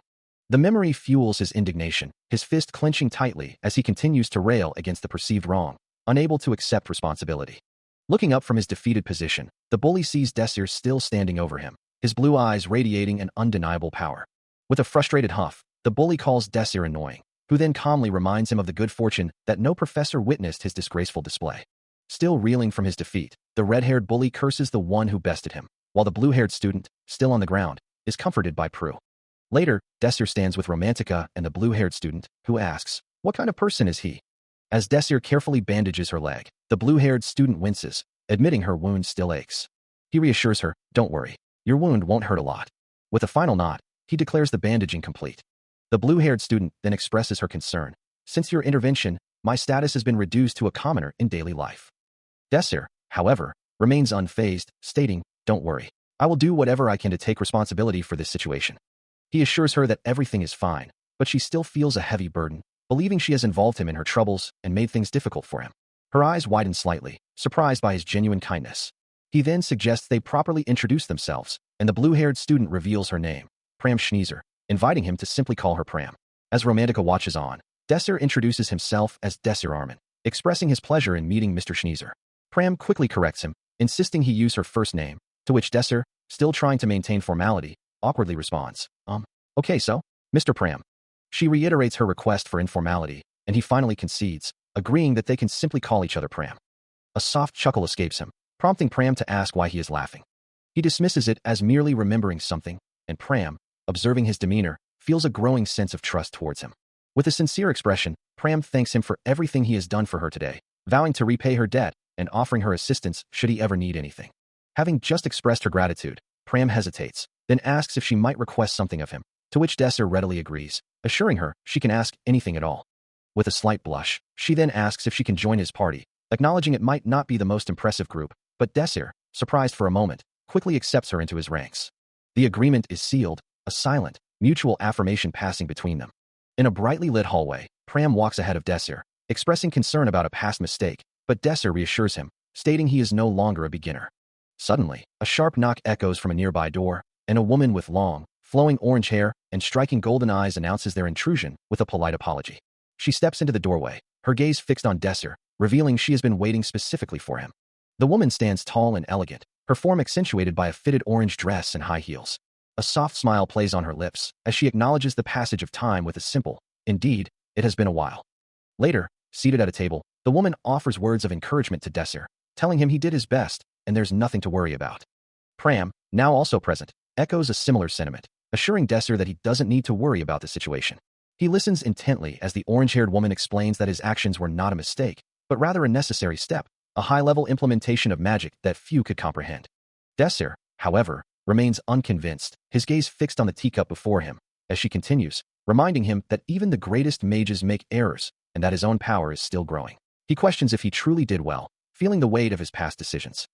The memory fuels his indignation, his fist clenching tightly as he continues to rail against the perceived wrong, unable to accept responsibility. Looking up from his defeated position, the bully sees Desser still standing over him, his blue eyes radiating an undeniable power. With a frustrated huff, the bully calls Desser annoying, who then calmly reminds him of the good fortune that no professor witnessed his disgraceful display. Still reeling from his defeat, the red-haired bully curses the one who bested him, while the blue-haired student, still on the ground, is comforted by Prue. Later, Desir stands with Romantica and the blue-haired student, who asks, "What kind of person is he?" As Desir carefully bandages her leg, the blue-haired student winces, admitting her wound still aches. He reassures her, "Don't worry, your wound won't hurt a lot." With a final nod, he declares the bandaging complete. The blue-haired student then expresses her concern. "Since your intervention, my status has been reduced to a commoner in daily life." Desir, however, remains unfazed, stating, "Don't worry. I will do whatever I can to take responsibility for this situation." He assures her that everything is fine, but she still feels a heavy burden, believing she has involved him in her troubles and made things difficult for him. Her eyes widen slightly, surprised by his genuine kindness. He then suggests they properly introduce themselves, and the blue-haired student reveals her name, Pram Schneezer, inviting him to simply call her Pram. As Romantica watches on, Desir introduces himself as Desir Armin, expressing his pleasure in meeting Mr. Schneezer. Pram quickly corrects him, insisting he use her first name, to which Desir, still trying to maintain formality, awkwardly responds, Okay so, Mr. Pram." She reiterates her request for informality, and he finally concedes, agreeing that they can simply call each other Pram. A soft chuckle escapes him, prompting Pram to ask why he is laughing. He dismisses it as merely remembering something, and Pram, observing his demeanor, feels a growing sense of trust towards him. With a sincere expression, Pram thanks him for everything he has done for her today, vowing to repay her debt and offering her assistance should he ever need anything. Having just expressed her gratitude, Pram hesitates, then asks if she might request something of him, to which Desir readily agrees, assuring her she can ask anything at all. With a slight blush, she then asks if she can join his party, acknowledging it might not be the most impressive group, but Desir, surprised for a moment, quickly accepts her into his ranks. The agreement is sealed, a silent, mutual affirmation passing between them. In a brightly lit hallway, Pram walks ahead of Desir, expressing concern about a past mistake, but Desir reassures him, stating he is no longer a beginner. Suddenly, a sharp knock echoes from a nearby door, and a woman with long, flowing orange hair and striking golden eyes announces their intrusion with a polite apology. She steps into the doorway, her gaze fixed on Desir, revealing she has been waiting specifically for him. The woman stands tall and elegant, her form accentuated by a fitted orange dress and high heels. A soft smile plays on her lips as she acknowledges the passage of time with a simple, "Indeed, it has been a while." Later, seated at a table, the woman offers words of encouragement to Desir, telling him he did his best and there's nothing to worry about. Pram, now also present, echoes a similar sentiment, assuring Desir that he doesn't need to worry about the situation. He listens intently as the orange-haired woman explains that his actions were not a mistake, but rather a necessary step, a high-level implementation of magic that few could comprehend. Desir, however, remains unconvinced, his gaze fixed on the teacup before him, as she continues, reminding him that even the greatest mages make errors and that his own power is still growing. He questions if he truly did well, feeling the weight of his past decisions.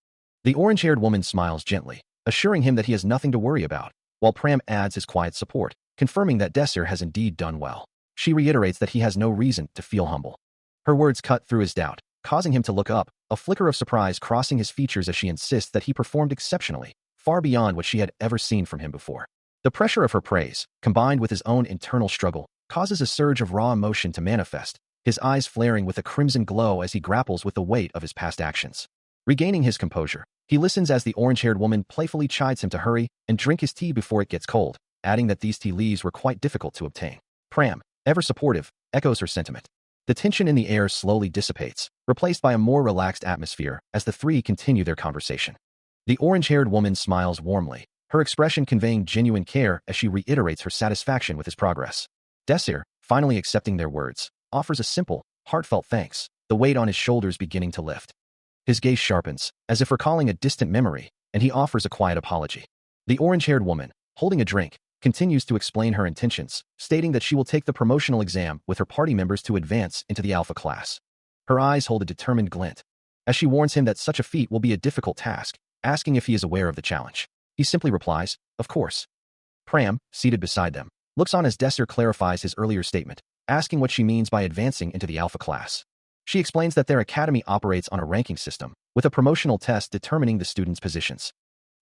The orange-haired woman smiles gently, assuring him that he has nothing to worry about, while Pram adds his quiet support, confirming that Desir has indeed done well. She reiterates that he has no reason to feel humble. Her words cut through his doubt, causing him to look up, a flicker of surprise crossing his features as she insists that he performed exceptionally, far beyond what she had ever seen from him before. The pressure of her praise, combined with his own internal struggle, causes a surge of raw emotion to manifest, his eyes flaring with a crimson glow as he grapples with the weight of his past actions. Regaining his composure, he listens as the orange-haired woman playfully chides him to hurry and drink his tea before it gets cold, adding that these tea leaves were quite difficult to obtain. Pram, ever supportive, echoes her sentiment. The tension in the air slowly dissipates, replaced by a more relaxed atmosphere as the three continue their conversation. The orange-haired woman smiles warmly, her expression conveying genuine care as she reiterates her satisfaction with his progress. Desir, finally accepting their words, offers a simple, heartfelt thanks, the weight on his shoulders beginning to lift. His gaze sharpens, as if recalling a distant memory, and he offers a quiet apology. The orange-haired woman, holding a drink, continues to explain her intentions, stating that she will take the promotional exam with her party members to advance into the Alpha class. Her eyes hold a determined glint, as she warns him that such a feat will be a difficult task, asking if he is aware of the challenge. He simply replies, "Of course." Pram, seated beside them, looks on as Desir clarifies his earlier statement, asking what she means by advancing into the Alpha class. She explains that their academy operates on a ranking system, with a promotional test determining the students' positions.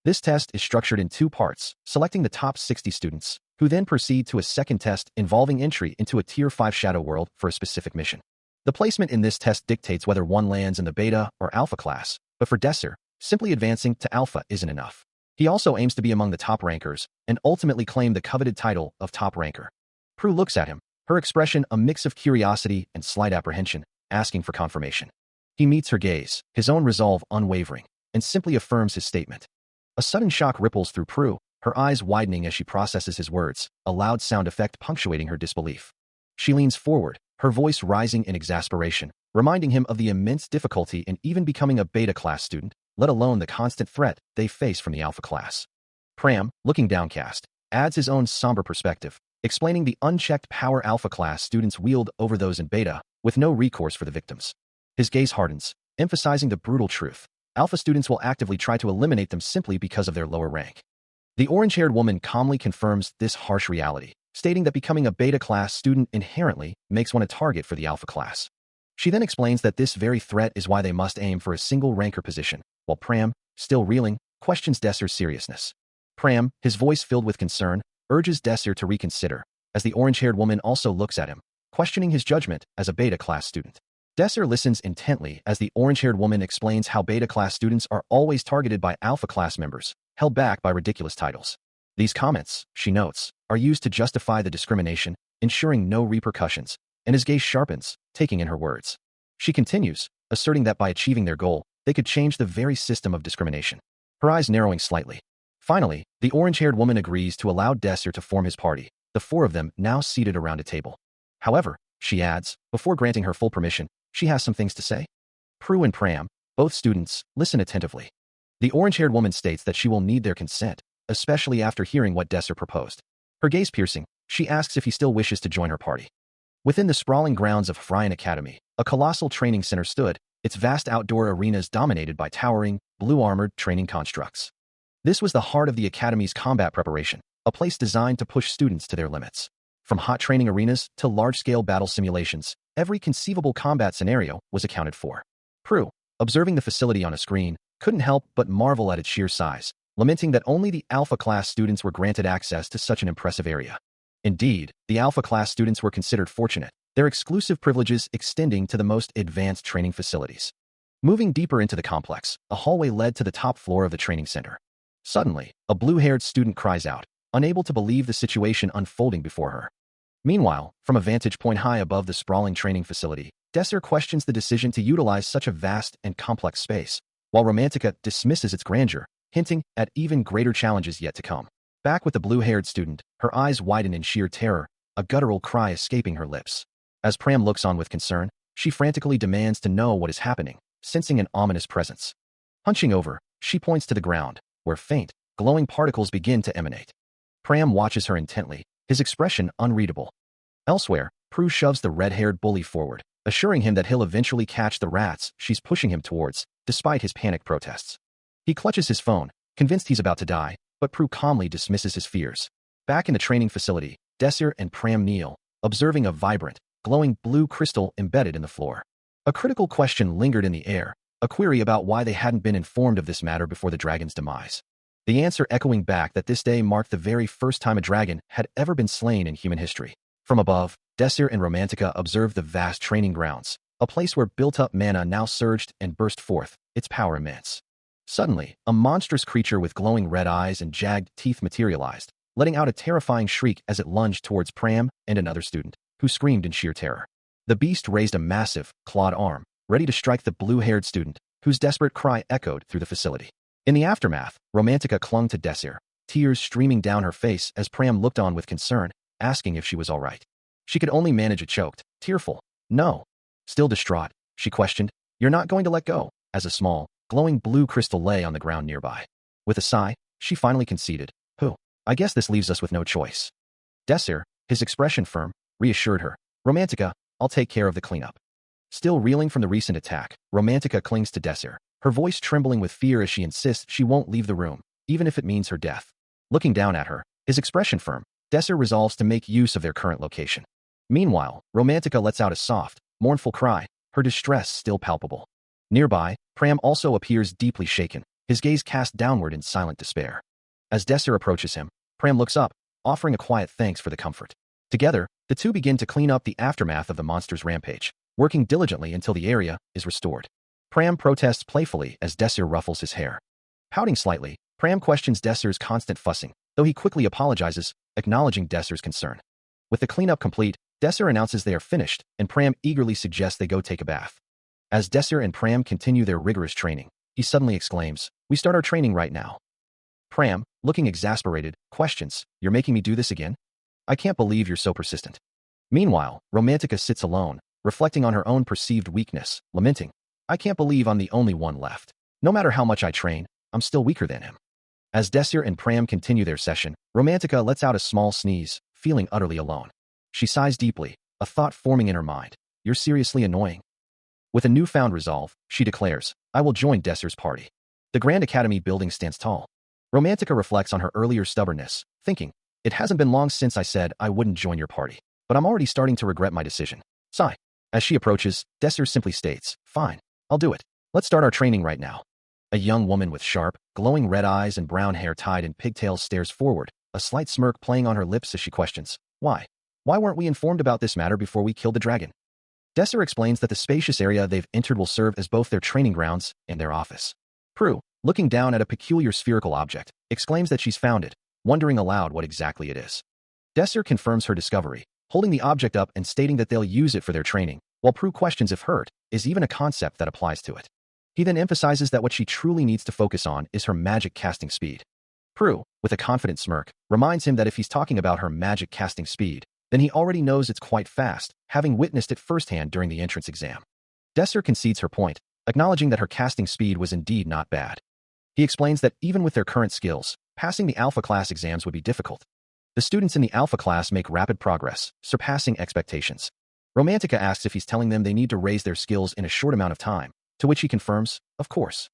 This test is structured in two parts, selecting the top 60 students, who then proceed to a second test involving entry into a Tier 5 shadow world for a specific mission. The placement in this test dictates whether one lands in the Beta or Alpha class, but for Desir, simply advancing to Alpha isn't enough. He also aims to be among the top rankers and ultimately claim the coveted title of top ranker. Prue looks at him, her expression a mix of curiosity and slight apprehension, asking for confirmation. He meets her gaze, his own resolve unwavering, and simply affirms his statement. A sudden shock ripples through Prue, her eyes widening as she processes his words, a loud sound effect punctuating her disbelief. She leans forward, her voice rising in exasperation, reminding him of the immense difficulty in even becoming a beta class student, let alone the constant threat they face from the alpha class. Pram, looking downcast, adds his own somber perspective, explaining the unchecked power alpha class students wield over those in beta, with no recourse for the victims. His gaze hardens, emphasizing the brutal truth. Alpha students will actively try to eliminate them simply because of their lower rank. The orange-haired woman calmly confirms this harsh reality, stating that becoming a beta class student inherently makes one a target for the alpha class. She then explains that this very threat is why they must aim for a single ranker position, while Pram, still reeling, questions Desser's seriousness. Pram, his voice filled with concern, urges Desser to reconsider, as the orange-haired woman also looks at him, questioning his judgment as a beta class student. Desser listens intently as the orange-haired woman explains how beta class students are always targeted by alpha class members, held back by ridiculous titles. These comments, she notes, are used to justify the discrimination, ensuring no repercussions, and his gaze sharpens, taking in her words. She continues, asserting that by achieving their goal, they could change the very system of discrimination. Her eyes narrowing slightly. Finally, the orange-haired woman agrees to allow Desser to form his party, the four of them now seated around a table. However, she adds, before granting her full permission, she has some things to say. Prue and Pram, both students, listen attentively. The orange-haired woman states that she will need their consent, especially after hearing what Desser proposed. Her gaze piercing, she asks if he still wishes to join her party. Within the sprawling grounds of Fryan Academy, a colossal training center stood, its vast outdoor arenas dominated by towering, blue-armored training constructs. This was the heart of the Academy's combat preparation, a place designed to push students to their limits. From hot training arenas to large-scale battle simulations, every conceivable combat scenario was accounted for. Prue, observing the facility on a screen, couldn't help but marvel at its sheer size, lamenting that only the Alpha class students were granted access to such an impressive area. Indeed, the Alpha class students were considered fortunate, their exclusive privileges extending to the most advanced training facilities. Moving deeper into the complex, a hallway led to the top floor of the training center. Suddenly, a blue-haired student cries out, unable to believe the situation unfolding before her. Meanwhile, from a vantage point high above the sprawling training facility, Desser questions the decision to utilize such a vast and complex space, while Romantica dismisses its grandeur, hinting at even greater challenges yet to come. Back with the blue-haired student, her eyes widen in sheer terror, a guttural cry escaping her lips. As Pram looks on with concern, she frantically demands to know what is happening, sensing an ominous presence. Hunching over, she points to the ground, where faint, glowing particles begin to emanate. Pram watches her intently, his expression unreadable. Elsewhere, Prue shoves the red-haired bully forward, assuring him that he'll eventually catch the rats she's pushing him towards, despite his panicked protests. He clutches his phone, convinced he's about to die, but Prue calmly dismisses his fears. Back in the training facility, Desser and Pram kneel, observing a vibrant, glowing blue crystal embedded in the floor. A critical question lingered in the air, a query about why they hadn't been informed of this matter before the dragon's demise. The answer echoing back that this day marked the very first time a dragon had ever been slain in human history. From above, Desser and Romantica observed the vast training grounds, a place where built-up mana now surged and burst forth, its power immense. Suddenly, a monstrous creature with glowing red eyes and jagged teeth materialized, letting out a terrifying shriek as it lunged towards Pram and another student, who screamed in sheer terror. The beast raised a massive, clawed arm, ready to strike the blue-haired student, whose desperate cry echoed through the facility. In the aftermath, Romantica clung to Desser, tears streaming down her face as Pram looked on with concern, asking if she was all right. She could only manage a choked, tearful, "No." Still distraught, she questioned, "You're not going to let go," as a small, glowing blue crystal lay on the ground nearby. With a sigh, she finally conceded, "I guess this leaves us with no choice." Desser, his expression firm, reassured her, "Romantica, I'll take care of the cleanup." Still reeling from the recent attack, Romantica clings to Desser, her voice trembling with fear as she insists she won't leave the room, even if it means her death. Looking down at her, his expression firm, Desser resolves to make use of their current location. Meanwhile, Romantica lets out a soft, mournful cry, her distress still palpable. Nearby, Pram also appears deeply shaken, his gaze cast downward in silent despair. As Desser approaches him, Pram looks up, offering a quiet thanks for the comfort. Together, the two begin to clean up the aftermath of the monster's rampage, working diligently until the area is restored. Pram protests playfully as Desser ruffles his hair. Pouting slightly, Pram questions Desser's constant fussing, though he quickly apologizes, acknowledging Desser's concern. With the cleanup complete, Desser announces they are finished, and Pram eagerly suggests they go take a bath. As Desser and Pram continue their rigorous training, he suddenly exclaims, "We start our training right now." Pram, looking exasperated, questions, "You're making me do this again? I can't believe you're so persistent." Meanwhile, Romantica sits alone, reflecting on her own perceived weakness, lamenting, "I can't believe I'm the only one left. No matter how much I train, I'm still weaker than him." As Desir and Pram continue their session, Romantica lets out a small sneeze, feeling utterly alone. She sighs deeply, a thought forming in her mind. "You're seriously annoying." With a newfound resolve, she declares, "I will join Desir's party." The Grand Academy building stands tall. Romantica reflects on her earlier stubbornness, thinking, "It hasn't been long since I said I wouldn't join your party, but I'm already starting to regret my decision." Sigh. As she approaches, Desir simply states, "Fine, I'll do it. Let's start our training right now." A young woman with sharp, glowing red eyes and brown hair tied in pigtails stares forward, a slight smirk playing on her lips as she questions, "Why? Why weren't we informed about this matter before we killed the dragon?" Desir explains that the spacious area they've entered will serve as both their training grounds and their office. Prue, looking down at a peculiar spherical object, exclaims that she's found it, wondering aloud what exactly it is. Desir confirms her discovery, holding the object up and stating that they'll use it for their training, while Prue questions if hurt is even a concept that applies to it. He then emphasizes that what she truly needs to focus on is her magic casting speed. Prue, with a confident smirk, reminds him that if he's talking about her magic casting speed, then he already knows it's quite fast, having witnessed it firsthand during the entrance exam. Desir concedes her point, acknowledging that her casting speed was indeed not bad. He explains that even with their current skills, passing the Alpha class exams would be difficult. The students in the Alpha class make rapid progress, surpassing expectations. Romantica asks if he's telling them they need to raise their skills in a short amount of time, to which he confirms, "Of course."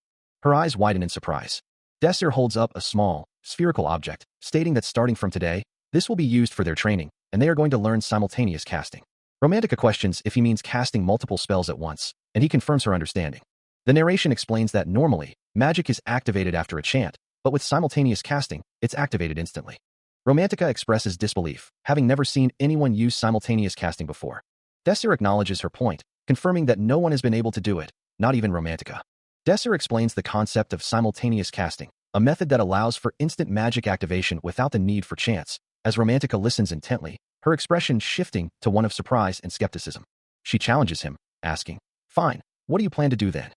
Her eyes widen in surprise. Desir holds up a small, spherical object, stating that starting from today, this will be used for their training, and they are going to learn simultaneous casting. Romantica questions if he means casting multiple spells at once, and he confirms her understanding. The narration explains that normally, magic is activated after a chant, but with simultaneous casting, it's activated instantly. Romantica expresses disbelief, having never seen anyone use simultaneous casting before. Desir acknowledges her point, confirming that no one has been able to do it, not even Romantica. Desir explains the concept of simultaneous casting, a method that allows for instant magic activation without the need for chance. As Romantica listens intently, her expression shifting to one of surprise and skepticism. She challenges him, asking, "Fine, what do you plan to do then?"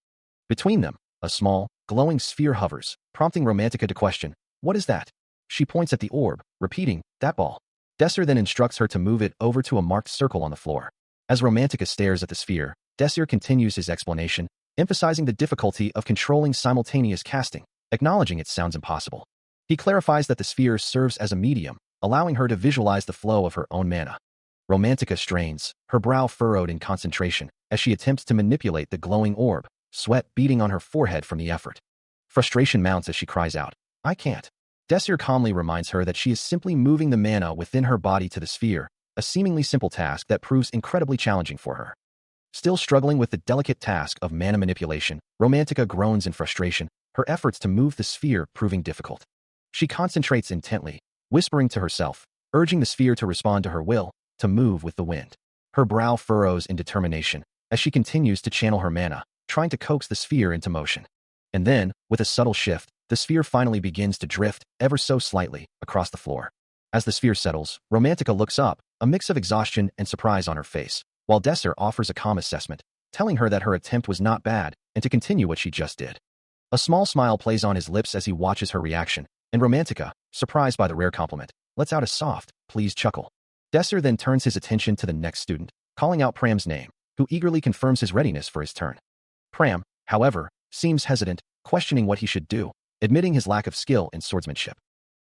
Between them, a small, glowing sphere hovers, prompting Romantica to question, "What is that?" She points at the orb, repeating, "That ball." Desir then instructs her to move it over to a marked circle on the floor. As Romantica stares at the sphere, Desir continues his explanation, emphasizing the difficulty of controlling simultaneous casting, acknowledging it sounds impossible. He clarifies that the sphere serves as a medium, allowing her to visualize the flow of her own mana. Romantica strains, her brow furrowed in concentration, as she attempts to manipulate the glowing orb, sweat beading on her forehead from the effort. Frustration mounts as she cries out, "I can't." Desir calmly reminds her that she is simply moving the mana within her body to the sphere, a seemingly simple task that proves incredibly challenging for her. Still struggling with the delicate task of mana manipulation, Romantica groans in frustration, her efforts to move the sphere proving difficult. She concentrates intently, whispering to herself, urging the sphere to respond to her will, to move with the wind. Her brow furrows in determination, as she continues to channel her mana, trying to coax the sphere into motion. And then, with a subtle shift, the sphere finally begins to drift, ever so slightly, across the floor. As the sphere settles, Romantica looks up, a mix of exhaustion and surprise on her face, while Desir offers a calm assessment, telling her that her attempt was not bad, and to continue what she just did. A small smile plays on his lips as he watches her reaction, and Romantica, surprised by the rare compliment, lets out a soft, pleased chuckle. Desir then turns his attention to the next student, calling out Pram's name, who eagerly confirms his readiness for his turn. Pram, however, seems hesitant, questioning what he should do, admitting his lack of skill in swordsmanship.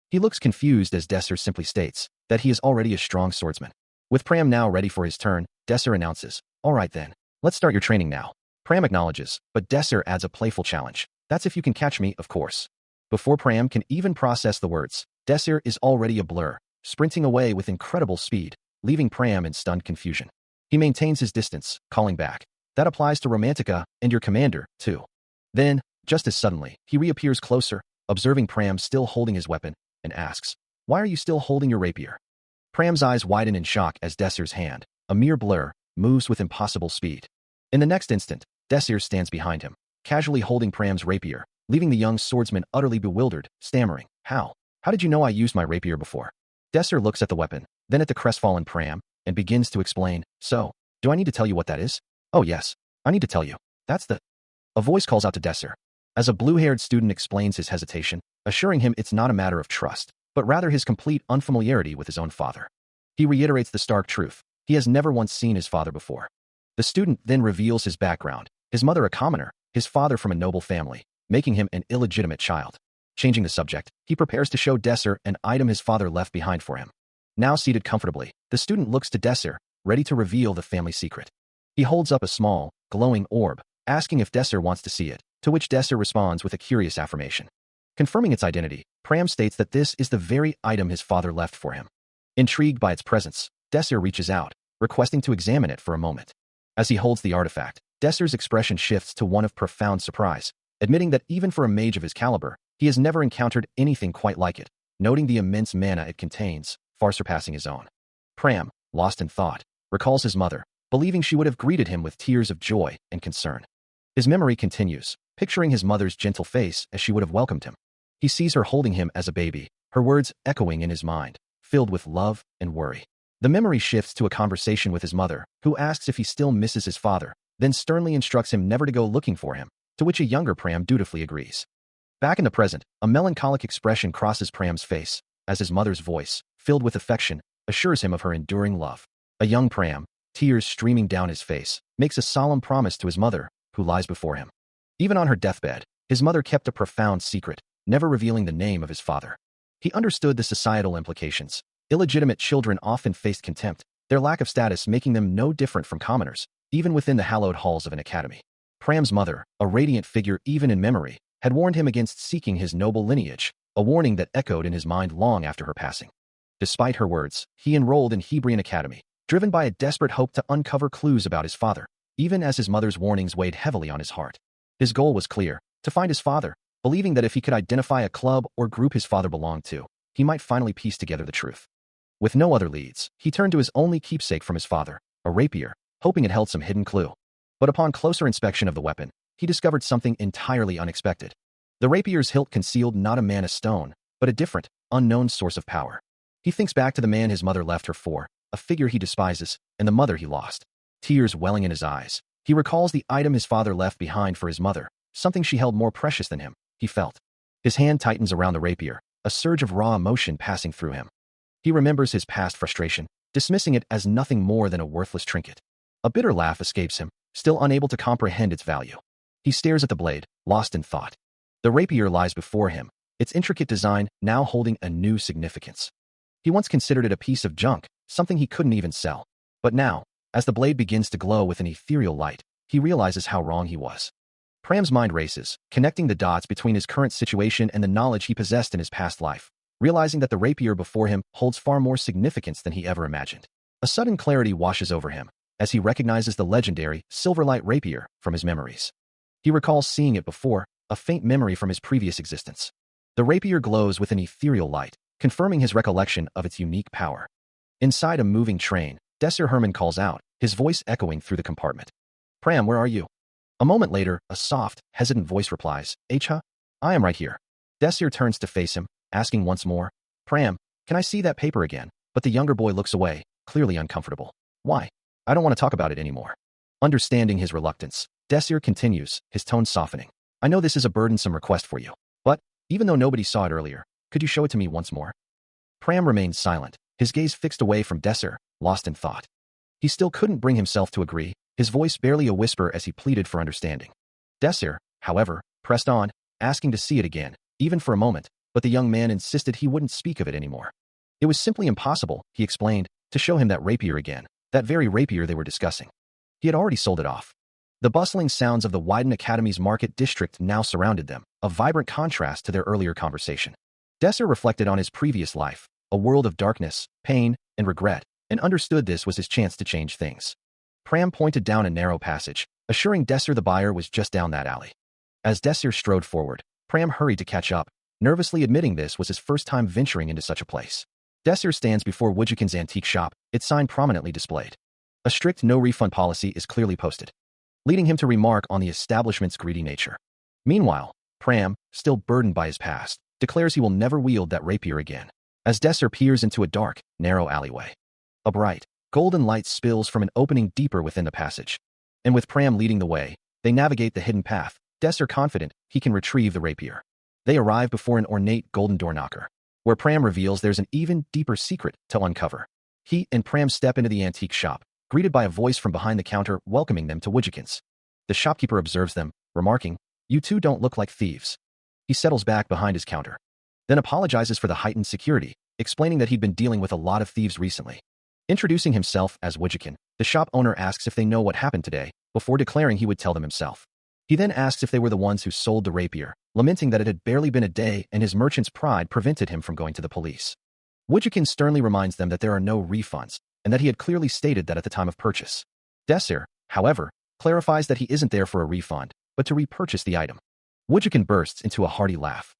He looks confused as Desir simply states that he is already a strong swordsman. With Pram now ready for his turn, Desir announces, "All right then, let's start your training now." Pram acknowledges, but Desir adds a playful challenge. "That's if you can catch me, of course." Before Pram can even process the words, Desir is already a blur, sprinting away with incredible speed, leaving Pram in stunned confusion. He maintains his distance, calling back, "That applies to Romantica and your commander, too." Then, just as suddenly, he reappears closer, observing Pram still holding his weapon, and asks, "Why are you still holding your rapier?" Pram's eyes widen in shock as Desir's hand, a mere blur, moves with impossible speed. In the next instant, Desir stands behind him, casually holding Pram's rapier, leaving the young swordsman utterly bewildered, stammering, How did you know I used my rapier before?" Desir looks at the weapon, then at the crestfallen Pram, and begins to explain. So, do I need to tell you what that is? Oh yes, I need to tell you. That's the... A voice calls out to Desser. As a blue-haired student explains his hesitation, assuring him it's not a matter of trust, but rather his complete unfamiliarity with his own father. He reiterates the stark truth. He has never once seen his father before. The student then reveals his background. His mother a commoner, his father from a noble family, making him an illegitimate child. Changing the subject, he prepares to show Desser an item his father left behind for him. Now seated comfortably, the student looks to Desser, ready to reveal the family secret. He holds up a small, glowing orb, asking if Desser wants to see it, to which Desser responds with a curious affirmation. Confirming its identity, Pram states that this is the very item his father left for him. Intrigued by its presence, Desser reaches out, requesting to examine it for a moment. As he holds the artifact, Desser's expression shifts to one of profound surprise, admitting that even for a mage of his caliber, he has never encountered anything quite like it, noting the immense mana it contains, far surpassing his own. Pram, lost in thought, recalls his mother, believing she would have greeted him with tears of joy and concern. His memory continues, picturing his mother's gentle face as she would have welcomed him. He sees her holding him as a baby, her words echoing in his mind, filled with love and worry. The memory shifts to a conversation with his mother, who asks if he still misses his father, then sternly instructs him never to go looking for him, to which a younger Pram dutifully agrees. Back in the present, a melancholic expression crosses Pram's face, as his mother's voice, filled with affection, assures him of her enduring love. A young Pram, tears streaming down his face, makes a solemn promise to his mother, who lies before him. Even on her deathbed, his mother kept a profound secret, never revealing the name of his father. He understood the societal implications. Illegitimate children often faced contempt, their lack of status making them no different from commoners, even within the hallowed halls of an academy. Pram's mother, a radiant figure even in memory, had warned him against seeking his noble lineage, a warning that echoed in his mind long after her passing. Despite her words, he enrolled in Hebrian Academy, driven by a desperate hope to uncover clues about his father, even as his mother's warnings weighed heavily on his heart. His goal was clear, to find his father, believing that if he could identify a club or group his father belonged to, he might finally piece together the truth. With no other leads, he turned to his only keepsake from his father, a rapier, hoping it held some hidden clue. But upon closer inspection of the weapon, he discovered something entirely unexpected. The rapier's hilt concealed not a mana stone, but a different, unknown source of power. He thinks back to the man his mother left her for, a figure he despises, and the mother he lost. Tears welling in his eyes, he recalls the item his father left behind for his mother, something she held more precious than him, he felt. His hand tightens around the rapier, a surge of raw emotion passing through him. He remembers his past frustration, dismissing it as nothing more than a worthless trinket. A bitter laugh escapes him, still unable to comprehend its value. He stares at the blade, lost in thought. The rapier lies before him, its intricate design now holding a new significance. He once considered it a piece of junk, something he couldn't even sell. But now, as the blade begins to glow with an ethereal light, he realizes how wrong he was. Pram's mind races, connecting the dots between his current situation and the knowledge he possessed in his past life, realizing that the rapier before him holds far more significance than he ever imagined. A sudden clarity washes over him, as he recognizes the legendary Silverlight rapier from his memories. He recalls seeing it before, a faint memory from his previous existence. The rapier glows with an ethereal light, confirming his recollection of its unique power. Inside a moving train, Desser Herman calls out, his voice echoing through the compartment. Pram, where are you? A moment later, a soft, hesitant voice replies, Huh? I am right here. Desser turns to face him, asking once more, Pram, can I see that paper again? But the younger boy looks away, clearly uncomfortable. Why? I don't want to talk about it anymore. Understanding his reluctance, Desser continues, his tone softening. I know this is a burdensome request for you, but, even though nobody saw it earlier, could you show it to me once more? Pram remained silent, his gaze fixed away from Desser, lost in thought. He still couldn't bring himself to agree, his voice barely a whisper as he pleaded for understanding. Desser, however, pressed on, asking to see it again, even for a moment, but the young man insisted he wouldn't speak of it anymore. It was simply impossible, he explained, to show him that rapier again, that very rapier they were discussing. He had already sold it off. The bustling sounds of the Wyden Academy's market district now surrounded them, a vibrant contrast to their earlier conversation. Desser reflected on his previous life, a world of darkness, pain, and regret, and understood this was his chance to change things. Pram pointed down a narrow passage, assuring Desser the buyer was just down that alley. As Desser strode forward, Pram hurried to catch up, nervously admitting this was his first time venturing into such a place. Desser stands before Wujikin's antique shop, its sign prominently displayed. A strict no-refund policy is clearly posted, leading him to remark on the establishment's greedy nature. Meanwhile, Pram, still burdened by his past, declares he will never wield that rapier again, as Desser peers into a dark, narrow alleyway. A bright, Golden light spills from an opening deeper within the passage. And with Pram leading the way, they navigate the hidden path, Desser confident he can retrieve the rapier. They arrive before an ornate golden door knocker, where Pram reveals there's an even deeper secret to uncover. He and Pram step into the antique shop, greeted by a voice from behind the counter welcoming them to Woodjikin's. The shopkeeper observes them, remarking, "You two don't look like thieves." He settles back behind his counter, then apologizes for the heightened security, explaining that he'd been dealing with a lot of thieves recently. Introducing himself as Woodjikin, the shop owner asks if they know what happened today, before declaring he would tell them himself. He then asks if they were the ones who sold the rapier, lamenting that it had barely been a day and his merchant's pride prevented him from going to the police. Woodjikin sternly reminds them that there are no refunds, and that he had clearly stated that at the time of purchase. Desser, however, clarifies that he isn't there for a refund, but to repurchase the item. Woodjikin bursts into a hearty laugh.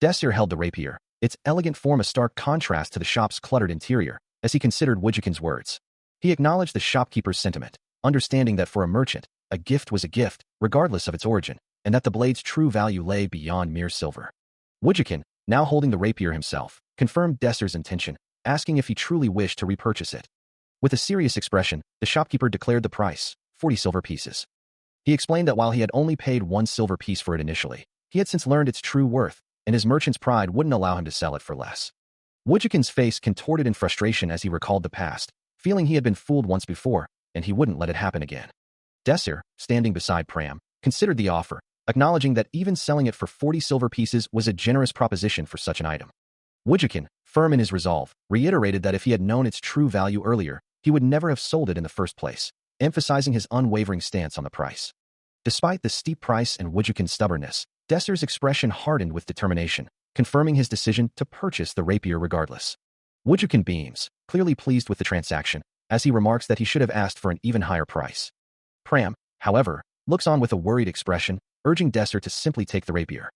Desser held the rapier, its elegant form a stark contrast to the shop's cluttered interior, as he considered Woodjikin's words. He acknowledged the shopkeeper's sentiment, understanding that for a merchant, a gift was a gift, regardless of its origin, and that the blade's true value lay beyond mere silver. Woodjikin, now holding the rapier himself, confirmed Desser's intention, asking if he truly wished to repurchase it. With a serious expression, the shopkeeper declared the price, 40 silver pieces. He explained that while he had only paid 1 silver piece for it initially, he had since learned its true worth, and his merchant's pride wouldn't allow him to sell it for less. Woodjikin's face contorted in frustration as he recalled the past, feeling he had been fooled once before, and he wouldn't let it happen again. Desser, standing beside Pram, considered the offer, acknowledging that even selling it for 40 silver pieces was a generous proposition for such an item. Woodjikin, firm in his resolve, reiterated that if he had known its true value earlier, he would never have sold it in the first place, emphasizing his unwavering stance on the price. Despite the steep price and Woodjikin's stubbornness, Desser's expression hardened with determination, confirming his decision to purchase the rapier regardless. Woodjikin beams, clearly pleased with the transaction, as he remarks that he should have asked for an even higher price. Pram, however, looks on with a worried expression, urging Desser to simply take the rapier.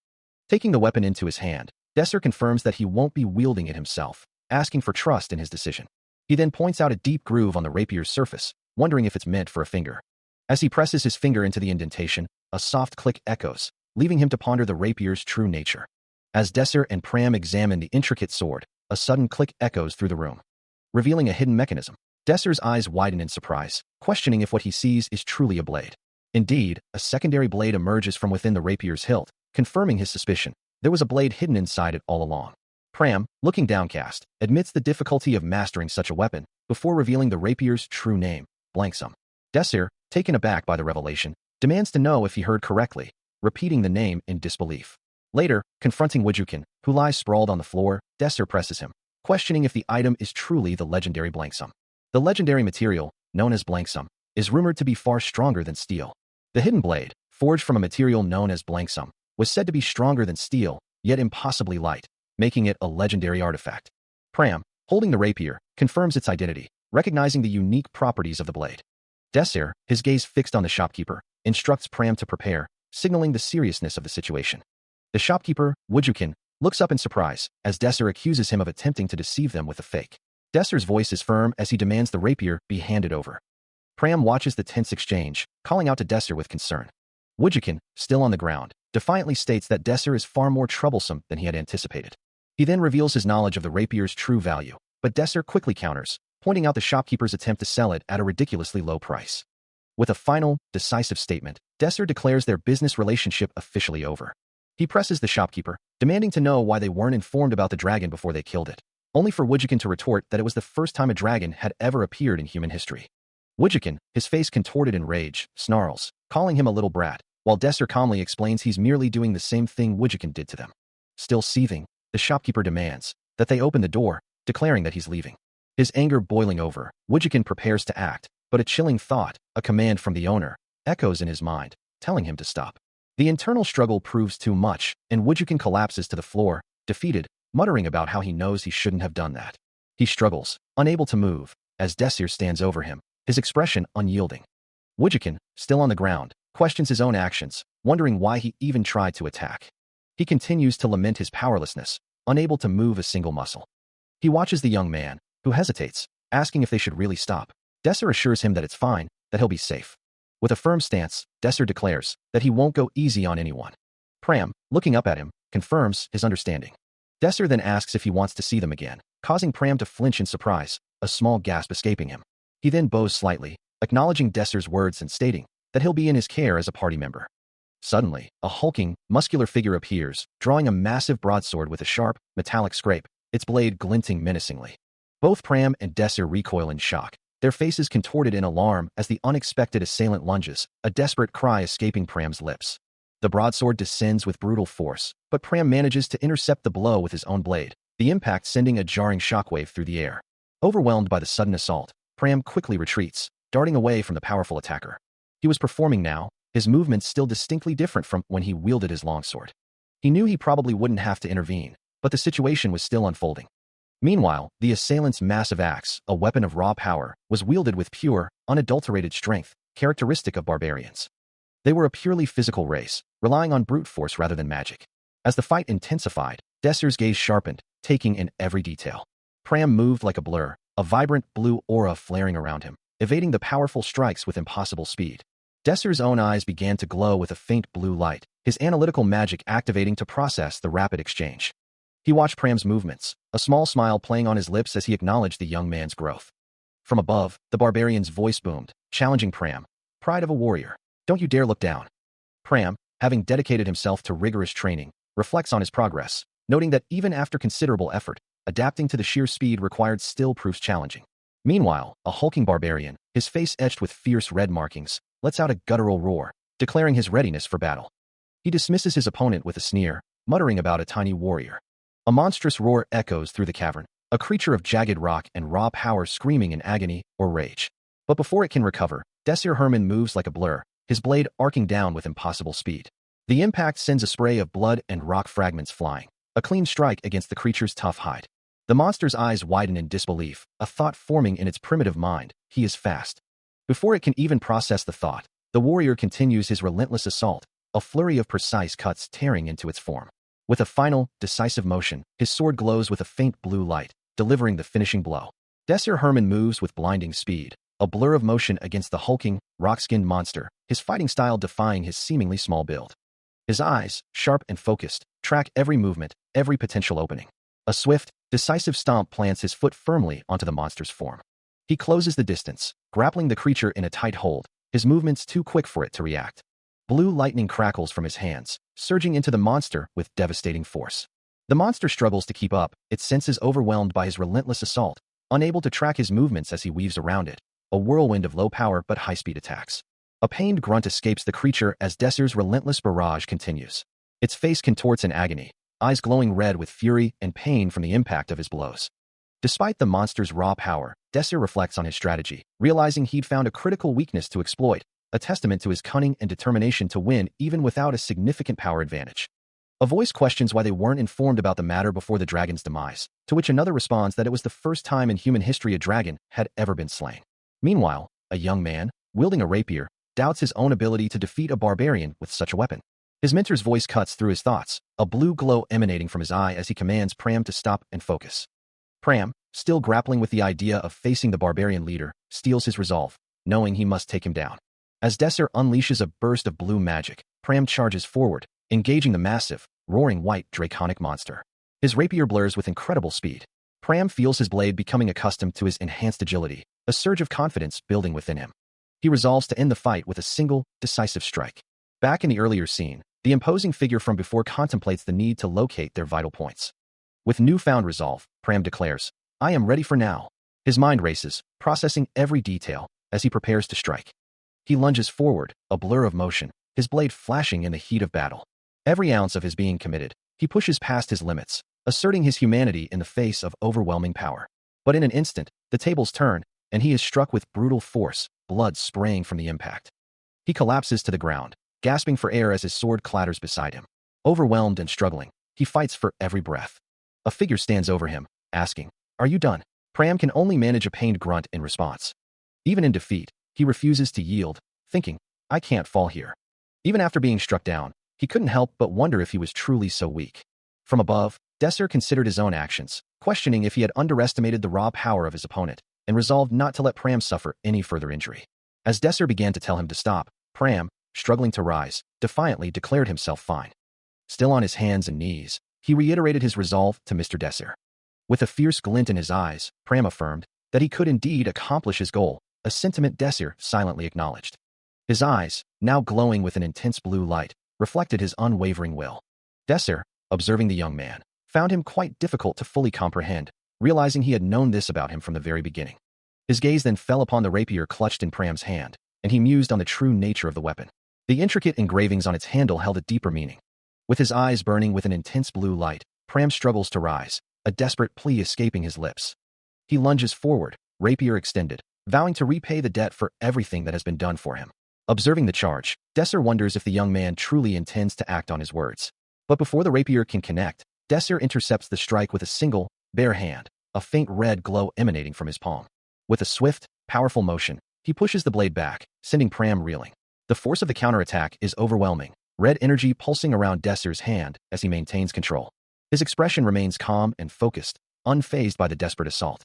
Taking the weapon into his hand, Desser confirms that he won't be wielding it himself, asking for trust in his decision. He then points out a deep groove on the rapier's surface, wondering if it's meant for a finger. As he presses his finger into the indentation, a soft click echoes, leaving him to ponder the rapier's true nature. As Desser and Pram examine the intricate sword, a sudden click echoes through the room, revealing a hidden mechanism. Desser's eyes widen in surprise, questioning if what he sees is truly a blade. Indeed, a secondary blade emerges from within the rapier's hilt, confirming his suspicion. There was a blade hidden inside it all along. Pram, looking downcast, admits the difficulty of mastering such a weapon, before revealing the rapier's true name, Blanksum. Desser, taken aback by the revelation, demands to know if he heard correctly, repeating the name in disbelief. Later, confronting Woodjikin, who lies sprawled on the floor, Desser presses him, questioning if the item is truly the legendary Blanksum. The legendary material, known as Blanksum, is rumored to be far stronger than steel. The hidden blade, forged from a material known as Blanksum, was said to be stronger than steel, yet impossibly light, making it a legendary artifact. Pram, holding the rapier, confirms its identity, recognizing the unique properties of the blade. Desser, his gaze fixed on the shopkeeper, instructs Pram to prepare, signaling the seriousness of the situation. The shopkeeper, Woodjikin, looks up in surprise, as Desser accuses him of attempting to deceive them with a fake. Desser's voice is firm as he demands the rapier be handed over. Pram watches the tense exchange, calling out to Desser with concern. Woodjikin, still on the ground, defiantly states that Desser is far more troublesome than he had anticipated. He then reveals his knowledge of the rapier's true value, but Desser quickly counters, pointing out the shopkeeper's attempt to sell it at a ridiculously low price. With a final, decisive statement, Desser declares their business relationship officially over. He presses the shopkeeper, demanding to know why they weren't informed about the dragon before they killed it, only for Woodjikin to retort that it was the first time a dragon had ever appeared in human history. Woodjikin, his face contorted in rage, snarls, calling him a little brat, while Desser calmly explains he's merely doing the same thing Woodjikin did to them. Still seething, the shopkeeper demands that they open the door, declaring that he's leaving. His anger boiling over, Woodjikin prepares to act, but a chilling thought, a command from the owner, echoes in his mind, telling him to stop. The internal struggle proves too much, and Woodjikin collapses to the floor, defeated, muttering about how he knows he shouldn't have done that. He struggles, unable to move, as Desser stands over him, his expression unyielding. Woodjikin, still on the ground, questions his own actions, wondering why he even tried to attack. He continues to lament his powerlessness, unable to move a single muscle. He watches the young man, who hesitates, asking if they should really stop. Desser assures him that it's fine, that he'll be safe. With a firm stance, Desser declares that he won't go easy on anyone. Pram, looking up at him, confirms his understanding. Desser then asks if he wants to see them again, causing Pram to flinch in surprise, a small gasp escaping him. He then bows slightly, acknowledging Desser's words and stating that he'll be in his care as a party member. Suddenly, a hulking, muscular figure appears, drawing a massive broadsword with a sharp, metallic scrape, its blade glinting menacingly. Both Pram and Desser recoil in shock, their faces contorted in alarm as the unexpected assailant lunges, a desperate cry escaping Pram's lips. The broadsword descends with brutal force, but Pram manages to intercept the blow with his own blade, the impact sending a jarring shockwave through the air. Overwhelmed by the sudden assault, Pram quickly retreats, darting away from the powerful attacker. He was performing now, his movements still distinctly different from when he wielded his longsword. He knew he probably wouldn't have to intervene, but the situation was still unfolding. Meanwhile, the assailant's massive axe, a weapon of raw power, was wielded with pure, unadulterated strength, characteristic of barbarians. They were a purely physical race, relying on brute force rather than magic. As the fight intensified, Desser's gaze sharpened, taking in every detail. Pram moved like a blur, a vibrant blue aura flaring around him, evading the powerful strikes with impossible speed. Desser's own eyes began to glow with a faint blue light, his analytical magic activating to process the rapid exchange. He watched Pram's movements, a small smile playing on his lips as he acknowledged the young man's growth. From above, the barbarian's voice boomed, challenging Pram. "Pride of a warrior. Don't you dare look down." Pram, having dedicated himself to rigorous training, reflects on his progress, noting that even after considerable effort, adapting to the sheer speed required still proves challenging. Meanwhile, a hulking barbarian, his face etched with fierce red markings, lets out a guttural roar, declaring his readiness for battle. He dismisses his opponent with a sneer, muttering about a tiny warrior. A monstrous roar echoes through the cavern, a creature of jagged rock and raw power screaming in agony or rage. But before it can recover, Desir Herman moves like a blur, his blade arcing down with impossible speed. The impact sends a spray of blood and rock fragments flying, a clean strike against the creature's tough hide. The monster's eyes widen in disbelief, a thought forming in its primitive mind: he is fast. Before it can even process the thought, the warrior continues his relentless assault, a flurry of precise cuts tearing into its form. With a final, decisive motion, his sword glows with a faint blue light, delivering the finishing blow. Desir Herman moves with blinding speed, a blur of motion against the hulking, rock-skinned monster, his fighting style defying his seemingly small build. His eyes, sharp and focused, track every movement, every potential opening. A swift, decisive stomp plants his foot firmly onto the monster's form. He closes the distance, grappling the creature in a tight hold, his movements too quick for it to react. Blue lightning crackles from his hands, surging into the monster with devastating force. The monster struggles to keep up, its senses overwhelmed by his relentless assault, unable to track his movements as he weaves around it, a whirlwind of low-power but high-speed attacks. A pained grunt escapes the creature as Desir's relentless barrage continues. Its face contorts in agony, eyes glowing red with fury and pain from the impact of his blows. Despite the monster's raw power, Desir reflects on his strategy, realizing he'd found a critical weakness to exploit, a testament to his cunning and determination to win even without a significant power advantage. A voice questions why they weren't informed about the matter before the dragon's demise, to which another responds that it was the first time in human history a dragon had ever been slain. Meanwhile, a young man, wielding a rapier, doubts his own ability to defeat a barbarian with such a weapon. His mentor's voice cuts through his thoughts, a blue glow emanating from his eye as he commands Pram to stop and focus. Pram, still grappling with the idea of facing the barbarian leader, steels his resolve, knowing he must take him down. As Desir unleashes a burst of blue magic, Pram charges forward, engaging the massive, roaring white draconic monster. His rapier blurs with incredible speed. Pram feels his blade becoming accustomed to his enhanced agility, a surge of confidence building within him. He resolves to end the fight with a single, decisive strike. Back in the earlier scene, the imposing figure from before contemplates the need to locate their vital points. With newfound resolve, Pram declares, "I am ready for now." His mind races, processing every detail as he prepares to strike. He lunges forward, a blur of motion, his blade flashing in the heat of battle. Every ounce of his being committed, he pushes past his limits, asserting his humanity in the face of overwhelming power. But in an instant, the tables turn, and he is struck with brutal force, blood spraying from the impact. He collapses to the ground, gasping for air as his sword clatters beside him. Overwhelmed and struggling, he fights for every breath. A figure stands over him, asking, "Are you done?" Pram can only manage a pained grunt in response. Even in defeat, he refuses to yield, thinking, "I can't fall here." Even after being struck down, he couldn't help but wonder if he was truly so weak. From above, Desir considered his own actions, questioning if he had underestimated the raw power of his opponent, and resolved not to let Pram suffer any further injury. As Desir began to tell him to stop, Pram, struggling to rise, defiantly declared himself fine. Still on his hands and knees, he reiterated his resolve to Mr. Desir. With a fierce glint in his eyes, Pram affirmed that he could indeed accomplish his goal, a sentiment Desir silently acknowledged. His eyes, now glowing with an intense blue light, reflected his unwavering will. Desir, observing the young man, found him quite difficult to fully comprehend, realizing he had known this about him from the very beginning. His gaze then fell upon the rapier clutched in Pram's hand, and he mused on the true nature of the weapon. The intricate engravings on its handle held a deeper meaning. With his eyes burning with an intense blue light, Pram struggles to rise, a desperate plea escaping his lips. He lunges forward, rapier extended, vowing to repay the debt for everything that has been done for him. Observing the charge, Desir wonders if the young man truly intends to act on his words. But before the rapier can connect, Desir intercepts the strike with a single, bare hand, a faint red glow emanating from his palm. With a swift, powerful motion, he pushes the blade back, sending Pram reeling. The force of the counterattack is overwhelming, red energy pulsing around Desir's hand as he maintains control. His expression remains calm and focused, unfazed by the desperate assault.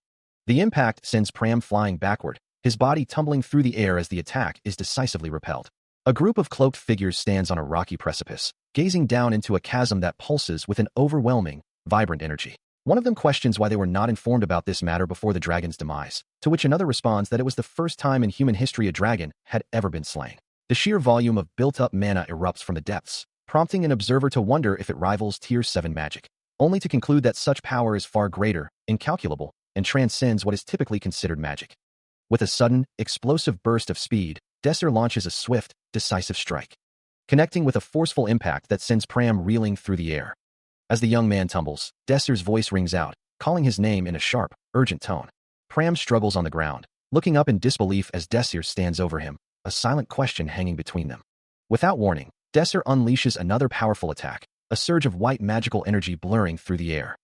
The impact sends Pram flying backward, his body tumbling through the air as the attack is decisively repelled. A group of cloaked figures stands on a rocky precipice, gazing down into a chasm that pulses with an overwhelming, vibrant energy. One of them questions why they were not informed about this matter before the dragon's demise, to which another responds that it was the first time in human history a dragon had ever been slain. The sheer volume of built-up mana erupts from the depths, prompting an observer to wonder if it rivals Tier 7 magic, only to conclude that such power is far greater, incalculable, and transcends what is typically considered magic. With a sudden, explosive burst of speed, Desir launches a swift, decisive strike, connecting with a forceful impact that sends Pram reeling through the air. As the young man tumbles, Desir's voice rings out, calling his name in a sharp, urgent tone. Pram struggles on the ground, looking up in disbelief as Desir stands over him, a silent question hanging between them. Without warning, Desir unleashes another powerful attack, a surge of white magical energy blurring through the air.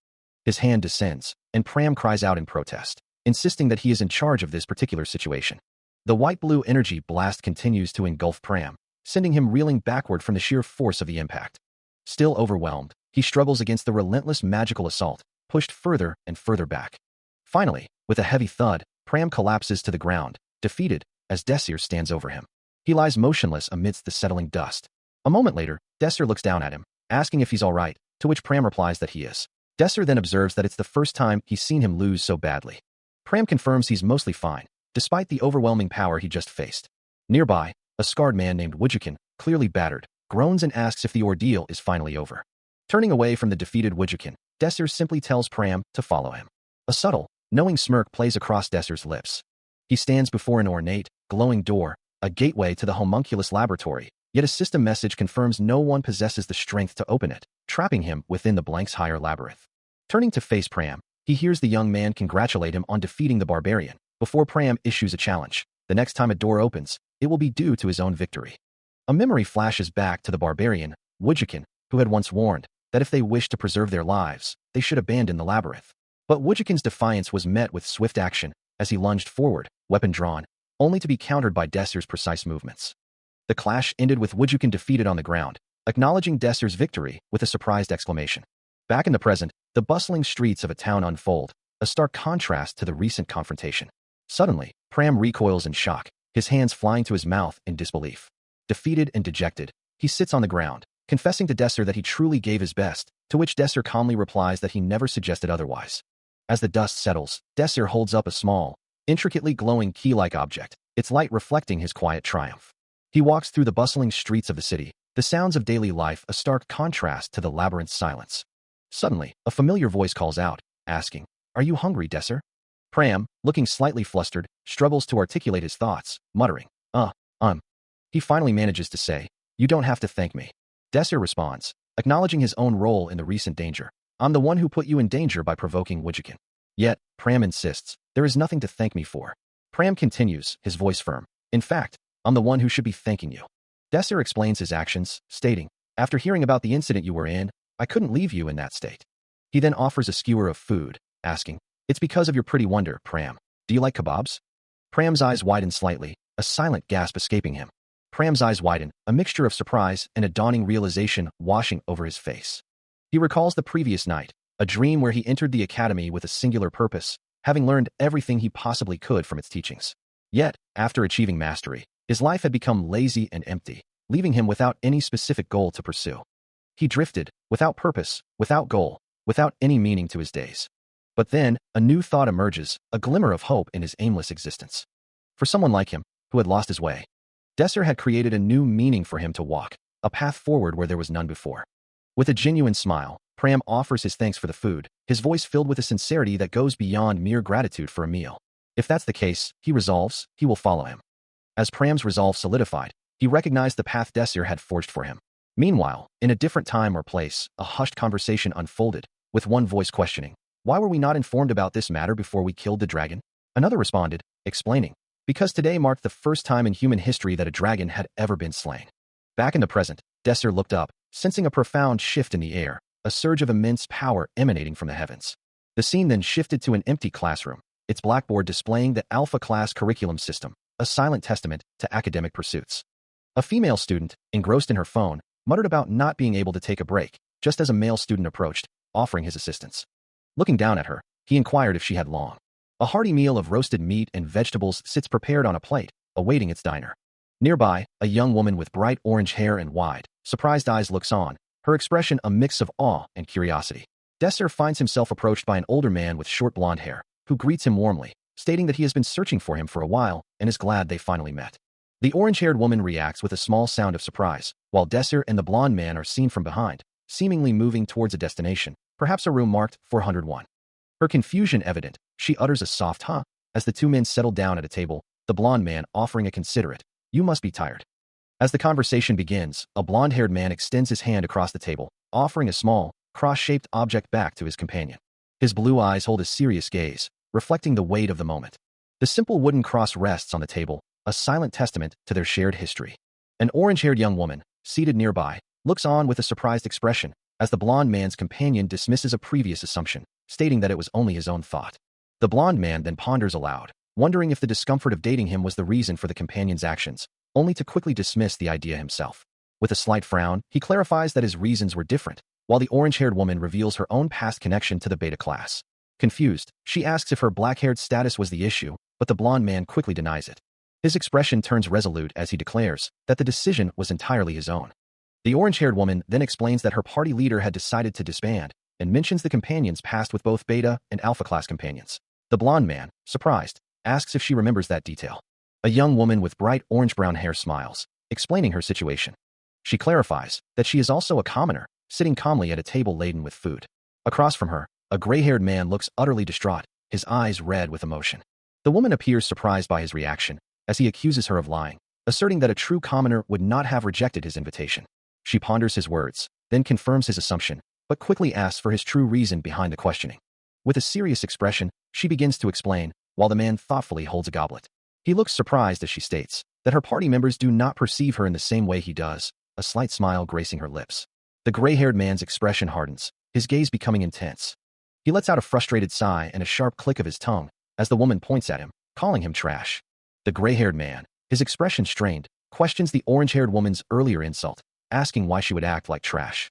His hand descends, and Pram cries out in protest, insisting that he is in charge of this particular situation. The white-blue energy blast continues to engulf Pram, sending him reeling backward from the sheer force of the impact. Still overwhelmed, he struggles against the relentless magical assault, pushed further and further back. Finally, with a heavy thud, Pram collapses to the ground, defeated, as Desir stands over him. He lies motionless amidst the settling dust. A moment later, Desir looks down at him, asking if he's all right, to which Pram replies that he is. Desir then observes that it's the first time he's seen him lose so badly. Pram confirms he's mostly fine, despite the overwhelming power he just faced. Nearby, a scarred man named Wujukin, clearly battered, groans and asks if the ordeal is finally over. Turning away from the defeated Wujukin, Desir simply tells Pram to follow him. A subtle, knowing smirk plays across Desir's lips. He stands before an ornate, glowing door, a gateway to the homunculus laboratory, yet a system message confirms no one possesses the strength to open it, trapping him within the blank's higher labyrinth. Turning to face Pram, he hears the young man congratulate him on defeating the barbarian, before Pram issues a challenge. The next time a door opens, it will be due to his own victory. A memory flashes back to the barbarian, Wujukin, who had once warned that if they wished to preserve their lives, they should abandon the labyrinth. But Wujukin's defiance was met with swift action as he lunged forward, weapon drawn, only to be countered by Desir's precise movements. The clash ended with Wujukin defeated on the ground, acknowledging Desir's victory with a surprised exclamation. Back in the present, the bustling streets of a town unfold, a stark contrast to the recent confrontation. Suddenly, Pram recoils in shock, his hands flying to his mouth in disbelief. Defeated and dejected, he sits on the ground, confessing to Desir that he truly gave his best, to which Desir calmly replies that he never suggested otherwise. As the dust settles, Desir holds up a small, intricately glowing key-like object, its light reflecting his quiet triumph. He walks through the bustling streets of the city, the sounds of daily life a stark contrast to the labyrinth's silence. Suddenly, a familiar voice calls out, asking, "Are you hungry, Desir?" Pram, looking slightly flustered, struggles to articulate his thoughts, muttering, He finally manages to say, "You don't have to thank me." Desir responds, acknowledging his own role in the recent danger. "I'm the one who put you in danger by provoking Wujukin." Yet, Pram insists, "There is nothing to thank me for." Pram continues, his voice firm, "In fact, I'm the one who should be thanking you." Desir explains his actions, stating, "After hearing about the incident you were in, I couldn't leave you in that state." He then offers a skewer of food, asking, "It's because of your pretty wonder, Pram. Do you like kebabs?" Pram's eyes widen slightly, a silent gasp escaping him. Pram's eyes widen, a mixture of surprise and a dawning realization washing over his face. He recalls the previous night, a dream where he entered the academy with a singular purpose, having learned everything he possibly could from its teachings. Yet, after achieving mastery, his life had become lazy and empty, leaving him without any specific goal to pursue. He drifted, without purpose, without goal, without any meaning to his days. But then, a new thought emerges, a glimmer of hope in his aimless existence. For someone like him, who had lost his way, Desser had created a new meaning for him to walk, a path forward where there was none before. With a genuine smile, Pram offers his thanks for the food, his voice filled with a sincerity that goes beyond mere gratitude for a meal. If that's the case, he resolves, he will follow him. As Pram's resolve solidified, he recognized the path Desir had forged for him. Meanwhile, in a different time or place, a hushed conversation unfolded, with one voice questioning, "Why were we not informed about this matter before we killed the dragon?" Another responded, explaining, "Because today marked the first time in human history that a dragon had ever been slain." Back in the present, Desir looked up, sensing a profound shift in the air, a surge of immense power emanating from the heavens. The scene then shifted to an empty classroom, its blackboard displaying the Alpha Class curriculum system, a silent testament to academic pursuits. A female student, engrossed in her phone, muttered about not being able to take a break, just as a male student approached, offering his assistance. Looking down at her, he inquired if she had long. A hearty meal of roasted meat and vegetables sits prepared on a plate, awaiting its diner. Nearby, a young woman with bright orange hair and wide, surprised eyes looks on, her expression a mix of awe and curiosity. Desser finds himself approached by an older man with short blonde hair, who greets him warmly, stating that he has been searching for him for a while and is glad they finally met. The orange-haired woman reacts with a small sound of surprise, while Desser and the blonde man are seen from behind, seemingly moving towards a destination, perhaps a room marked 401. Her confusion evident, she utters a soft "huh" as the two men settle down at a table, the blonde man offering a considerate, "You must be tired." As the conversation begins, a blonde-haired man extends his hand across the table, offering a small, cross-shaped object back to his companion. His blue eyes hold a serious gaze, reflecting the weight of the moment. The simple wooden cross rests on the table, a silent testament to their shared history. An orange-haired young woman, seated nearby, looks on with a surprised expression as the blonde man's companion dismisses a previous assumption, stating that it was only his own thought. The blonde man then ponders aloud, wondering if the discomfort of dating him was the reason for the companion's actions, only to quickly dismiss the idea himself. With a slight frown, he clarifies that his reasons were different, while the orange-haired woman reveals her own past connection to the beta class. Confused, she asks if her black-haired status was the issue, but the blonde man quickly denies it. His expression turns resolute as he declares that the decision was entirely his own. The orange-haired woman then explains that her party leader had decided to disband, and mentions the companion's past with both beta and alpha class companions. The blonde man, surprised, asks if she remembers that detail. A young woman with bright orange-brown hair smiles, explaining her situation. She clarifies that she is also a commoner, sitting calmly at a table laden with food. Across from her, a gray-haired man looks utterly distraught, his eyes red with emotion. The woman appears surprised by his reaction, as he accuses her of lying, asserting that a true commoner would not have rejected his invitation. She ponders his words, then confirms his assumption, but quickly asks for his true reason behind the questioning. With a serious expression, she begins to explain, while the man thoughtfully holds a goblet. He looks surprised as she states that her party members do not perceive her in the same way he does, a slight smile gracing her lips. The gray-haired man's expression hardens, his gaze becoming intense. He lets out a frustrated sigh and a sharp click of his tongue as the woman points at him, calling him trash. The gray-haired man, his expression strained, questions the orange-haired woman's earlier insult, asking why she would act like trash.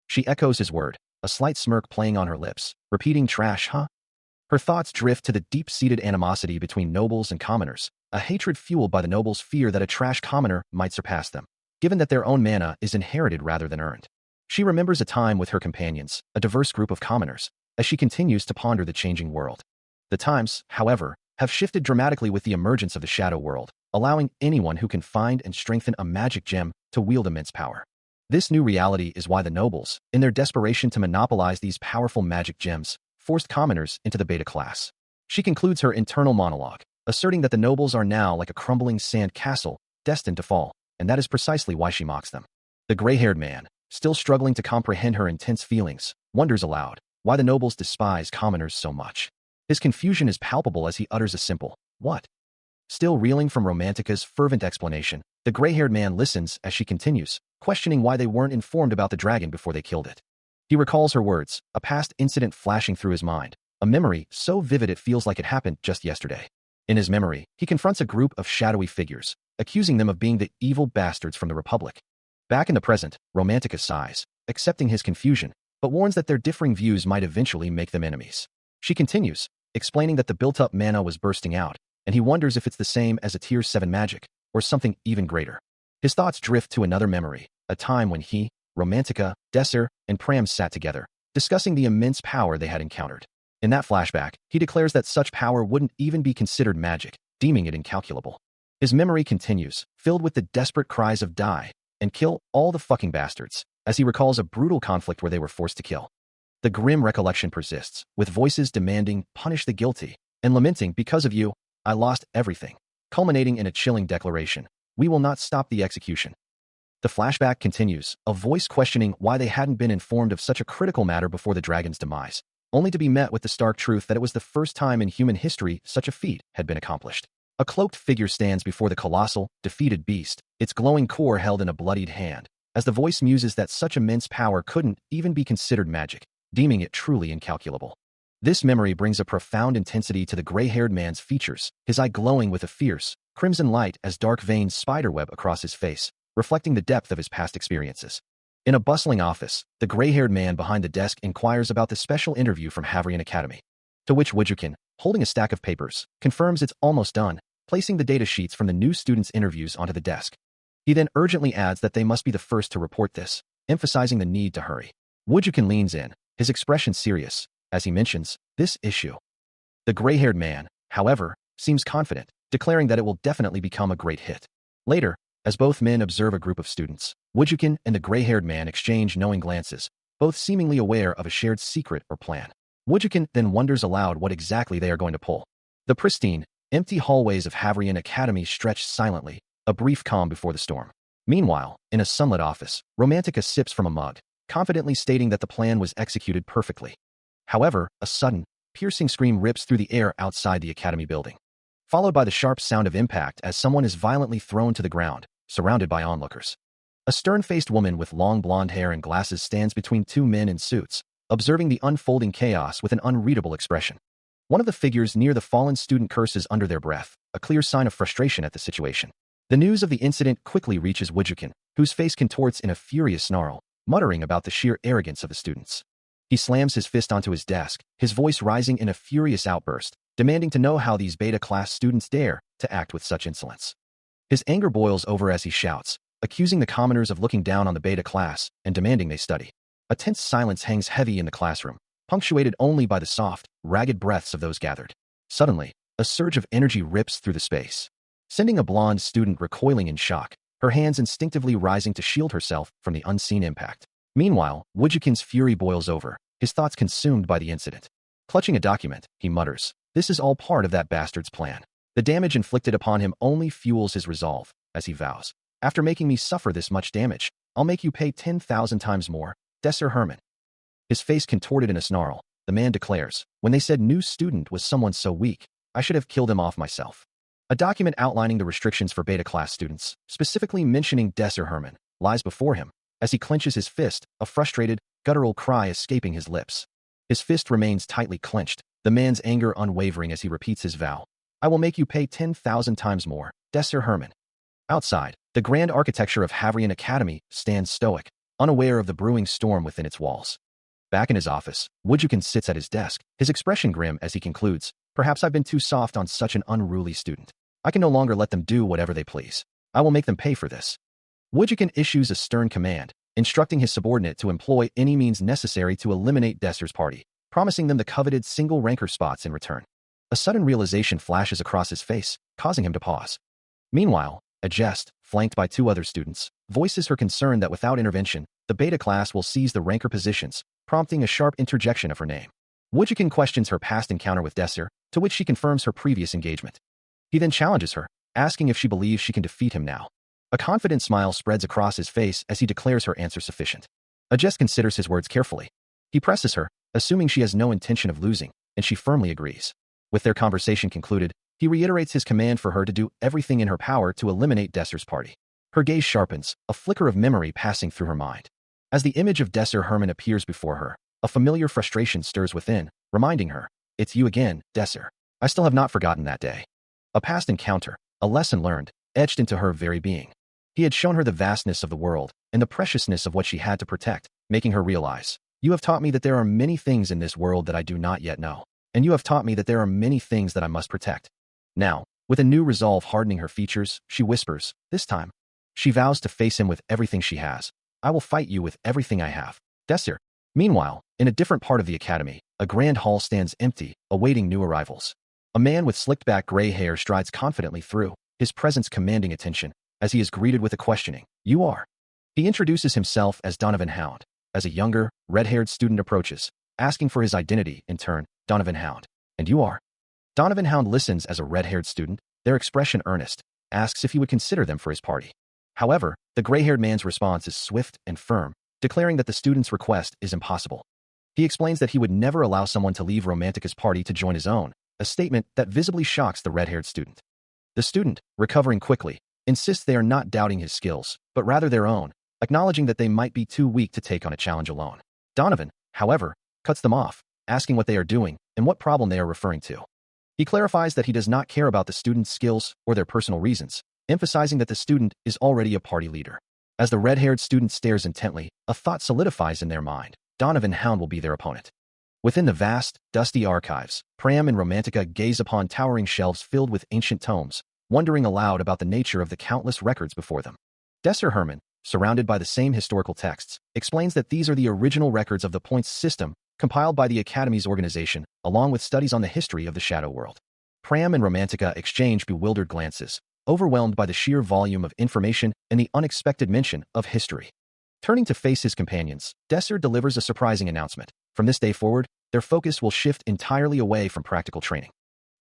She echoes his word, a slight smirk playing on her lips, repeating trash, huh? Her thoughts drift to the deep-seated animosity between nobles and commoners, a hatred fueled by the nobles' fear that a trash commoner might surpass them, given that their own mana is inherited rather than earned. She remembers a time with her companions, a diverse group of commoners, as she continues to ponder the changing world. The times, however, have shifted dramatically with the emergence of the shadow world, allowing anyone who can find and strengthen a magic gem to wield immense power. This new reality is why the nobles, in their desperation to monopolize these powerful magic gems, forced commoners into the beta class. She concludes her internal monologue, asserting that the nobles are now like a crumbling sand castle, destined to fall, and that is precisely why she mocks them. The gray-haired man, still struggling to comprehend her intense feelings, wonders aloud why the nobles despise commoners so much. His confusion is palpable as he utters a simple, "What?" Still reeling from Romantica's fervent explanation, the gray-haired man listens as she continues, questioning why they weren't informed about the dragon before they killed it. He recalls her words, a past incident flashing through his mind, a memory so vivid it feels like it happened just yesterday. In his memory, he confronts a group of shadowy figures, accusing them of being the evil bastards from the Republic. Back in the present, Romantica sighs, accepting his confusion, but warns that their differing views might eventually make them enemies. She continues, explaining that the built-up mana was bursting out, and he wonders if it's the same as a Tier 7 magic, or something even greater. His thoughts drift to another memory, a time when he, Romantica, Desser, and Pram sat together, discussing the immense power they had encountered. In that flashback, he declares that such power wouldn't even be considered magic, deeming it incalculable. His memory continues, filled with the desperate cries of die and kill all the fucking bastards, as he recalls a brutal conflict where they were forced to kill. The grim recollection persists, with voices demanding, punish the guilty, and lamenting, because of you, I lost everything, culminating in a chilling declaration, we will not stop the execution. The flashback continues, a voice questioning why they hadn't been informed of such a critical matter before the dragon's demise, only to be met with the stark truth that it was the first time in human history such a feat had been accomplished. A cloaked figure stands before the colossal, defeated beast, its glowing core held in a bloodied hand, as the voice muses that such immense power couldn't even be considered magic, deeming it truly incalculable. This memory brings a profound intensity to the gray-haired man's features, his eye glowing with a fierce, crimson light as dark veins spiderweb across his face, reflecting the depth of his past experiences. In a bustling office, the gray-haired man behind the desk inquires about the special interview from Havrian Academy, to which Woojukin, holding a stack of papers, confirms it's almost done, placing the data sheets from the new students' interviews onto the desk. He then urgently adds that they must be the first to report this, emphasizing the need to hurry. Woojukin leans in, his expression serious, as he mentions this issue. The gray-haired man, however, seems confident, declaring that it will definitely become a great hit. Later, as both men observe a group of students, Woojukin and the gray-haired man exchange knowing glances, both seemingly aware of a shared secret or plan. Woojukin then wonders aloud what exactly they are going to pull. The pristine, empty hallways of Havrian Academy stretch silently, a brief calm before the storm. Meanwhile, in a sunlit office, Romantica sips from a mug, confidently stating that the plan was executed perfectly. However, a sudden, piercing scream rips through the air outside the academy building, followed by the sharp sound of impact as someone is violently thrown to the ground, surrounded by onlookers. A stern-faced woman with long blonde hair and glasses stands between two men in suits, observing the unfolding chaos with an unreadable expression. One of the figures near the fallen student curses under their breath, a clear sign of frustration at the situation. The news of the incident quickly reaches Woojukin, whose face contorts in a furious snarl, muttering about the sheer arrogance of the students. He slams his fist onto his desk, his voice rising in a furious outburst, demanding to know how these beta-class students dare to act with such insolence. His anger boils over as he shouts, accusing the commoners of looking down on the beta class and demanding they study. A tense silence hangs heavy in the classroom, punctuated only by the soft, ragged breaths of those gathered. Suddenly, a surge of energy rips through the space, sending a blonde student recoiling in shock, her hands instinctively rising to shield herself from the unseen impact. Meanwhile, Woojukin's fury boils over, his thoughts consumed by the incident. Clutching a document, he mutters, this is all part of that bastard's plan. The damage inflicted upon him only fuels his resolve, as he vows, after making me suffer this much damage, I'll make you pay 10,000 times more, Desser Herman. His face contorted in a snarl, the man declares, when they said new student was someone so weak, I should have killed him off myself. A document outlining the restrictions for beta-class students, specifically mentioning Desser Herman, lies before him. As he clenches his fist, a frustrated, guttural cry escaping his lips. His fist remains tightly clenched, the man's anger unwavering as he repeats his vow. I will make you pay 10,000 times more, Desser Herman. Outside, the grand architecture of Havrian Academy stands stoic, unaware of the brewing storm within its walls. Back in his office, Woojukin sits at his desk, his expression grim as he concludes, perhaps I've been too soft on such an unruly student. I can no longer let them do whatever they please. I will make them pay for this. Woojukin issues a stern command, instructing his subordinate to employ any means necessary to eliminate Desser's party, promising them the coveted single ranker spots in return. A sudden realization flashes across his face, causing him to pause. Meanwhile, a jest, flanked by two other students, voices her concern that without intervention, the beta class will seize the ranker positions, prompting a sharp interjection of her name. Woojukin questions her past encounter with Desser, to which she confirms her previous engagement. He then challenges her, asking if she believes she can defeat him now. A confident smile spreads across his face as he declares her answer sufficient. Ajest considers his words carefully. He presses her, assuming she has no intention of losing, and she firmly agrees. With their conversation concluded, he reiterates his command for her to do everything in her power to eliminate Desser's party. Her gaze sharpens, a flicker of memory passing through her mind. As the image of Desser Herman appears before her, a familiar frustration stirs within, reminding her, it's you again, Desser. I still have not forgotten that day. A past encounter, a lesson learned, etched into her very being. He had shown her the vastness of the world and the preciousness of what she had to protect, making her realize, you have taught me that there are many things in this world that I do not yet know, and you have taught me that there are many things that I must protect. Now, with a new resolve hardening her features, she whispers, this time. She vows to face him with everything she has. I will fight you with everything I have, Desser. Meanwhile, in a different part of the academy, a grand hall stands empty, awaiting new arrivals. A man with slicked-back gray hair strides confidently through, his presence commanding attention, as he is greeted with a questioning, "You are?" He introduces himself as Donovan Hound, as a younger, red-haired student approaches, asking for his identity in turn, Donovan Hound. "And you are?" Donovan Hound listens as a red-haired student, their expression earnest, asks if he would consider them for his party. However, the gray-haired man's response is swift and firm, declaring that the student's request is impossible. He explains that he would never allow someone to leave Romantica's party to join his own, a statement that visibly shocks the red-haired student. The student, recovering quickly, insists they are not doubting his skills, but rather their own, acknowledging that they might be too weak to take on a challenge alone. Donovan, however, cuts them off, asking what they are doing and what problem they are referring to. He clarifies that he does not care about the student's skills or their personal reasons, emphasizing that the student is already a party leader. As the red-haired student stares intently, a thought solidifies in their mind. Donovan Hound will be their opponent. Within the vast, dusty archives, Pram and Romantica gaze upon towering shelves filled with ancient tomes, wondering aloud about the nature of the countless records before them. Desser Herman, surrounded by the same historical texts, explains that these are the original records of the points system compiled by the Academy's organization, along with studies on the history of the Shadow World. Pram and Romantica exchange bewildered glances, overwhelmed by the sheer volume of information and the unexpected mention of history. Turning to face his companions, Desser delivers a surprising announcement. From this day forward, their focus will shift entirely away from practical training.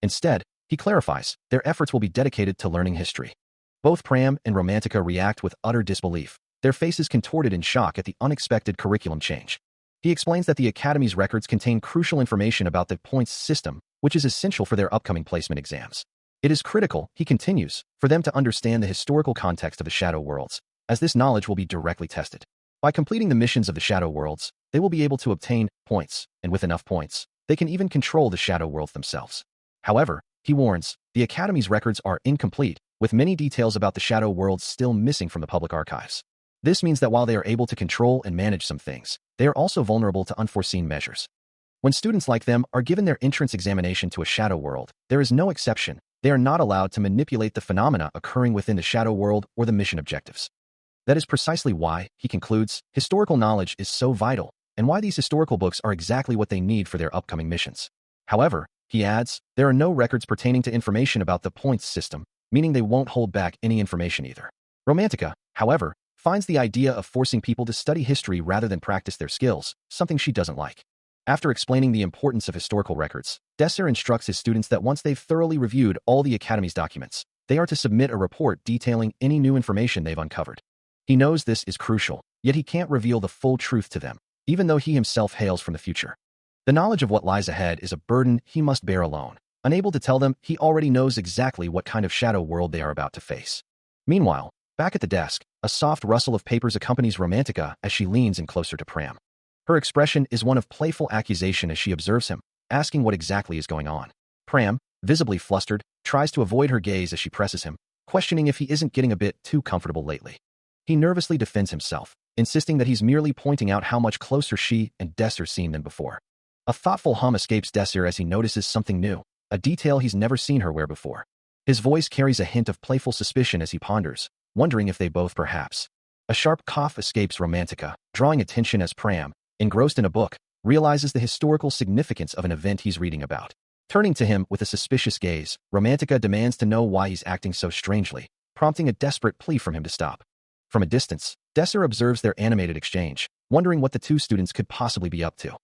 Instead, he clarifies, their efforts will be dedicated to learning history. Both Pram and Romantica react with utter disbelief, their faces contorted in shock at the unexpected curriculum change. He explains that the Academy's records contain crucial information about the points system, which is essential for their upcoming placement exams. It is critical, he continues, for them to understand the historical context of the Shadow Worlds, as this knowledge will be directly tested. By completing the missions of the Shadow Worlds, they will be able to obtain points, and with enough points, they can even control the Shadow Worlds themselves. However, he warns, the Academy's records are incomplete, with many details about the Shadow Worlds still missing from the public archives. This means that while they are able to control and manage some things, they are also vulnerable to unforeseen measures. When students like them are given their entrance examination to a Shadow World, there is no exception. They are not allowed to manipulate the phenomena occurring within the Shadow World or the mission objectives. That is precisely why, he concludes, historical knowledge is so vital, and why these historical books are exactly what they need for their upcoming missions. However, he adds, there are no records pertaining to information about the points system, meaning they won't hold back any information either. Romantica, however, finds the idea of forcing people to study history rather than practice their skills, something she doesn't like. After explaining the importance of historical records, Desser instructs his students that once they've thoroughly reviewed all the Academy's documents, they are to submit a report detailing any new information they've uncovered. He knows this is crucial, yet he can't reveal the full truth to them, even though he himself hails from the future. The knowledge of what lies ahead is a burden he must bear alone. Unable to tell them, he already knows exactly what kind of shadow world they are about to face. Meanwhile, back at the desk, a soft rustle of papers accompanies Romantica as she leans in closer to Pram. Her expression is one of playful accusation as she observes him, asking what exactly is going on. Pram, visibly flustered, tries to avoid her gaze as she presses him, questioning if he isn't getting a bit too comfortable lately. He nervously defends himself, insisting that he's merely pointing out how much closer she and Desser seem than before. A thoughtful hum escapes Desser as he notices something new, a detail he's never seen her wear before. His voice carries a hint of playful suspicion as he ponders, wondering if they both perhaps. A sharp cough escapes Romantica, drawing attention as Pram, engrossed in a book, realizes the historical significance of an event he's reading about. Turning to him with a suspicious gaze, Romantica demands to know why he's acting so strangely, prompting a desperate plea from him to stop. From a distance, Desser observes their animated exchange, wondering what the two students could possibly be up to.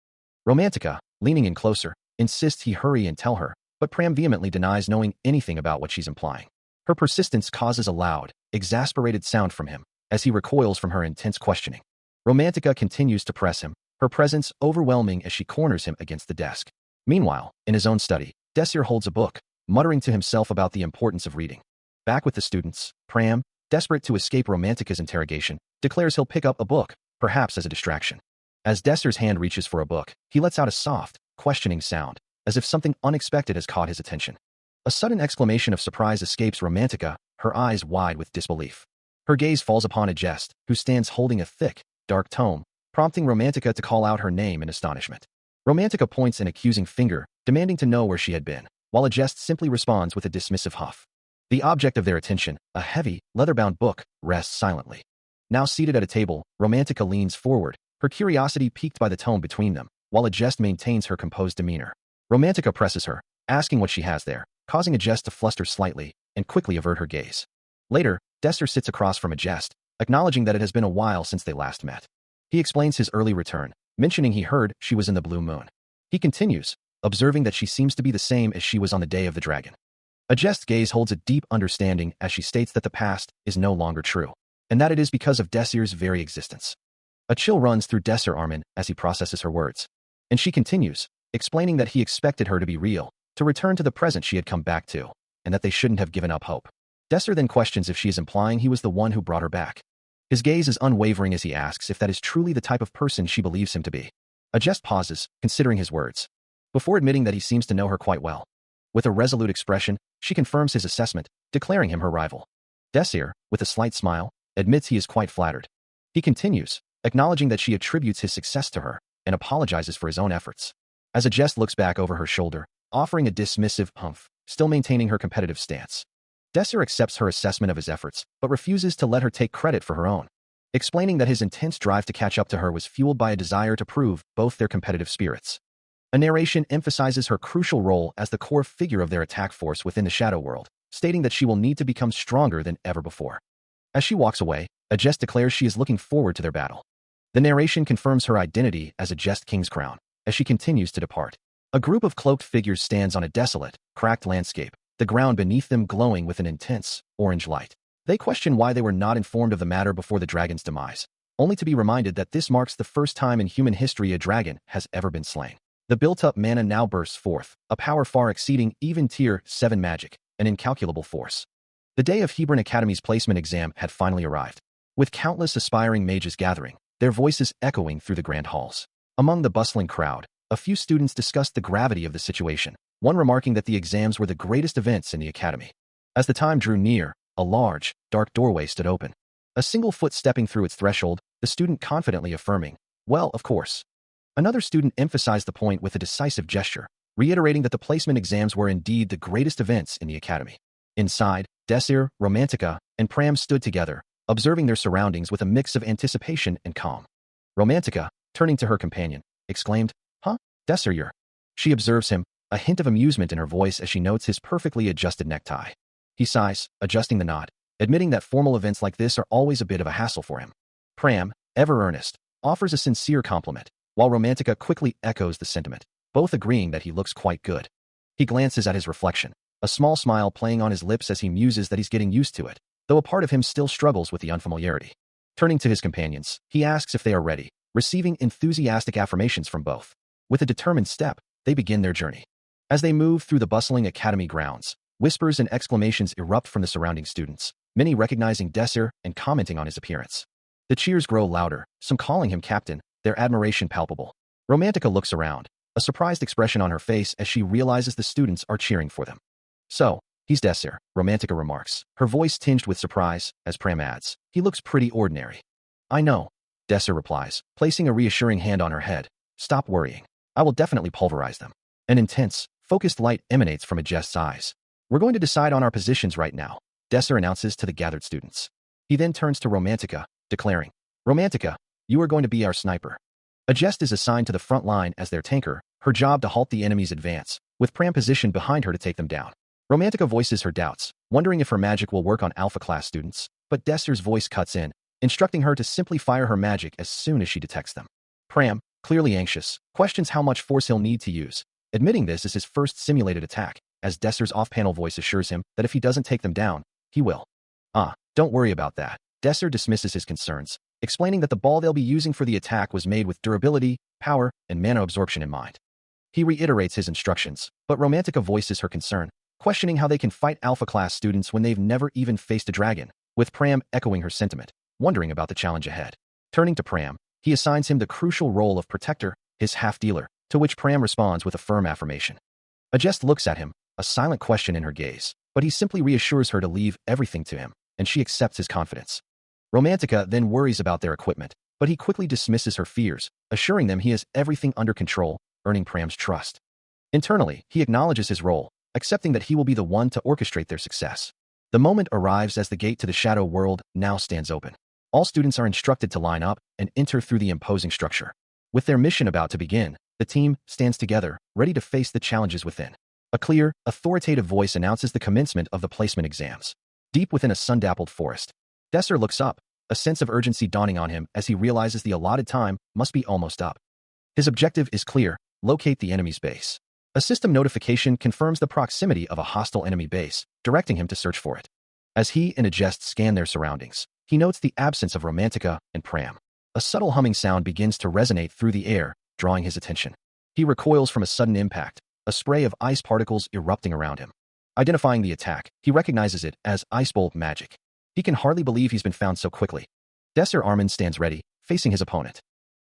Romantica, leaning in closer, insists he hurry and tell her, but Pram vehemently denies knowing anything about what she's implying. Her persistence causes a loud, exasperated sound from him, as he recoils from her intense questioning. Romantica continues to press him, her presence overwhelming as she corners him against the desk. Meanwhile, in his own study, Desser holds a book, muttering to himself about the importance of reading. Back with the students, Pram, desperate to escape Romantica's interrogation, declares he'll pick up a book, perhaps as a distraction. As Desser's hand reaches for a book, he lets out a soft, questioning sound, as if something unexpected has caught his attention. A sudden exclamation of surprise escapes Romantica, her eyes wide with disbelief. Her gaze falls upon a Jest, who stands holding a thick, dark tome, prompting Romantica to call out her name in astonishment. Romantica points an accusing finger, demanding to know where she had been, while a Jest simply responds with a dismissive huff. The object of their attention, a heavy, leather-bound book, rests silently. Now seated at a table, Romantica leans forward, her curiosity piqued by the tone between them, while a Jest maintains her composed demeanor. Romantica presses her, asking what she has there, causing Ajest to fluster slightly and quickly avert her gaze. Later, Desser sits across from Ajest, acknowledging that it has been a while since they last met. He explains his early return, mentioning he heard she was in the blue moon. He continues, observing that she seems to be the same as she was on the day of the dragon. Ajest's gaze holds a deep understanding as she states that the past is no longer true, and that it is because of Desir's very existence. A chill runs through Desir Armin as he processes her words, and she continues, explaining that he expected her to be real, to return to the present she had come back to, and that they shouldn't have given up hope. Desir then questions if she is implying he was the one who brought her back. His gaze is unwavering as he asks if that is truly the type of person she believes him to be. Ajest pauses, considering his words, before admitting that he seems to know her quite well. With a resolute expression, she confirms his assessment, declaring him her rival. Desir, with a slight smile, admits he is quite flattered. He continues, acknowledging that she attributes his success to her, and apologizes for his own efforts. As Ajest looks back over her shoulder, offering a dismissive humph, still maintaining her competitive stance. Desir accepts her assessment of his efforts, but refuses to let her take credit for her own, explaining that his intense drive to catch up to her was fueled by a desire to prove both their competitive spirits. A narration emphasizes her crucial role as the core figure of their attack force within the Shadow World, stating that she will need to become stronger than ever before. As she walks away, Ajest declares she is looking forward to their battle. The narration confirms her identity as Ajest King's Crown, as she continues to depart. A group of cloaked figures stands on a desolate, cracked landscape, the ground beneath them glowing with an intense, orange light. They question why they were not informed of the matter before the dragon's demise, only to be reminded that this marks the first time in human history a dragon has ever been slain. The built-up mana now bursts forth, a power far exceeding even Tier 7 magic, an incalculable force. The day of Hebron Academy's placement exam had finally arrived, with countless aspiring mages gathering, their voices echoing through the grand halls. Among the bustling crowd, a few students discussed the gravity of the situation, one remarking that the exams were the greatest events in the academy. As the time drew near, a large, dark doorway stood open. A single foot stepping through its threshold, the student confidently affirming, "Well, of course." Another student emphasized the point with a decisive gesture, reiterating that the placement exams were indeed the greatest events in the academy. Inside, Desir, Romantica, and Pram stood together, observing their surroundings with a mix of anticipation and calm. Romantica, turning to her companion, exclaimed, "Huh? Desir, you're..." She observes him, a hint of amusement in her voice as she notes his perfectly adjusted necktie. He sighs, adjusting the knot, admitting that formal events like this are always a bit of a hassle for him. Pram, ever earnest, offers a sincere compliment, while Romantica quickly echoes the sentiment, both agreeing that he looks quite good. He glances at his reflection, a small smile playing on his lips as he muses that he's getting used to it, though a part of him still struggles with the unfamiliarity. Turning to his companions, he asks if they are ready, receiving enthusiastic affirmations from both. With a determined step, they begin their journey. As they move through the bustling academy grounds, whispers and exclamations erupt from the surrounding students, many recognizing Desir and commenting on his appearance. The cheers grow louder, some calling him captain, their admiration palpable. Romantica looks around, a surprised expression on her face as she realizes the students are cheering for them. "So, he's Desir," Romantica remarks, her voice tinged with surprise, as Pram adds, "He looks pretty ordinary." "I know," Desir replies, placing a reassuring hand on her head. "Stop worrying. I will definitely pulverize them." An intense, focused light emanates from Ajest's eyes. "We're going to decide on our positions right now," Desir announces to the gathered students. He then turns to Romantica, declaring, "Romantica, you are going to be our sniper." Ajest is assigned to the front line as their tanker, her job to halt the enemy's advance, with Pram positioned behind her to take them down. Romantica voices her doubts, wondering if her magic will work on Alpha-class students, but Desir's voice cuts in, instructing her to simply fire her magic as soon as she detects them. Pram, clearly anxious, questions how much force he'll need to use, admitting this is his first simulated attack, as Desir's off-panel voice assures him that if he doesn't take them down, he will. Don't worry about that." Desir dismisses his concerns, explaining that the ball they'll be using for the attack was made with durability, power, and mana absorption in mind. He reiterates his instructions, but Romantica voices her concern, questioning how they can fight Alpha-class students when they've never even faced a dragon, with Pram echoing her sentiment, wondering about the challenge ahead. Turning to Pram, he assigns him the crucial role of protector, his half-dealer, to which Pram responds with a firm affirmation. Ajest looks at him, a silent question in her gaze, but he simply reassures her to leave everything to him, and she accepts his confidence. Romantica then worries about their equipment, but he quickly dismisses her fears, assuring them he has everything under control, earning Pram's trust. Internally, he acknowledges his role, accepting that he will be the one to orchestrate their success. The moment arrives as the gate to the Shadow World now stands open. All students are instructed to line up and enter through the imposing structure. With their mission about to begin, the team stands together, ready to face the challenges within. A clear, authoritative voice announces the commencement of the placement exams. Deep within a sun-dappled forest, Desser looks up, a sense of urgency dawning on him as he realizes the allotted time must be almost up. His objective is clear: locate the enemy's base. A system notification confirms the proximity of a hostile enemy base, directing him to search for it. As he and Ajest scan their surroundings, he notes the absence of Romantica and Pram. A subtle humming sound begins to resonate through the air, drawing his attention. He recoils from a sudden impact, a spray of ice particles erupting around him. Identifying the attack, he recognizes it as Ice Bolt magic. He can hardly believe he's been found so quickly. Desser Armin stands ready, facing his opponent.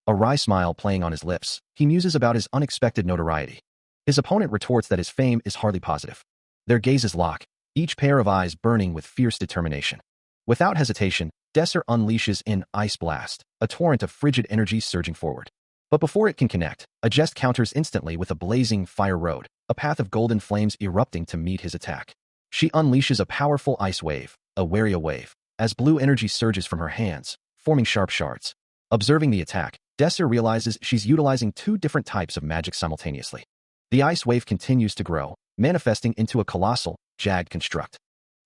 A wry smile playing on his lips, he muses about his unexpected notoriety. His opponent retorts that his fame is hardly positive. Their gazes lock, each pair of eyes burning with fierce determination. Without hesitation, Desser unleashes an Ice Blast, a torrent of frigid energy surging forward. But before it can connect, Ajest counters instantly with a blazing fire road, a path of golden flames erupting to meet his attack. She unleashes a powerful ice wave, a Waria wave, as blue energy surges from her hands, forming sharp shards. Observing the attack, Desser realizes she's utilizing two different types of magic simultaneously. The ice wave continues to grow, manifesting into a colossal, jagged construct.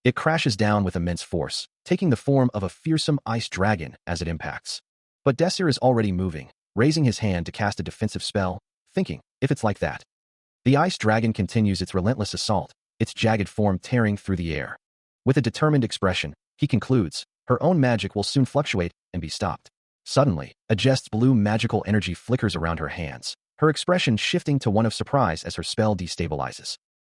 It crashes down with immense force, taking the form of a fearsome ice dragon as it impacts. But Desser is already moving, raising his hand to cast a defensive spell, thinking, if it's like that. The ice dragon continues its relentless assault, its jagged form tearing through the air. With a determined expression, he concludes, her own magic will soon fluctuate and be stopped. Suddenly, Ajest's blue magical energy flickers around her hands, her expression shifting to one of surprise as her spell destabilizes.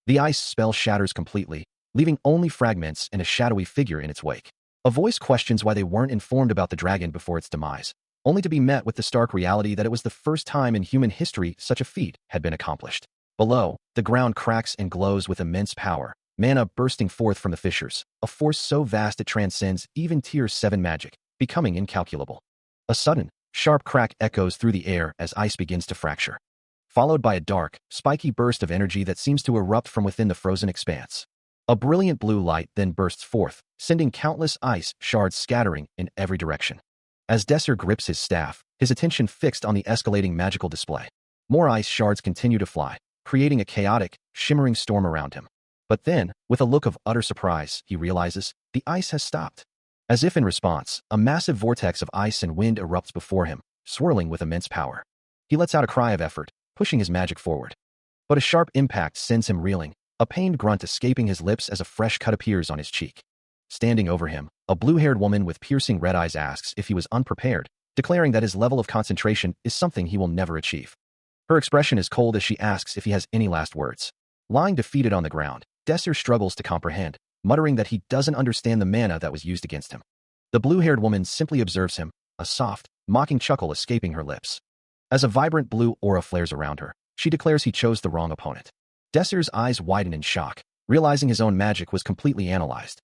The ice spell shatters completely, leaving only fragments and a shadowy figure in its wake. A voice questions why they weren't informed about the dragon before its demise, only to be met with the stark reality that it was the first time in human history such a feat had been accomplished. Below, the ground cracks and glows with immense power, mana bursting forth from the fissures, a force so vast it transcends even Tier 7 magic, becoming incalculable. A sudden, sharp crack echoes through the air as ice begins to fracture, followed by a dark, spiky burst of energy that seems to erupt from within the frozen expanse. A brilliant blue light then bursts forth, sending countless ice shards scattering in every direction. As Desser grips his staff, his attention fixed on the escalating magical display. More ice shards continue to fly, creating a chaotic, shimmering storm around him. But then, with a look of utter surprise, he realizes the ice has stopped. As if in response, a massive vortex of ice and wind erupts before him, swirling with immense power. He lets out a cry of effort, pushing his magic forward. But a sharp impact sends him reeling, a pained grunt escaping his lips as a fresh cut appears on his cheek. Standing over him, a blue-haired woman with piercing red eyes asks if he was unprepared, declaring that his level of concentration is something he will never achieve. Her expression is cold as she asks if he has any last words. Lying defeated on the ground, Desser struggles to comprehend, muttering that he doesn't understand the mana that was used against him. The blue-haired woman simply observes him, a soft, mocking chuckle escaping her lips. As a vibrant blue aura flares around her, she declares he chose the wrong opponent. Desser's eyes widen in shock, realizing his own magic was completely analyzed.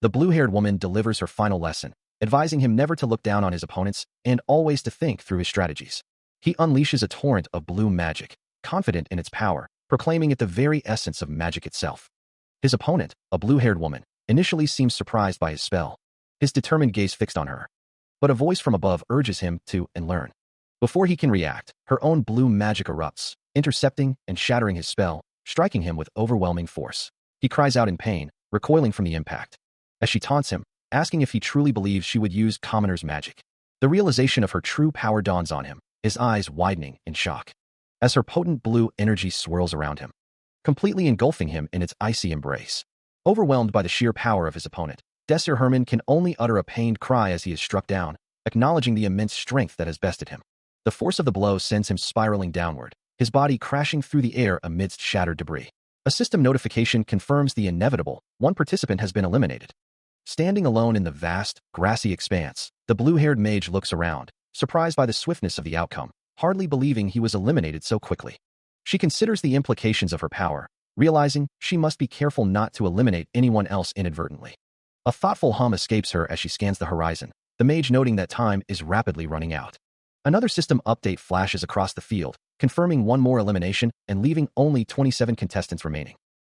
The blue-haired woman delivers her final lesson, advising him never to look down on his opponents and always to think through his strategies. He unleashes a torrent of blue magic, confident in its power, proclaiming it the very essence of magic itself. His opponent, a blue-haired woman, initially seems surprised by his spell, his determined gaze fixed on her. But a voice from above urges him to learn. Before he can react, her own blue magic erupts, intercepting and shattering his spell, striking him with overwhelming force. He cries out in pain, recoiling from the impact. As she taunts him, asking if he truly believes she would use commoner's magic. The realization of her true power dawns on him, his eyes widening in shock. As her potent blue energy swirls around him, completely engulfing him in its icy embrace. Overwhelmed by the sheer power of his opponent, Desser Herman can only utter a pained cry as he is struck down, acknowledging the immense strength that has bested him. The force of the blow sends him spiraling downward, his body crashing through the air amidst shattered debris. A system notification confirms the inevitable: one participant has been eliminated. Standing alone in the vast, grassy expanse, the blue-haired mage looks around, surprised by the swiftness of the outcome, hardly believing he was eliminated so quickly. She considers the implications of her power, realizing she must be careful not to eliminate anyone else inadvertently. A thoughtful hum escapes her as she scans the horizon, the mage noting that time is rapidly running out. Another system update flashes across the field, confirming one more elimination and leaving only 27 contestants remaining.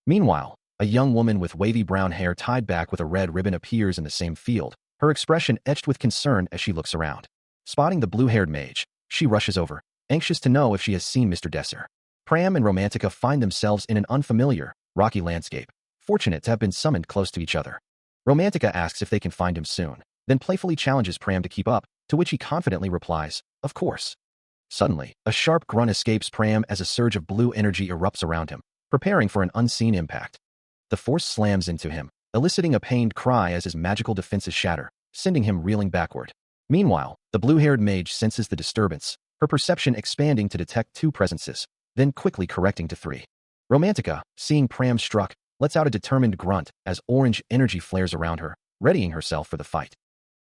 Meanwhile, a young woman with wavy brown hair tied back with a red ribbon appears in the same field, her expression etched with concern as she looks around. Spotting the blue-haired mage, she rushes over, anxious to know if she has seen Mr. Desser. Pram and Romantica find themselves in an unfamiliar, rocky landscape, fortunate to have been summoned close to each other. Romantica asks if they can find him soon, then playfully challenges Pram to keep up, to which he confidently replies, "Of course." Suddenly, a sharp grunt escapes Pram as a surge of blue energy erupts around him, preparing for an unseen impact. The force slams into him, eliciting a pained cry as his magical defenses shatter, sending him reeling backward. Meanwhile, the blue-haired mage senses the disturbance, her perception expanding to detect two presences, then quickly correcting to three. Romantica, seeing Pram struck, lets out a determined grunt as orange energy flares around her, readying herself for the fight.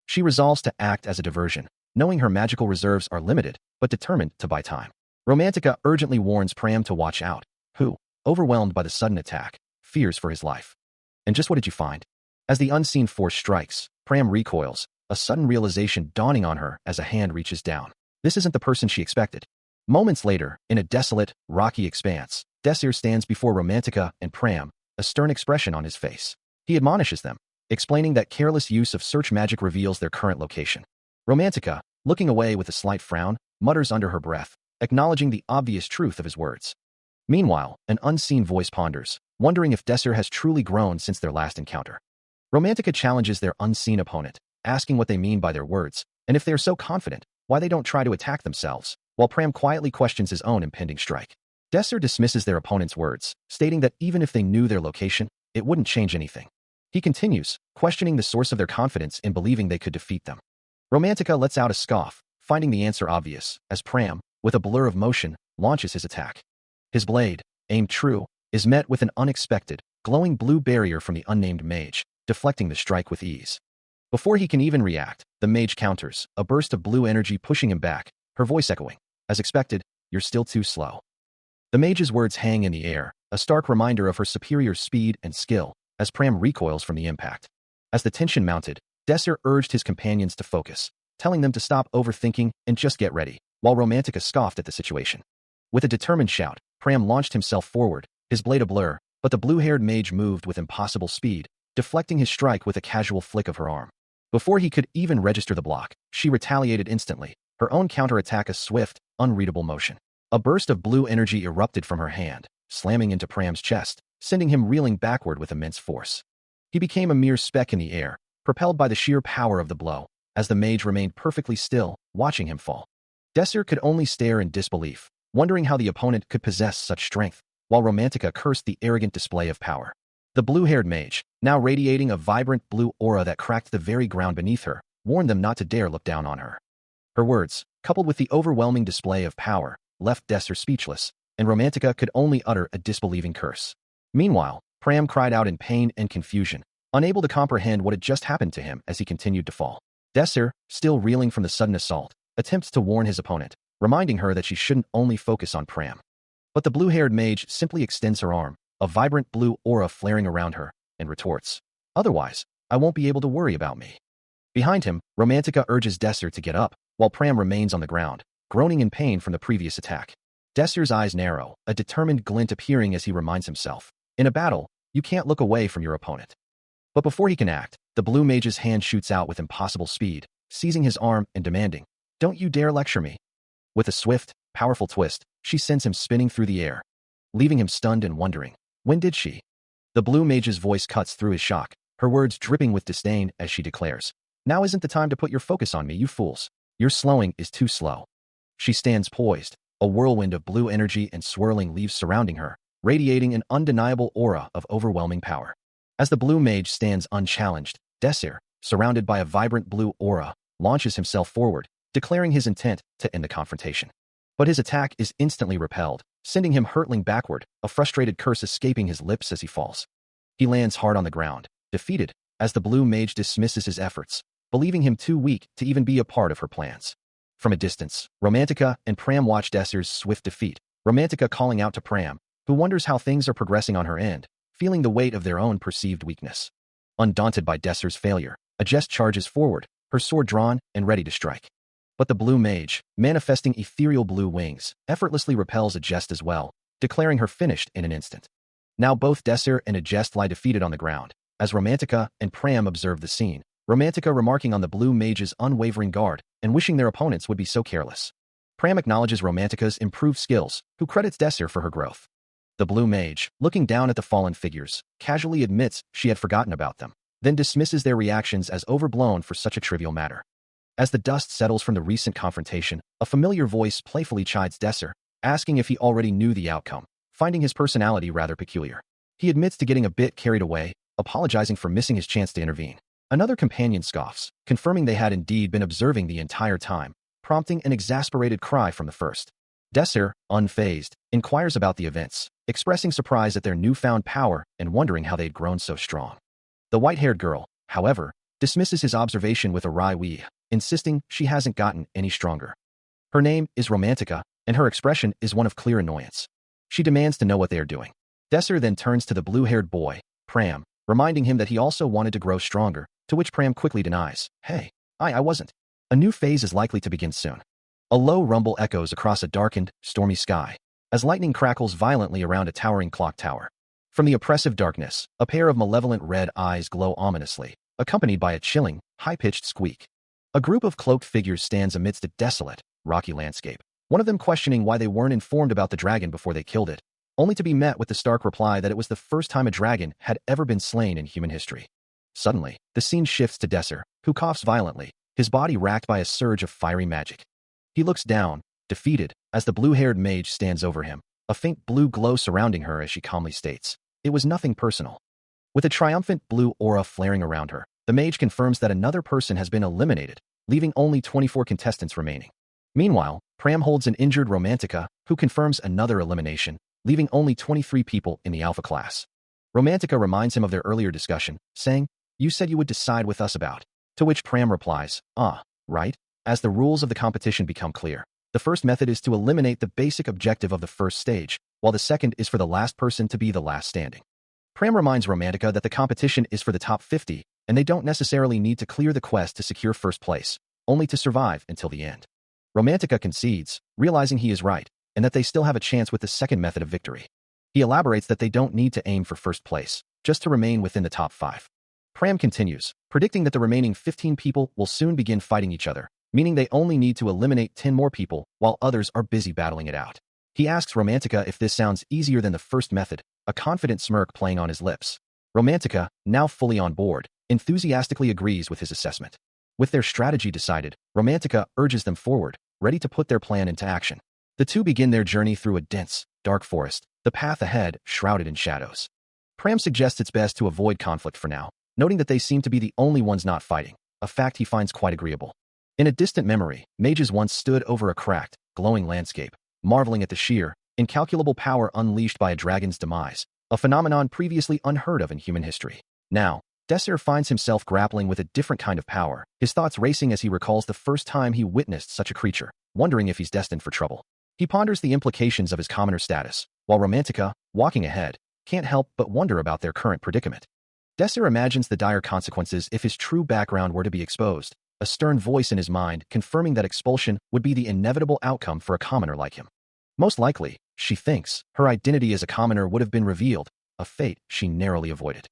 She resolves to act as a diversion, knowing her magical reserves are limited, but determined to buy time. Romantica urgently warns Pram to watch out, who, overwhelmed by the sudden attack, fears for his life. And just what did you find? As the unseen force strikes, Pram recoils, a sudden realization dawning on her as a hand reaches down. This isn't the person she expected. Moments later, in a desolate, rocky expanse, Desir stands before Romantica and Pram, a stern expression on his face. He admonishes them, explaining that careless use of search magic reveals their current location. Romantica, looking away with a slight frown, mutters under her breath, acknowledging the obvious truth of his words. Meanwhile, an unseen voice ponders, wondering if Desir has truly grown since their last encounter. Romantica challenges their unseen opponent, asking what they mean by their words, and if they are so confident, why they don't try to attack themselves, while Pram quietly questions his own impending strike. Desir dismisses their opponent's words, stating that even if they knew their location, it wouldn't change anything. He continues, questioning the source of their confidence in believing they could defeat them. Romantica lets out a scoff, finding the answer obvious, as Pram, with a blur of motion, launches his attack. His blade, aimed true, is met with an unexpected, glowing blue barrier from the unnamed mage, deflecting the strike with ease. Before he can even react, the mage counters, a burst of blue energy pushing him back, her voice echoing, "As expected, you're still too slow." The mage's words hang in the air, a stark reminder of her superior speed and skill, as Pram recoils from the impact. As the tension mounted, Desir urged his companions to focus, telling them to stop overthinking and just get ready, while Romantica scoffed at the situation. With a determined shout, Pram launched himself forward, his blade a blur, but the blue-haired mage moved with impossible speed, deflecting his strike with a casual flick of her arm. Before he could even register the block, she retaliated instantly, her own counterattack a swift, unreadable motion. A burst of blue energy erupted from her hand, slamming into Pram's chest, sending him reeling backward with immense force. He became a mere speck in the air, propelled by the sheer power of the blow, as the mage remained perfectly still, watching him fall. Desir could only stare in disbelief, wondering how the opponent could possess such strength, while Romantica cursed the arrogant display of power. The blue-haired mage, now radiating a vibrant blue aura that cracked the very ground beneath her, warned them not to dare look down on her. Her words, coupled with the overwhelming display of power, left Desir speechless, and Romantica could only utter a disbelieving curse. Meanwhile, Pram cried out in pain and confusion, unable to comprehend what had just happened to him as he continued to fall. Desir, still reeling from the sudden assault, attempts to warn his opponent, reminding her that she shouldn't only focus on Pram. But the blue-haired mage simply extends her arm, a vibrant blue aura flaring around her, and retorts, "Otherwise, I won't be able to worry about me." Behind him, Romantica urges Desir to get up, while Pram remains on the ground, groaning in pain from the previous attack. Desir's eyes narrow, a determined glint appearing as he reminds himself, in a battle, you can't look away from your opponent. But before he can act, the blue mage's hand shoots out with impossible speed, seizing his arm and demanding, "Don't you dare lecture me." With a swift, powerful twist, she sends him spinning through the air, leaving him stunned and wondering, when did she? The blue mage's voice cuts through his shock, her words dripping with disdain as she declares, "Now isn't the time to put your focus on me, you fools. Your slowing is too slow." She stands poised, a whirlwind of blue energy and swirling leaves surrounding her, radiating an undeniable aura of overwhelming power. As the blue mage stands unchallenged, Desir, surrounded by a vibrant blue aura, launches himself forward, declaring his intent to end the confrontation. But his attack is instantly repelled, sending him hurtling backward, a frustrated curse escaping his lips as he falls. He lands hard on the ground, defeated, as the blue mage dismisses his efforts, believing him too weak to even be a part of her plans. From a distance, Romantica and Pram watch Desir's swift defeat, Romantica calling out to Pram, who wonders how things are progressing on her end, feeling the weight of their own perceived weakness. Undaunted by Desir's failure, Ajest charges forward, her sword drawn and ready to strike. But the blue mage, manifesting ethereal blue wings, effortlessly repels Ajest as well, declaring her finished in an instant. Now both Desir and Ajest lie defeated on the ground, as Romantica and Pram observe the scene, Romantica remarking on the blue mage's unwavering guard and wishing their opponents would be so careless. Pram acknowledges Romantica's improved skills, who credits Desir for her growth. The blue mage, looking down at the fallen figures, casually admits she had forgotten about them, then dismisses their reactions as overblown for such a trivial matter. As the dust settles from the recent confrontation, a familiar voice playfully chides Desir, asking if he already knew the outcome, finding his personality rather peculiar. He admits to getting a bit carried away, apologizing for missing his chance to intervene. Another companion scoffs, confirming they had indeed been observing the entire time, prompting an exasperated cry from the first. Desir, unfazed, inquires about the events, expressing surprise at their newfound power and wondering how they'd grown so strong. The white-haired girl, however, dismisses his observation with a wry wee, insisting she hasn't gotten any stronger. Her name is Romantica, and her expression is one of clear annoyance. She demands to know what they are doing. Desir then turns to the blue-haired boy, Pram, reminding him that he also wanted to grow stronger, to which Pram quickly denies, "Hey, I wasn't." A new phase is likely to begin soon. A low rumble echoes across a darkened, stormy sky, as lightning crackles violently around a towering clock tower. From the oppressive darkness, a pair of malevolent red eyes glow ominously, accompanied by a chilling, high-pitched squeak. A group of cloaked figures stands amidst a desolate, rocky landscape, one of them questioning why they weren't informed about the dragon before they killed it, only to be met with the stark reply that it was the first time a dragon had ever been slain in human history. Suddenly, the scene shifts to Desir, who coughs violently, his body racked by a surge of fiery magic. He looks down, defeated, as the blue-haired mage stands over him, a faint blue glow surrounding her as she calmly states, "It was nothing personal." With a triumphant blue aura flaring around her, the mage confirms that another person has been eliminated, leaving only 24 contestants remaining. Meanwhile, Pram holds an injured Romantica, who confirms another elimination, leaving only 23 people in the alpha class. Romantica reminds him of their earlier discussion, saying, "You said you would decide with us about." To which Pram replies, right? As the rules of the competition become clear, the first method is to eliminate the basic objective of the first stage, while the second is for the last person to be the last standing. Pram reminds Romantica that the competition is for the top 50, and they don't necessarily need to clear the quest to secure first place, only to survive until the end. Romantica concedes, realizing he is right, and that they still have a chance with the second method of victory. He elaborates that they don't need to aim for first place, just to remain within the top 5. Pram continues, predicting that the remaining 15 people will soon begin fighting each other, meaning they only need to eliminate 10 more people while others are busy battling it out. He asks Romantica if this sounds easier than the first method, a confident smirk playing on his lips. Romantica, now fully on board, enthusiastically agrees with his assessment. With their strategy decided, Romantica urges them forward, ready to put their plan into action. The two begin their journey through a dense, dark forest, the path ahead shrouded in shadows. Pram suggests it's best to avoid conflict for now, noting that they seem to be the only ones not fighting, a fact he finds quite agreeable. In a distant memory, mages once stood over a cracked, glowing landscape, marveling at the sheer, incalculable power unleashed by a dragon's demise, a phenomenon previously unheard of in human history. Now, Desir finds himself grappling with a different kind of power, his thoughts racing as he recalls the first time he witnessed such a creature, wondering if he's destined for trouble. He ponders the implications of his commoner status, while Romantica, walking ahead, can't help but wonder about their current predicament. Desir imagines the dire consequences if his true background were to be exposed, a stern voice in his mind confirming that expulsion would be the inevitable outcome for a commoner like him. Most likely, she thinks, her identity as a commoner would have been revealed, a fate she narrowly avoided.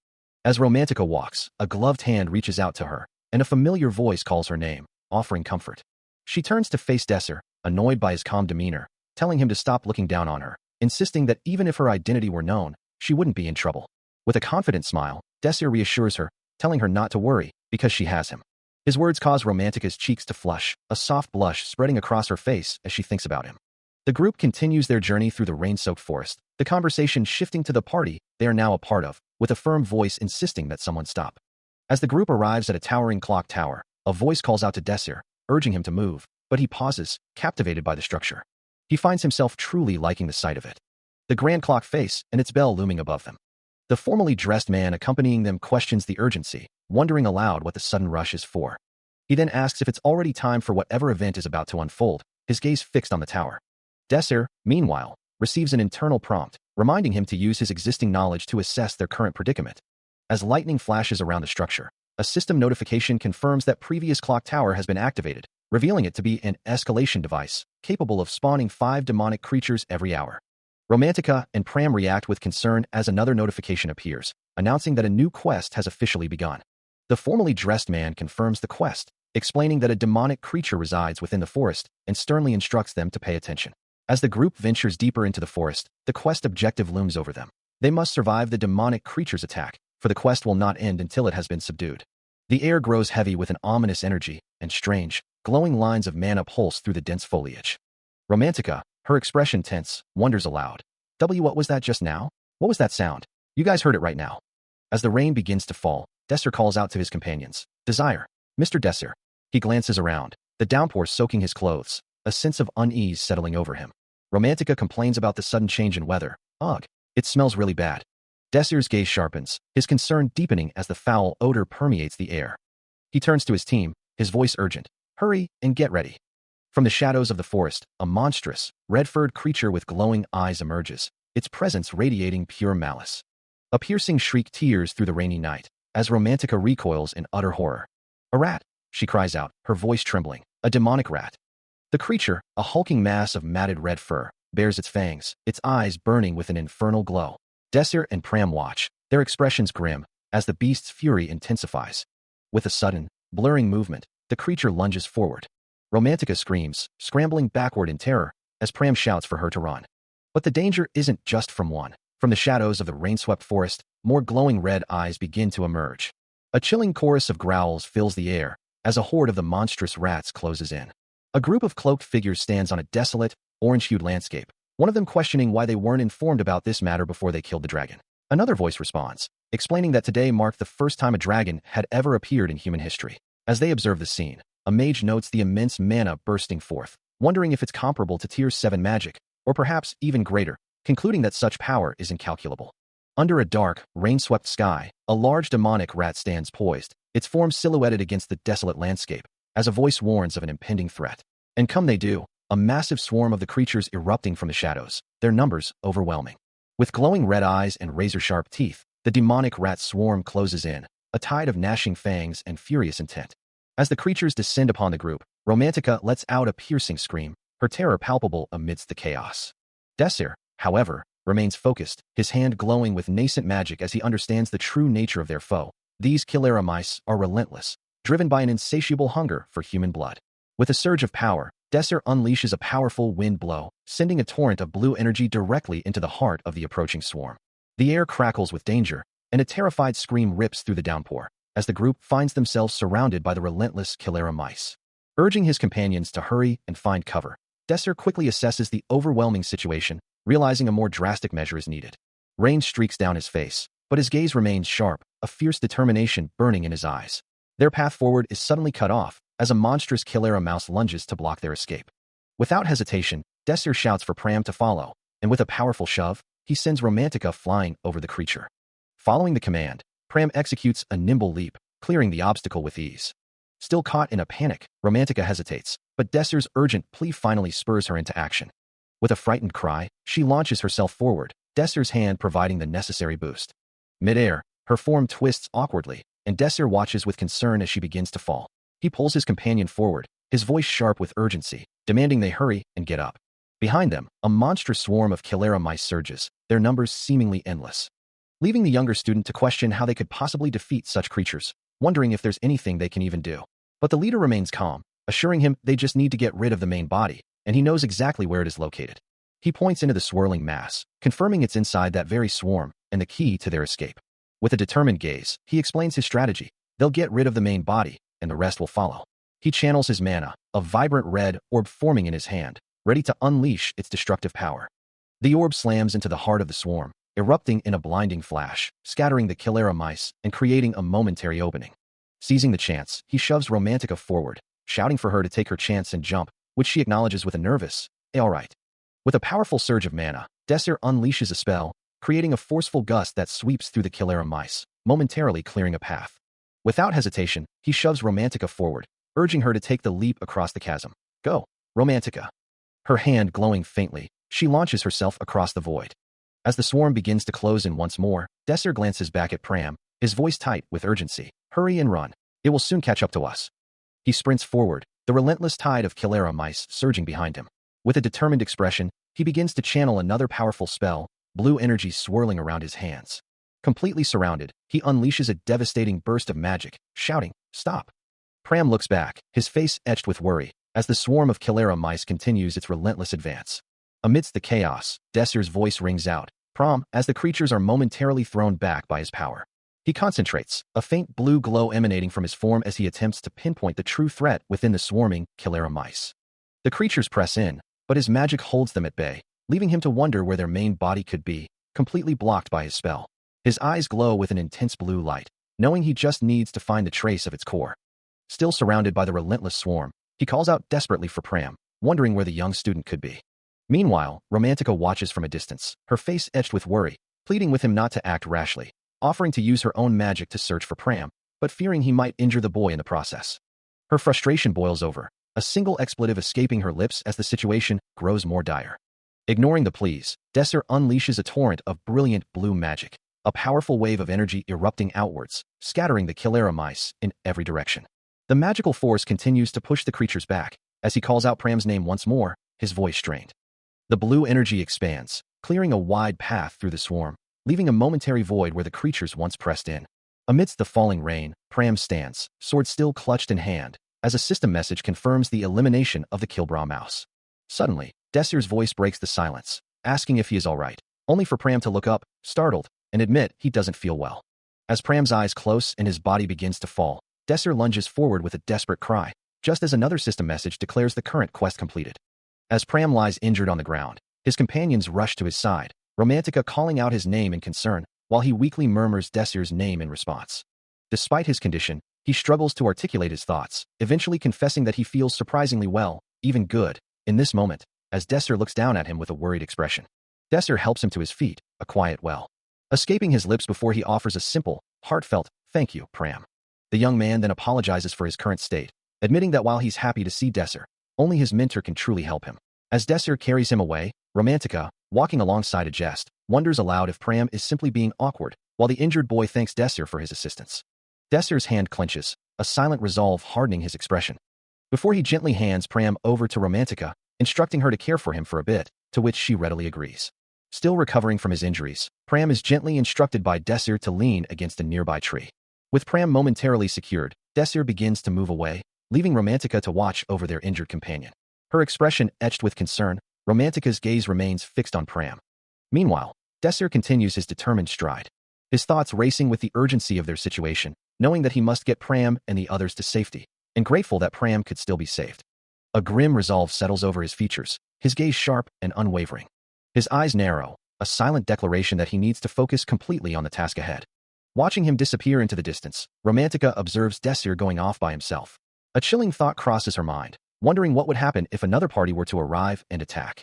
As Romantica walks, a gloved hand reaches out to her, and a familiar voice calls her name, offering comfort. She turns to face Desir, annoyed by his calm demeanor, telling him to stop looking down on her, insisting that even if her identity were known, she wouldn't be in trouble. With a confident smile, Desir reassures her, telling her not to worry, because she has him. His words cause Romantica's cheeks to flush, a soft blush spreading across her face as she thinks about him. The group continues their journey through the rain-soaked forest, the conversation shifting to the party they are now a part of, with a firm voice insisting that someone stop. As the group arrives at a towering clock tower, a voice calls out to Desir, urging him to move, but he pauses, captivated by the structure. He finds himself truly liking the sight of it. The grand clock face and its bell looming above them. The formally dressed man accompanying them questions the urgency, wondering aloud what the sudden rush is for. He then asks if it's already time for whatever event is about to unfold, his gaze fixed on the tower. Desir, meanwhile, receives an internal prompt, reminding him to use his existing knowledge to assess their current predicament. As lightning flashes around the structure, a system notification confirms that previous clock tower has been activated, revealing it to be an escalation device, capable of spawning 5 demonic creatures every hour. Romantica and Pram react with concern as another notification appears, announcing that a new quest has officially begun. The formally dressed man confirms the quest, explaining that a demonic creature resides within the forest and sternly instructs them to pay attention. As the group ventures deeper into the forest, the quest objective looms over them. They must survive the demonic creature's attack, for the quest will not end until it has been subdued. The air grows heavy with an ominous energy, and strange, glowing lines of mana pulse through the dense foliage. Romantica, her expression tense, wonders aloud. What was that just now? What was that sound? You guys heard it right now. As the rain begins to fall, Desir calls out to his companions. Desire. Mr. Desir. He glances around, the downpour soaking his clothes, a sense of unease settling over him. Romantica complains about the sudden change in weather. Ugh, it smells really bad. Desir's gaze sharpens, his concern deepening as the foul odor permeates the air. He turns to his team, his voice urgent. Hurry and get ready. From the shadows of the forest, a monstrous, red-furred creature with glowing eyes emerges, its presence radiating pure malice. A piercing shriek tears through the rainy night, as Romantica recoils in utter horror. A rat, she cries out, her voice trembling. A demonic rat. The creature, a hulking mass of matted red fur, bares its fangs, its eyes burning with an infernal glow. Desir and Pram watch, their expressions grim, as the beast's fury intensifies. With a sudden, blurring movement, the creature lunges forward. Romantica screams, scrambling backward in terror, as Pram shouts for her to run. But the danger isn't just from one. From the shadows of the rain-swept forest, more glowing red eyes begin to emerge. A chilling chorus of growls fills the air, as a horde of the monstrous rats closes in. A group of cloaked figures stands on a desolate, orange-hued landscape, one of them questioning why they weren't informed about this matter before they killed the dragon. Another voice responds, explaining that today marked the first time a dragon had ever appeared in human history. As they observe the scene, a mage notes the immense mana bursting forth, wondering if it's comparable to Tier 7 magic, or perhaps even greater, concluding that such power is incalculable. Under a dark, rain-swept sky, a large demonic rat stands poised, its form silhouetted against the desolate landscape, as a voice warns of an impending threat. And come they do, a massive swarm of the creatures erupting from the shadows, their numbers overwhelming. With glowing red eyes and razor-sharp teeth, the demonic rat swarm closes in, a tide of gnashing fangs and furious intent. As the creatures descend upon the group, Romantica lets out a piercing scream, her terror palpable amidst the chaos. Desir, however, remains focused, his hand glowing with nascent magic as he understands the true nature of their foe. These chimera mice are relentless, driven by an insatiable hunger for human blood. With a surge of power, Desir unleashes a powerful wind blow, sending a torrent of blue energy directly into the heart of the approaching swarm. The air crackles with danger, and a terrified scream rips through the downpour, as the group finds themselves surrounded by the relentless chimera mice. Urging his companions to hurry and find cover, Desir quickly assesses the overwhelming situation, realizing a more drastic measure is needed. Rain streaks down his face, but his gaze remains sharp, a fierce determination burning in his eyes. Their path forward is suddenly cut off, as a monstrous chimera mouse lunges to block their escape. Without hesitation, Desir shouts for Pram to follow, and with a powerful shove, he sends Romantica flying over the creature. Following the command, Pram executes a nimble leap, clearing the obstacle with ease. Still caught in a panic, Romantica hesitates, but Desir's urgent plea finally spurs her into action. With a frightened cry, she launches herself forward, Desir's hand providing the necessary boost. Mid-air, her form twists awkwardly, and Desir watches with concern as she begins to fall. He pulls his companion forward, his voice sharp with urgency, demanding they hurry and get up. Behind them, a monstrous swarm of chimera mice surges, their numbers seemingly endless. Leaving the younger student to question how they could possibly defeat such creatures, wondering if there's anything they can even do. But the leader remains calm, assuring him they just need to get rid of the main body, and he knows exactly where it is located. He points into the swirling mass, confirming it's inside that very swarm and the key to their escape. With a determined gaze, he explains his strategy. They'll get rid of the main body, and the rest will follow. He channels his mana, a vibrant red orb forming in his hand, ready to unleash its destructive power. The orb slams into the heart of the swarm, erupting in a blinding flash, scattering the chimera mice and creating a momentary opening. Seizing the chance, he shoves Romantica forward, shouting for her to take her chance and jump, which she acknowledges with a nervous, all right. With a powerful surge of mana, Desir unleashes a spell, creating a forceful gust that sweeps through the chimera mice, momentarily clearing a path. Without hesitation, he shoves Romantica forward, urging her to take the leap across the chasm. Go, Romantica. Her hand glowing faintly, she launches herself across the void. As the swarm begins to close in once more, Desir glances back at Pram, his voice tight with urgency. Hurry and run. It will soon catch up to us. He sprints forward, the relentless tide of chimera mice surging behind him. With a determined expression, he begins to channel another powerful spell, blue energy swirling around his hands. Completely surrounded, he unleashes a devastating burst of magic, shouting, "Stop!" Pram looks back, his face etched with worry, as the swarm of Kilera mice continues its relentless advance. Amidst the chaos, Desir's voice rings out, Pram, as the creatures are momentarily thrown back by his power. He concentrates, a faint blue glow emanating from his form as he attempts to pinpoint the true threat within the swarming Kilera mice. The creatures press in, but his magic holds them at bay, leaving him to wonder where their main body could be, completely blocked by his spell. His eyes glow with an intense blue light, knowing he just needs to find the trace of its core. Still surrounded by the relentless swarm, he calls out desperately for Pram, wondering where the young student could be. Meanwhile, Romantica watches from a distance, her face etched with worry, pleading with him not to act rashly, offering to use her own magic to search for Pram, but fearing he might injure the boy in the process. Her frustration boils over, a single expletive escaping her lips as the situation grows more dire. Ignoring the pleas, Desir unleashes a torrent of brilliant blue magic, a powerful wave of energy erupting outwards, scattering the Kilera mice in every direction. The magical force continues to push the creatures back. As he calls out Pram's name once more, his voice strained. The blue energy expands, clearing a wide path through the swarm, leaving a momentary void where the creatures once pressed in. Amidst the falling rain, Pram stands, sword still clutched in hand, as a system message confirms the elimination of the Kilbra mouse. Suddenly, Desir's voice breaks the silence, asking if he is all right, only for Pram to look up, startled, and admit he doesn't feel well. As Pram's eyes close and his body begins to fall, Desir lunges forward with a desperate cry, just as another system message declares the current quest completed. As Pram lies injured on the ground, his companions rush to his side, Romantica calling out his name in concern, while he weakly murmurs Desir's name in response. Despite his condition, he struggles to articulate his thoughts, eventually confessing that he feels surprisingly well, even good, in this moment, as Desir looks down at him with a worried expression. Desir helps him to his feet, a quiet well, escaping his lips before he offers a simple, heartfelt, "Thank you, Pram." The young man then apologizes for his current state, admitting that while he's happy to see Desir, only his mentor can truly help him. As Desir carries him away, Romantica, walking alongside a jest, wonders aloud if Pram is simply being awkward, while the injured boy thanks Desir for his assistance. Desir's hand clenches, a silent resolve hardening his expression. Before he gently hands Pram over to Romantica, instructing her to care for him for a bit, to which she readily agrees. Still recovering from his injuries, Pram is gently instructed by Desir to lean against a nearby tree. With Pram momentarily secured, Desir begins to move away, leaving Romantica to watch over their injured companion. Her expression etched with concern, Romantica's gaze remains fixed on Pram. Meanwhile, Desir continues his determined stride, his thoughts racing with the urgency of their situation, knowing that he must get Pram and the others to safety, and grateful that Pram could still be saved. A grim resolve settles over his features, his gaze sharp and unwavering. His eyes narrow, a silent declaration that he needs to focus completely on the task ahead. Watching him disappear into the distance, Romantica observes Desir going off by himself. A chilling thought crosses her mind, wondering what would happen if another party were to arrive and attack.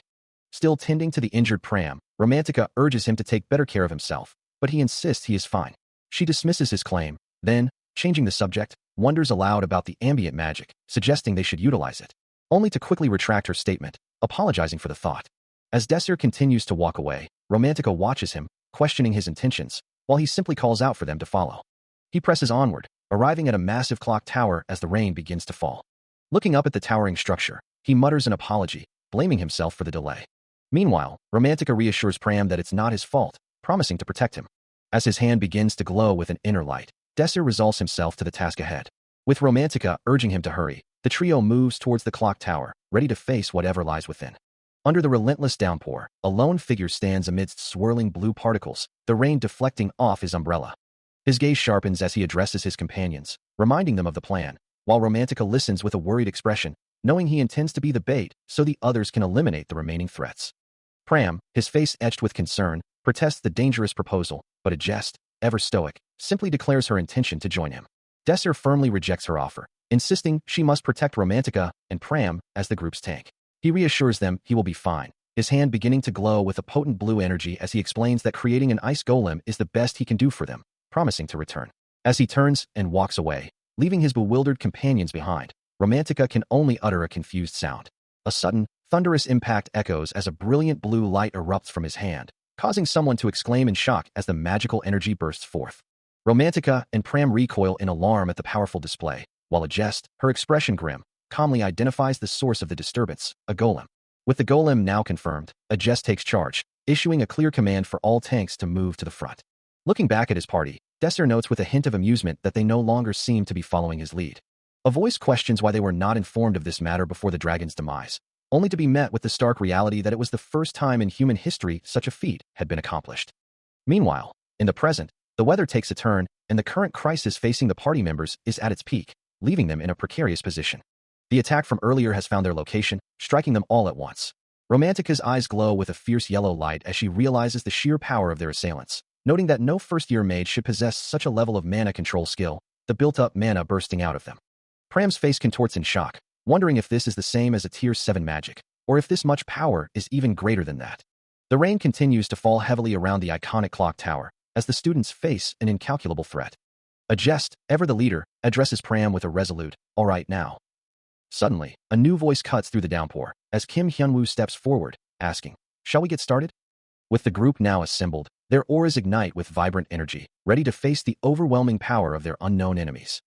Still tending to the injured Pram, Romantica urges him to take better care of himself, but he insists he is fine. She dismisses his claim, then, changing the subject, wonders aloud about the ambient magic, suggesting they should utilize it, only to quickly retract her statement, apologizing for the thought. As Desir continues to walk away, Romantica watches him, questioning his intentions, while he simply calls out for them to follow. He presses onward, arriving at a massive clock tower as the rain begins to fall. Looking up at the towering structure, he mutters an apology, blaming himself for the delay. Meanwhile, Romantica reassures Pram that it's not his fault, promising to protect him. As his hand begins to glow with an inner light, Desir resolves himself to the task ahead. With Romantica urging him to hurry, the trio moves towards the clock tower, ready to face whatever lies within. Under the relentless downpour, a lone figure stands amidst swirling blue particles, the rain deflecting off his umbrella. His gaze sharpens as he addresses his companions, reminding them of the plan, while Romantica listens with a worried expression, knowing he intends to be the bait so the others can eliminate the remaining threats. Pram, his face etched with concern, protests the dangerous proposal, but a jest, ever stoic, simply declares her intention to join him. Desir firmly rejects her offer, insisting she must protect Romantica and Pram as the group's tank. He reassures them he will be fine, his hand beginning to glow with a potent blue energy as he explains that creating an ice golem is the best he can do for them, promising to return. As he turns and walks away, leaving his bewildered companions behind, Romantica can only utter a confused sound. A sudden, thunderous impact echoes as a brilliant blue light erupts from his hand, causing someone to exclaim in shock as the magical energy bursts forth. Romantica and Pram recoil in alarm at the powerful display, while a jest, her expression grim, calmly identifies the source of the disturbance, a golem. With the golem now confirmed, a jest takes charge, issuing a clear command for all tanks to move to the front. Looking back at his party, Desir notes with a hint of amusement that they no longer seem to be following his lead. A voice questions why they were not informed of this matter before the dragon's demise, only to be met with the stark reality that it was the first time in human history such a feat had been accomplished. Meanwhile, in the present, the weather takes a turn, and the current crisis facing the party members is at its peak, leaving them in a precarious position. The attack from earlier has found their location, striking them all at once. Romantica's eyes glow with a fierce yellow light as she realizes the sheer power of their assailants, noting that no first-year mage should possess such a level of mana control skill, the built-up mana bursting out of them. Pram's face contorts in shock, wondering if this is the same as a Tier 7 magic, or if this much power is even greater than that. The rain continues to fall heavily around the iconic clock tower, as the students face an incalculable threat. A jest, ever the leader, addresses Pram with a resolute, "All right now." Suddenly, a new voice cuts through the downpour, as Kim Hyunwoo steps forward, asking, "Shall we get started?" With the group now assembled, their auras ignite with vibrant energy, ready to face the overwhelming power of their unknown enemies.